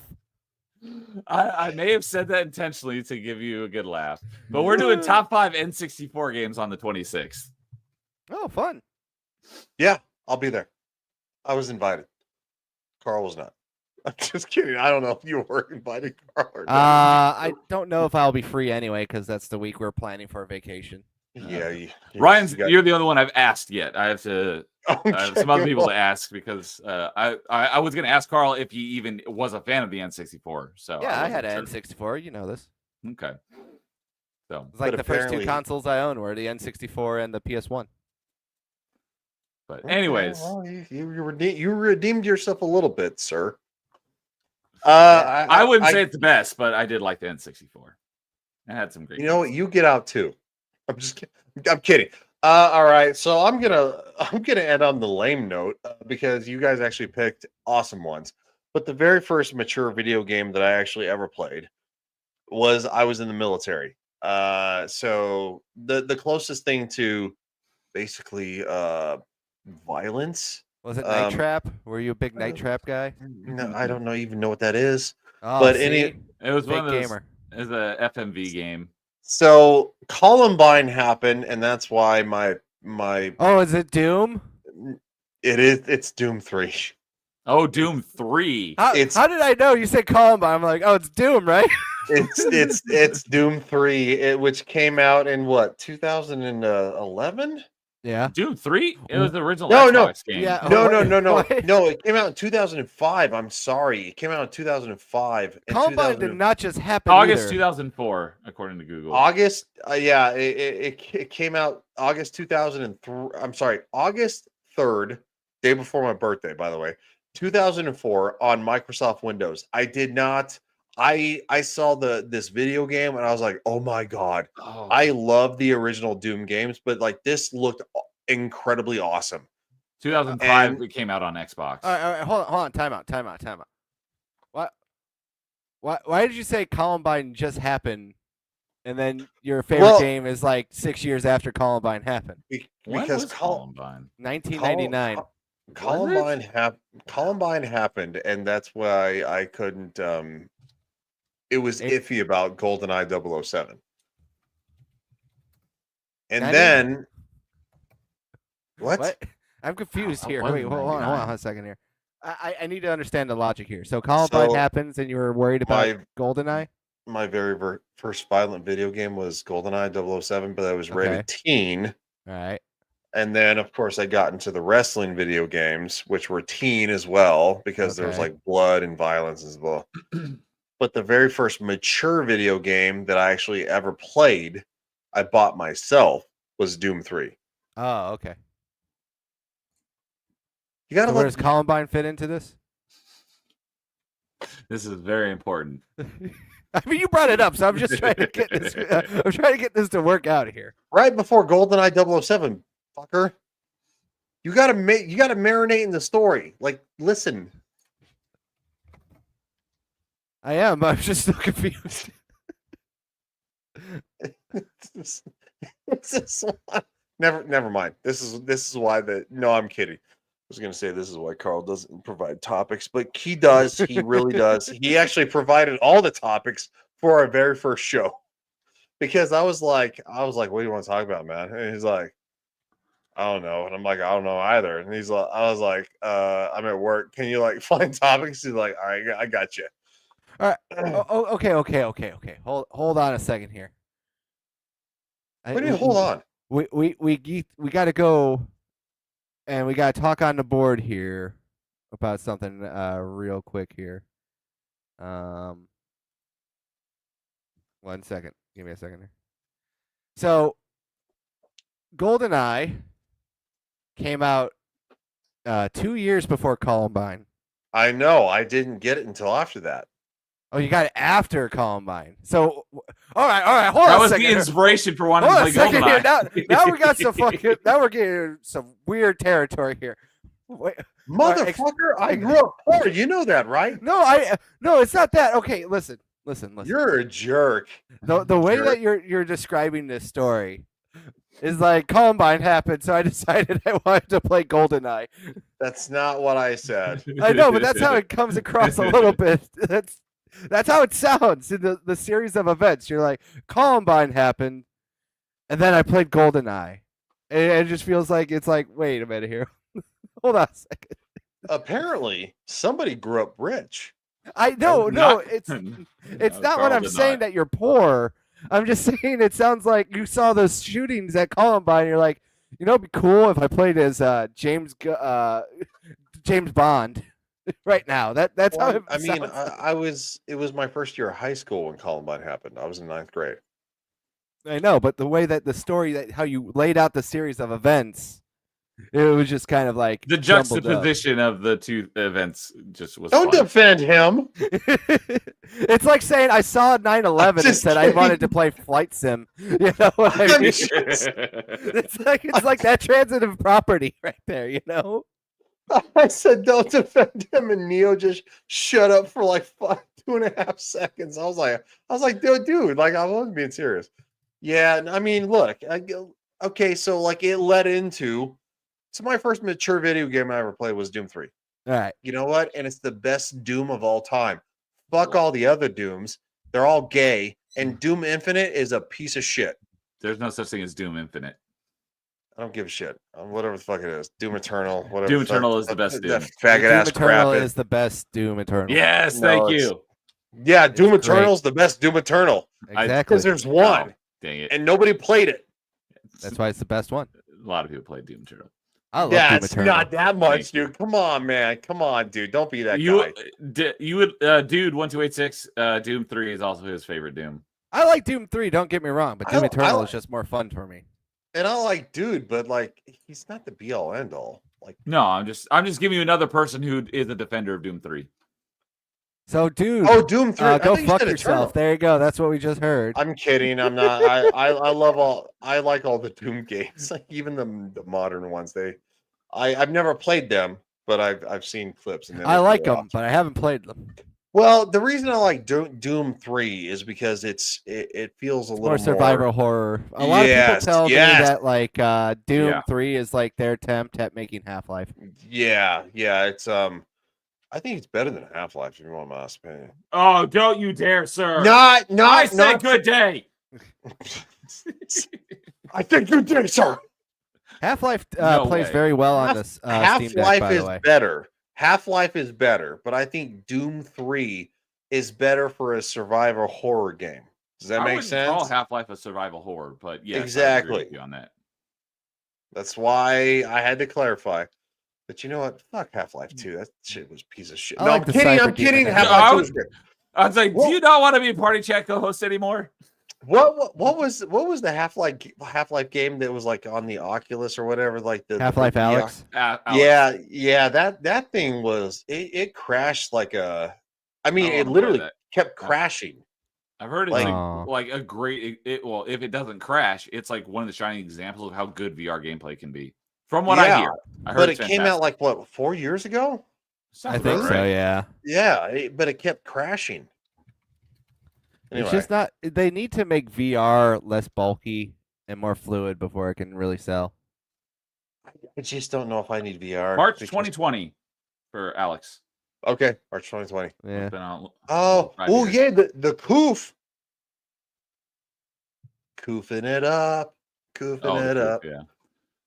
I may have said that intentionally to give you a good laugh, but we're doing top 5 N64 games on the 26th. Oh, fun. Yeah, I'll be there. I was invited. Carl was not. I'm just kidding. I don't know if you were invited, Carl. Or not. I don't know if I'll be free anyway because that's the week we're planning for a vacation. Yeah, Ryan's. You're the only one I've asked yet. I have to. Okay, I have some other people to ask because I was going to ask Carl if he even was a fan of the N64. So yeah, I had an N64. You know this. Okay. So it's like the first two consoles I owned were the N64 and the PS1. But anyways, well, you redeemed yourself a little bit, sir. I wouldn't say it's the best, but I did like the N64. I had some great. You know what? You get out too. I'm just kidding. I'm kidding. All right, so I'm gonna end on the lame note because you guys actually picked awesome ones. But the very first mature video game that I actually ever played was I was in the military. So the closest thing to basically violence was it Night Trap? Were you a big Night Trap guy? No, I don't even know what that is. Oh, but it was big one of those, gamer. It was a FMV game. So Columbine happened, and that's why my Oh, is it Doom? It is. It's Doom 3. Oh, Doom 3. How did I know? You said Columbine. I'm like, oh, it's Doom, right? It's Doom 3, which came out in what 2011. Yeah. Doom 3? It was the original Xbox game. Yeah. No. No, it came out in 2005. I'm sorry. It came out in 2005. Columbine did not just happen August either. 2004, according to Google. August, yeah, it came out August 2003. I'm sorry, August 3rd, day before my birthday, by the way. 2004 on Microsoft Windows. I did not. I saw this video game and I was like, oh my god, Oh, I love the original Doom games, but like this looked incredibly awesome. 2005 and- it came out on Xbox. All right, hold on. Time out. What? Why did you say Columbine just happened, and then your favorite Well- game is like 6 years after Columbine happened? When Because was Columbine? 1999. Columbine happened, and that's why I couldn't. It was iffy about GoldenEye 007. And Not then what? I'm confused here. wasn't Wait, hold on 99. a second here. I need to understand the logic here. So Columbine happens, and you were worried about GoldenEye? My very first violent video game was GoldenEye 007, but I was rated teen. All right. And then, of course, I got into the wrestling video games, which were teen as well, because there was Okay. like blood and violence as well. But the very first mature video game that I actually ever played, I bought myself, was Doom 3. Oh, okay. You gotta So where let does Columbine fit into this? This is very important. I mean, you brought it up, so I'm just trying to get this. I'm trying to get this to work out here. right before GoldenEye 007, fucker. You gotta marinate in the story. Like, listen. I am. I'm just so confused. It's just never mind. This is why no, I'm kidding. I was gonna say this is why Carl doesn't provide topics, but he does. He really does. He actually provided all the topics for our very first show. Because I was like, what do you want to talk about, man? And he's like, I don't know. And I'm like, I don't know either. And he's like, I was like, I'm at work. Can you like find topics? He's like, all right, I got you. All right. Okay. Hold on a second here. What do you hold on? We got to go, and we got to talk on the board here about something real quick here. 1 second. Give me a second here. So, GoldenEye came out 2 years before Columbine. I know. I didn't get it until after that. Oh, you got it after Columbine. So, all right. Hold on That a was second the here. inspiration for wanting Hold to on a play second here. GoldenEye. Now we got some fucking. Now we're getting some weird territory here. Wait, Motherfucker, I grew up poor. You know that, right? no, it's not that. Okay, listen. You're a jerk. The way jerk. that you're describing this story is like Columbine happened, so I decided I wanted to play GoldenEye. That's not what I said. I know, but that's how it comes across a little bit. That's how it sounds in the series of events. You're like, Columbine happened, and then I played GoldenEye. And it just feels like it's like, wait a minute here. Hold on a second. Apparently, somebody grew up rich. I know, no, it's not what Carl I'm did saying not. that you're poor. I'm just saying it sounds like you saw those shootings at Columbine. You're like, it'd be cool if I played as James Bond right now. That's how it I mean, sounds. it was my first year of high school when Columbine happened. I was in 9th grade. I know, but the way that the story, how you laid out the series of events, it was just kind of like The jumbled up. juxtaposition of the two events just was Don't fun. defend him. It's like saying I saw 9/11 and just said I kidding. wanted to play Flight Sim. You know what I I'm mean? just- It's like that transitive property right there. You know? I said, don't defend him, and Neo just shut up for like 2.5 seconds. I was like, dude, like I wasn't being serious. Yeah, I mean, look, okay, so like it led into. So my first mature video game I ever played was Doom 3. All right. You know what? And it's the best Doom of all time. Fuck all the other Dooms. They're all gay. And Doom Infinite is a piece of shit. There's no such thing as Doom Infinite. I don't give a shit. Whatever the fuck it is. Doom Eternal. Whatever. Doom the fuck- Eternal is the best That Doom. faggot Doom ass Eternal crap. is the best Doom Eternal. Yes, No, thank it's- you. Yeah, Doom It's great. Eternal's the best Doom Eternal. Exactly. Because there's one. Oh, dang it. And nobody played it. That's why it's the best one. A lot of people play Doom Eternal. I love Yeah, Doom it's Eternal. not that much, Thank you. dude. Come on, man. Come on, dude. Don't be that You guy. you would dude 1286 Doom 3 is also his favorite Doom. I like Doom 3. Don't get me wrong, but I Doom don't- Eternal I- is just more fun for me. And I like dude, but like he's not the be all end all. Like, No, I'm just giving you another person who is a defender of Doom 3. So, dude, oh, Doom 3. I go thought you fuck said yourself. Eternal. There you go. That's what we just heard. I'm kidding. I'm not. I like all the Doom games, like even the modern ones. I've never played them, but I've seen clips and I like them, but I haven't played them. Well, the reason I like Doom 3 is because it feels a It's little more survival horror. A lot of people Yes, tell me yes. that like Doom Yeah. 3 is like their attempt at making Half-Life. Yeah, it's I think it's better than Half-Life, if you want my honest opinion. Oh, don't you dare, sir. Not I said not good day. I think you did, sir. Half-Life No plays way. very well on this Steam Deck, Half-Life by the is way. better. Half-Life is better, but I think Doom 3 is better for a survival horror game. Does that I make wouldn't sense? call Half-Life a survival horror, but yes, I agree Exactly. with you on that. That's why I had to clarify. But you know what? Fuck Half-Life 2. That shit was a piece of shit. I No, like I'm the kidding. Cyber I'm kidding. Demon Half-Life 2 Half-Life. is good. I was like, do you not want to be a party chat co-host anymore? What was the Half-Life game that was like on the Oculus or whatever, like the Half-Life the Alex. Alex. Yeah, that thing was it crashed like a I mean I it wanna play literally that. kept crashing. I've heard it's Like- like a great. Well, if it doesn't crash, it's like one of the shining examples of how good VR gameplay can be. From what I Yeah, hear, I heard But it it's came out fantastic. like what, 4 years ago? I Sounds think about so, right. yeah. Yeah, but it kept crashing. Anyway, It's just not. They need to make VR less bulky and more fluid before it can really sell. I just don't know if I need VR. March because- 2020 for Alex. Okay, March 2020. Yeah. It's been out Oh, 5 oh years. yeah, the coof. Coofing it up. Coofing it the up. yeah.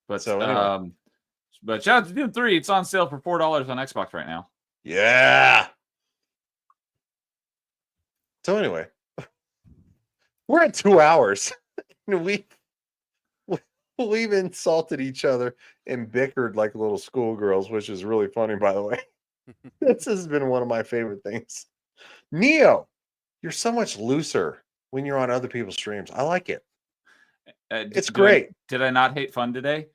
But So, anyway. but shout out to Doom 3. It's on sale for $4 on Xbox right now. Yeah. So anyway, we're at 2 hours. We've insulted each other and bickered like little schoolgirls, which is really funny, by the way. This has been one of my favorite things. Neo, you're so much looser when you're on other people's streams. I like it. It's great. Did I not hate fun today?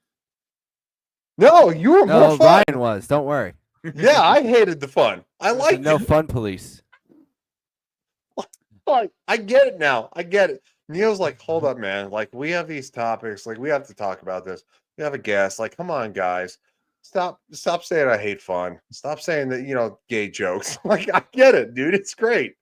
No, you were No, more fun. Ryan was. Don't worry. Yeah, I hated the fun. I There's like no it. fun police. Like, I get it now. I get it. Neo's like, hold up, man. Like, we have these topics. Like, we have to talk about this. We have a guest. Like, come on, guys. Stop saying I hate fun. Stop saying that, gay jokes. Like, I get it, dude. It's great.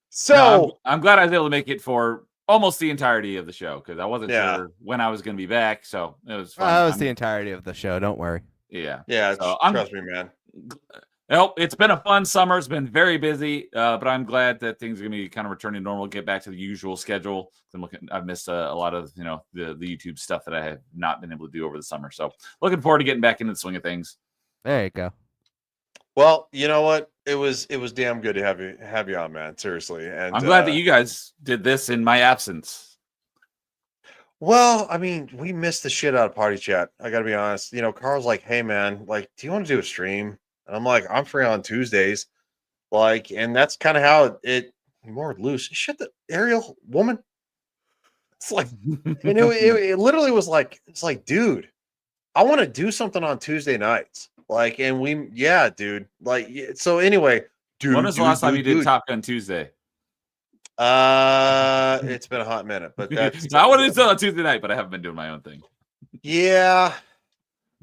So No, I'm glad I was able to make it for almost the entirety of the show because I wasn't Yeah. sure when I was going to be back. So it was fun. That was the entirety of the show. Don't worry. Yeah. yeah, So trust me, man. Well, it's been a fun summer. It's been very busy, but I'm glad that things are going to be kind of returning to normal, get back to the usual schedule. I've missed a lot of the YouTube stuff that I have not been able to do over the summer. So looking forward to getting back into the swing of things. There you go. Well, you know what? It was damn good to have you on, man. Seriously. And I'm glad that you guys did this in my absence. Well, I mean, we missed the shit out of Party Chat. I gotta be honest. Carl's like, hey man, like, do you want to do a stream? And I'm like, I'm free on Tuesdays. Like, and that's kind of how it more loose. Shit, the Ariel woman. It's like, and it literally was like, it's like, dude, I want to do something on Tuesday nights. Like, and yeah, dude. Like, so anyway, dude. When was the last time you did Top Gun Tuesday? It's been a hot minute, but that's I want to do it on Tuesday night, but I haven't been doing my own thing. Yeah.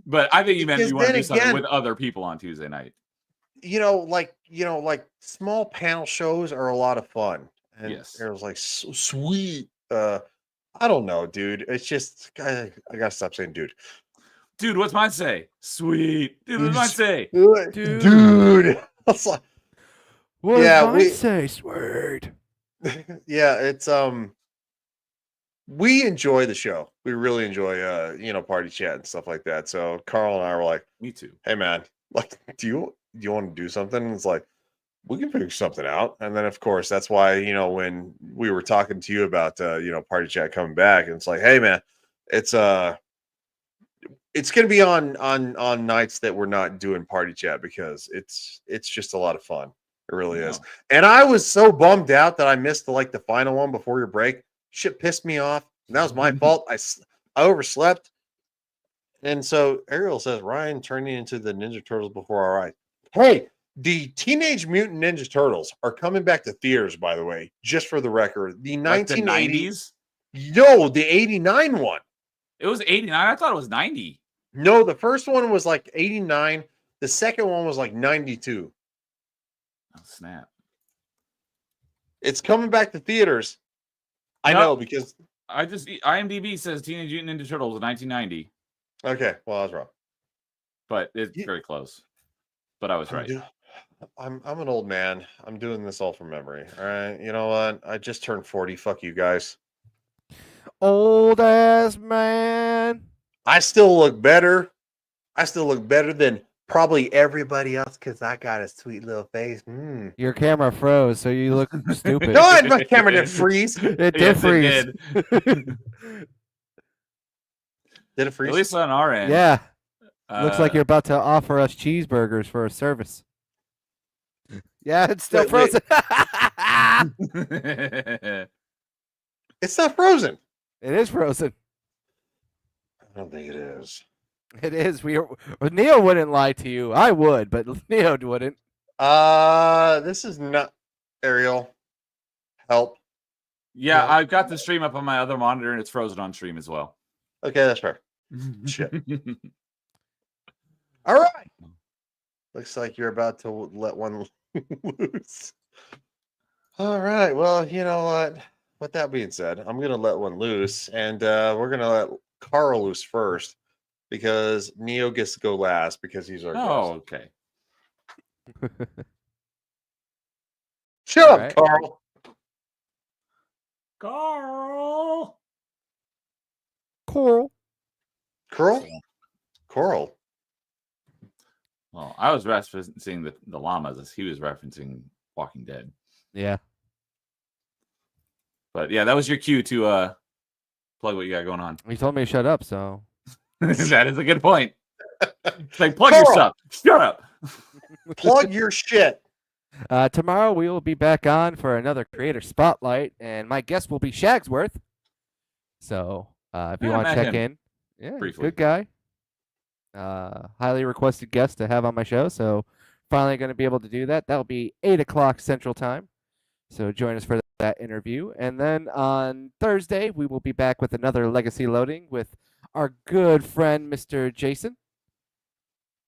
But I think you meant Because you want to then do something again- with other people on Tuesday night. Like small panel shows are a lot of fun. And Yes. it was like so sweet. I don't know, dude. It's just I gotta stop saying dude. Dude, what's mine say? Sweet. Dude, what's mine say? Dude. I was like, What Yeah, does mine we- say, Sword? yeah, it's we enjoy the show. We really enjoy Party Chat and stuff like that. So Carl and I were like, Me too. hey man, like, do you want to do something? And it's like, we can figure something out. And then of course that's why, when we were talking to you about Party Chat coming back, and it's like, hey man, it's gonna be on nights that we're not doing Party Chat because it's just a lot of fun. It really is. And I was so bummed out that I missed the final one before your break. Shit pissed me off. And that was my fault. I overslept. And so Ariel says Ryan turning into the Ninja Turtles before our eyes. Hey, the Teenage Mutant Ninja Turtles are coming back to theaters, by the way, just for the record. The Like the 1980, 90s? no, the 89 one. It was 89. I thought it was 90. No, the first one was like 89. The second one was like 92. Oh, snap. It's coming back to theaters. I Nope. know because IMDb says Teenage Mutant Ninja Turtles 1990, okay, well, I was wrong. but it's Yeah. very close. But I was right. I'm an old man. I'm doing this all from memory. All right. You know what? I just turned 40. Fuck you guys. Old ass man. I still look better. I still look better than probably everybody else because I got a sweet little face. Your camera froze, so you look stupid. No, my camera didn't freeze. It did Yes, freeze. it did. Did it freeze? At least on our end. Yeah. Looks like Uh, you're about to offer us cheeseburgers for a service. Yeah, it's still Wait, wait. frozen. It's not frozen. It is frozen. I don't think it is. It is. Neo wouldn't lie to you. I would, but Neo wouldn't. This is not Ariel. Help. yeah, Yeah. I've got the stream up on my other monitor, and it's frozen on stream as well. Okay, that's fair. Shit. All right. Looks like you're about to let one loose. All right. Well, you know what? With that being said, I'm going to let one loose, and we're going to let Carl loose first because Neo gets to go last because he's our Oh, guest. okay. Shut All up, right. Carl. Carl. Coral. Coral? Coral. Well, I was referencing the llamas as he was referencing Walking Dead. Yeah. But yeah, that was your cue to plug what you got going on. He told me to shut up, so. That is a good point. It's like, plug Carl. your stuff. Shut up. Plug your shit. Tomorrow we will be back on for another creator spotlight, and my guest will be Shagsworth. So if you Yeah, I want to met check him in, yeah, briefly. good guy. Highly requested guest to have on my show. So finally going to be able to do that. That'll be 8 o'clock Central Time. So join us for that interview. And then on Thursday, we will be back with another Legacy Loading with our good friend, Mr. Jason.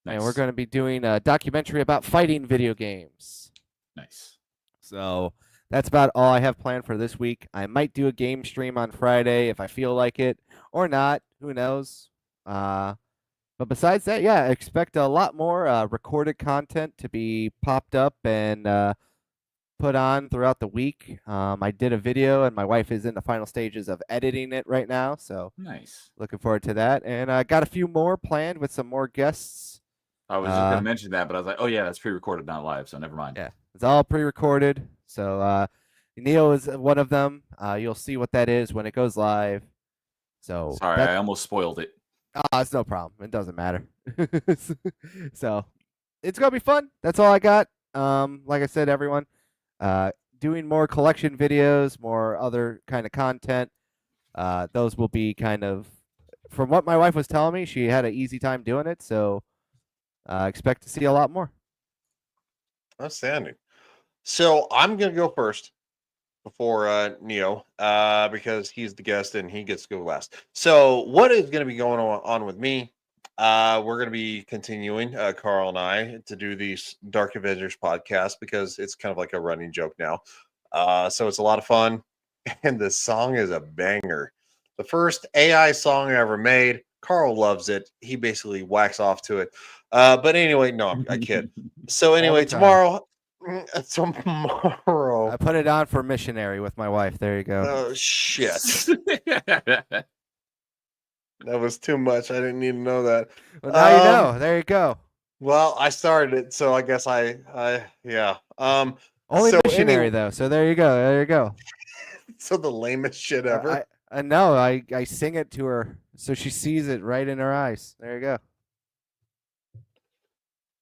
And we're Nice. going to be doing a documentary about fighting video games. Nice. So that's about all I have planned for this week. I might do a game stream on Friday if I feel like it, or not. Who knows? But besides that, yeah, expect a lot more recorded content to be popped up and put on throughout the week. I did a video, and my wife is in the final stages of editing it right now. So Nice. looking forward to that. And I got a few more planned with some more guests. I was just going to mention that, but I was like, oh, yeah, that's pre-recorded, not live, so never mind. Yeah, it's all pre-recorded. So Neo is one of them. You'll see what that is when it goes live. So Sorry, I almost spoiled it. it's no problem. It doesn't matter. So it's gonna be fun. That's all I got. Like I said, everyone, doing more collection videos, more other kind of content. Those will be kind of, from what my wife was telling me, she had an easy time doing it. So expect to see a lot more. Outstanding. So I'm going to go first before Neo because he's the guest and he gets to go last. So what is going to be going on with me? We're going to be continuing, Carl and I, to do these Dark Avengers podcast because it's kind of like a running joke now. So it's a lot of fun. And the song is a banger. The first AI song I ever made. Carl loves it. He basically whacks off to it. But anyway, no, I kid. So anyway, time. tomorrow. I put it on for missionary with my wife. There you go. Oh shit. That was too much. I didn't need to know that. Well, now you know. There you go. Well, I started it, so I guess I yeah. Only so missionary though. So there you go. There you go. So the lamest shit ever. No, I sing it to her so she sees it right in her eyes. There you go.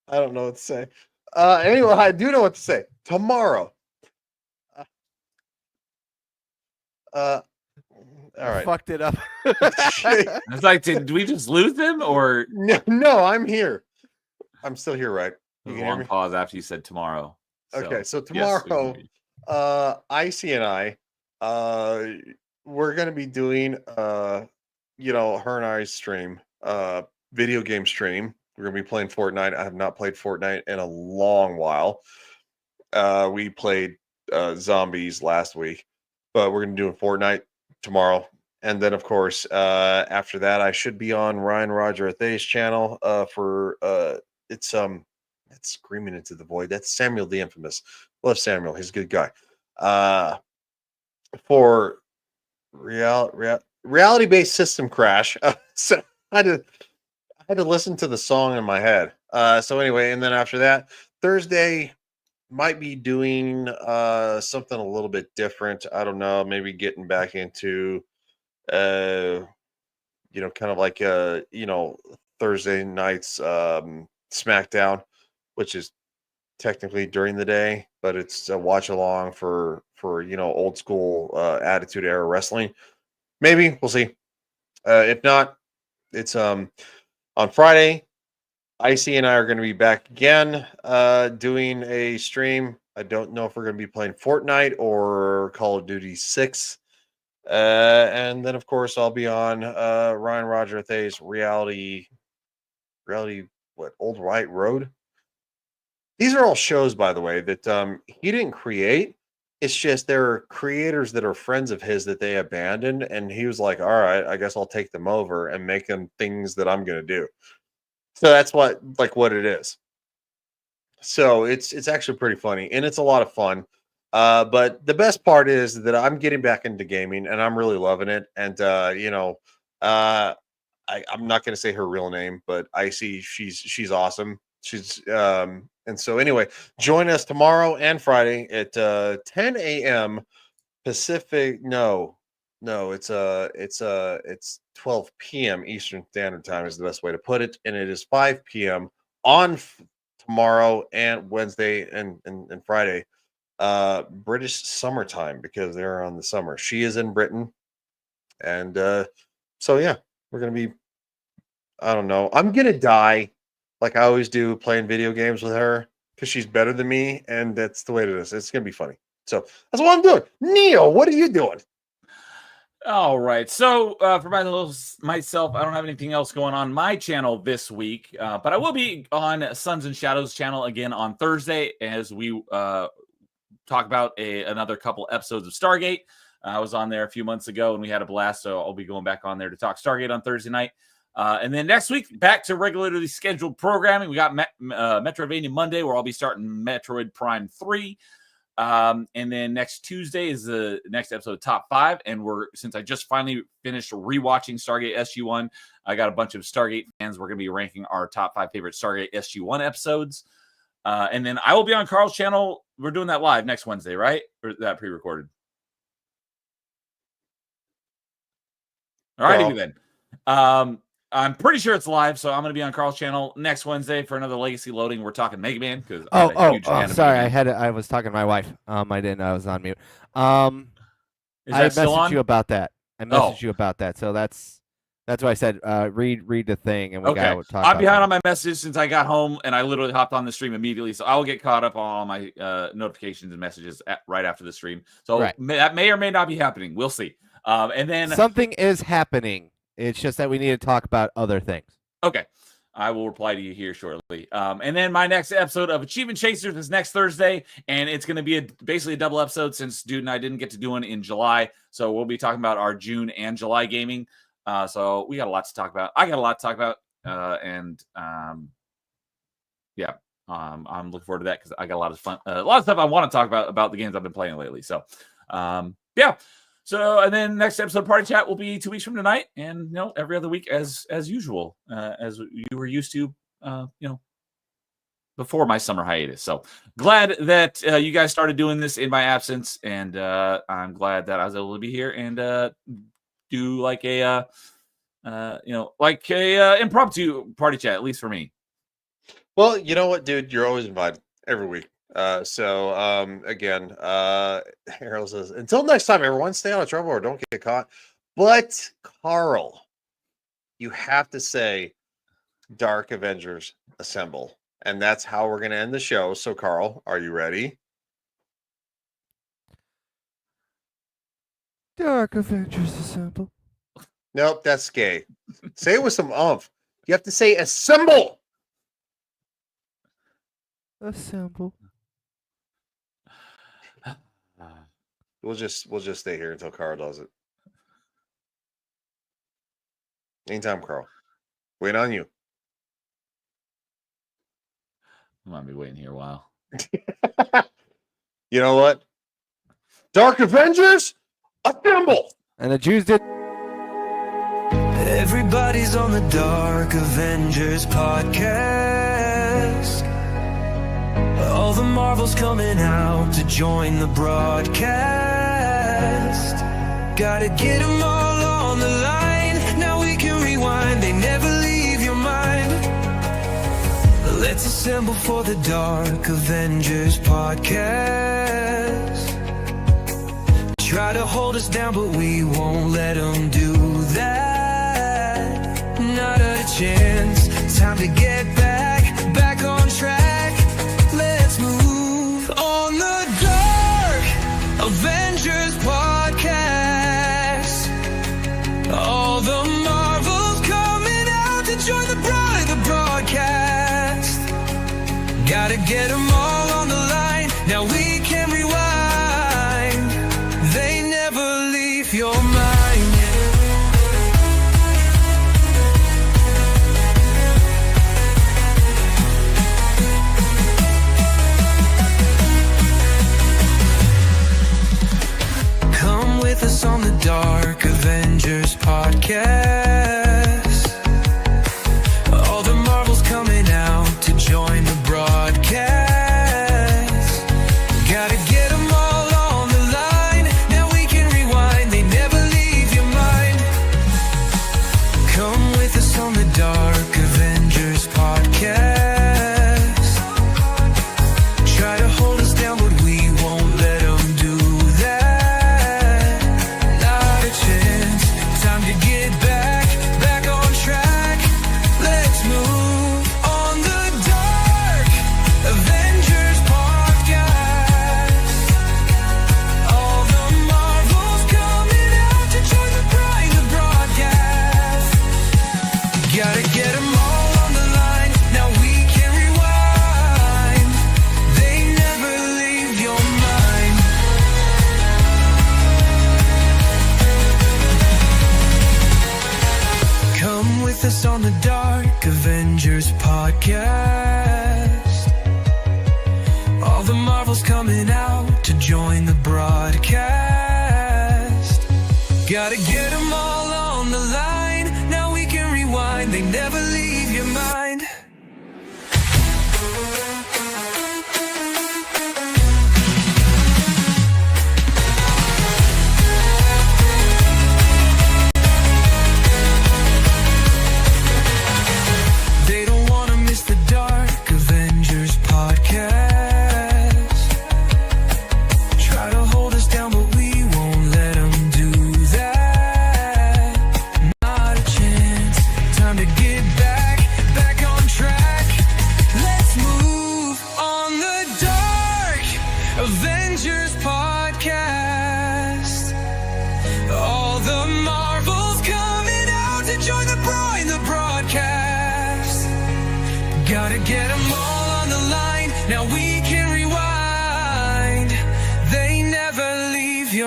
I don't know what to say. Anyway, I do know what to say. Tomorrow. All right. Fucked it up. It's like, did we just lose him, or No, I'm here. I'm still here, right? a You can hear long me? pause after you said tomorrow? Okay, so yes, we can tomorrow, hear you. Icy and I, we're gonna be doing, her and I's stream, video game stream. We're gonna be playing Fortnite. I have not played Fortnite in a long while. We played zombies last week, but we're gonna do a Fortnite tomorrow. And then, of course, after that, I should be on Ryan Roger Athay's channel for it's Screaming into the Void. That's Samuel the Infamous. Love Samuel. He's a good guy. For reality-based system crash. So I had to listen to the song in my head. So anyway, and then after that, Thursday might be doing something a little bit different. I don't know, maybe getting back into kind of like Thursday nights SmackDown, which is technically during the day, but it's a watch along for old school Attitude Era wrestling. Maybe we'll see. If not, it's on Friday. Icy and I are going to be back again doing a stream. I don't know if we're going to be playing Fortnite or Call of Duty 6. And then, of course, I'll be on Ryan Roger Athay's reality, Old White Road. These are all shows, by the way, that he didn't create. It's just there are creators that are friends of his that they abandoned, and he was like, "All right, I guess I'll take them over and make them things that I'm going to do." So that's what it is. So it's actually pretty funny, and it's a lot of fun. But the best part is that I'm getting back into gaming, and I'm really loving it. And I'm not going to say her real name, but Icy, she's awesome. She's and so anyway, join us tomorrow and Friday at 10 a.m. Pacific. No, it's 12 p.m. Eastern Standard Time is the best way to put it, and it is 5 p.m. on tomorrow and Wednesday and Friday, British summertime, because they're on the summer. She is in Britain, and so yeah, we're gonna be. I don't know. I'm gonna die, like I always do, playing video games with her because she's better than me, and that's the way it is. It's gonna be funny. So that's what I'm doing. Neil, what are you doing? All right. So for myself, I don't have anything else going on my channel this week, but I will be on Suns and Shadows channel again on Thursday as we talk about another couple episodes of Stargate. I was on there a few months ago and we had a blast, so I'll be going back on there to talk Stargate on Thursday night. And then next week, back to regularly scheduled programming. We got Metroidvania Monday, where I'll be starting Metroid Prime 3. And then next Tuesday is the next episode of Top 5. And since I just finally finished rewatching Stargate SG-1, I got a bunch of Stargate fans. We're going to be ranking our top 5 favorite Stargate SG-1 episodes. And then I will be on Carl's channel. We're doing that live next Wednesday, right? Or is that pre-recorded? All righty then. I'm pretty sure it's live, so I'm going to be on Carl's channel next Wednesday for another Legacy Loading. We're talking Mega Man because sorry, I was talking to my wife. I was on mute. I messaged you about that. So that's why I said read the thing, and we got to talk. I'm behind on my messages since I got home, and I literally hopped on the stream immediately. So I will get caught up on all my notifications and messages right after the stream. So that may or may not be happening. We'll see. And then something is happening. It's just that we need to talk about other things. Okay. I will reply to you here shortly. And then my next episode of Achievement Chasers is next Thursday, and it's going to be basically a double episode since Dude and I didn't get to do one in July. So we'll be talking about our June and July gaming. So we got a lot to talk about. I got a lot to talk about. I'm looking forward to that because I got a lot of fun, a lot of stuff I want to talk about the games I've been playing lately. So, yeah. So, and then next episode Party Chat will be 2 weeks from tonight, and every other week as usual, as you were used to, before my summer hiatus. So glad that you guys started doing this in my absence, and I'm glad that I was able to be here and do like a impromptu Party Chat, at least for me. Well, you know what, dude, you're always invited every week. Again, Harold says, until next time, everyone, stay out of trouble or don't get caught. But Carl, you have to say Dark Avengers Assemble. And that's how we're going to end the show. So, Carl, are you ready? Dark Avengers Assemble. Nope, that's gay. Say it with some umph. You have to say assemble. Assemble. We'll just stay here until Carl does it. Anytime, Carl. Wait on you. I might be waiting here a while. You know what? Dark Avengers, assemble! And the Jews did. Everybody's on the Dark Avengers podcast. All the Marvels coming out to join the broadcast. Gotta get them all on the line. Now we can rewind. They never leave your mind. Let's assemble for the Dark Avengers podcast. Try to hold us down, but we won't let them do that. Not a chance. Time to get back on track. Let's move on the Dark Avengers podcast. All the Marvels coming out to join the broadcast. Gotta get them all on the line. Now we can rewind. They never leave your mind. Come with us on the Dark Avengers podcast. All the Marvels coming out to join the broadcast. Gotta get them all on the line. Now we can rewind. They never leave your mind. Come with us on the Dark Avengers podcast. Try to hold us down, but we won't let them do that. Not a chance. Time to get back on track. Let's move on the Dark Avengers podcast. All the Marvels coming out to join the broadcast. Gotta get them all on the line. Now we can rewind. They never leave your mind. Come with us on the Dark Avengers podcast. All the Marvels coming out to join the broadcast. Gotta get them all on the line. Now we can rewind. They never leave your mind. They don't wanna miss the Dark Avengers podcast. Try to hold us down, but we won't let them do that. Not a chance. Time to get back on track. Let's move on the Dark Avengers podcast. All the Marvels coming out to join the broadcast. Gotta get them all on the line. Now we can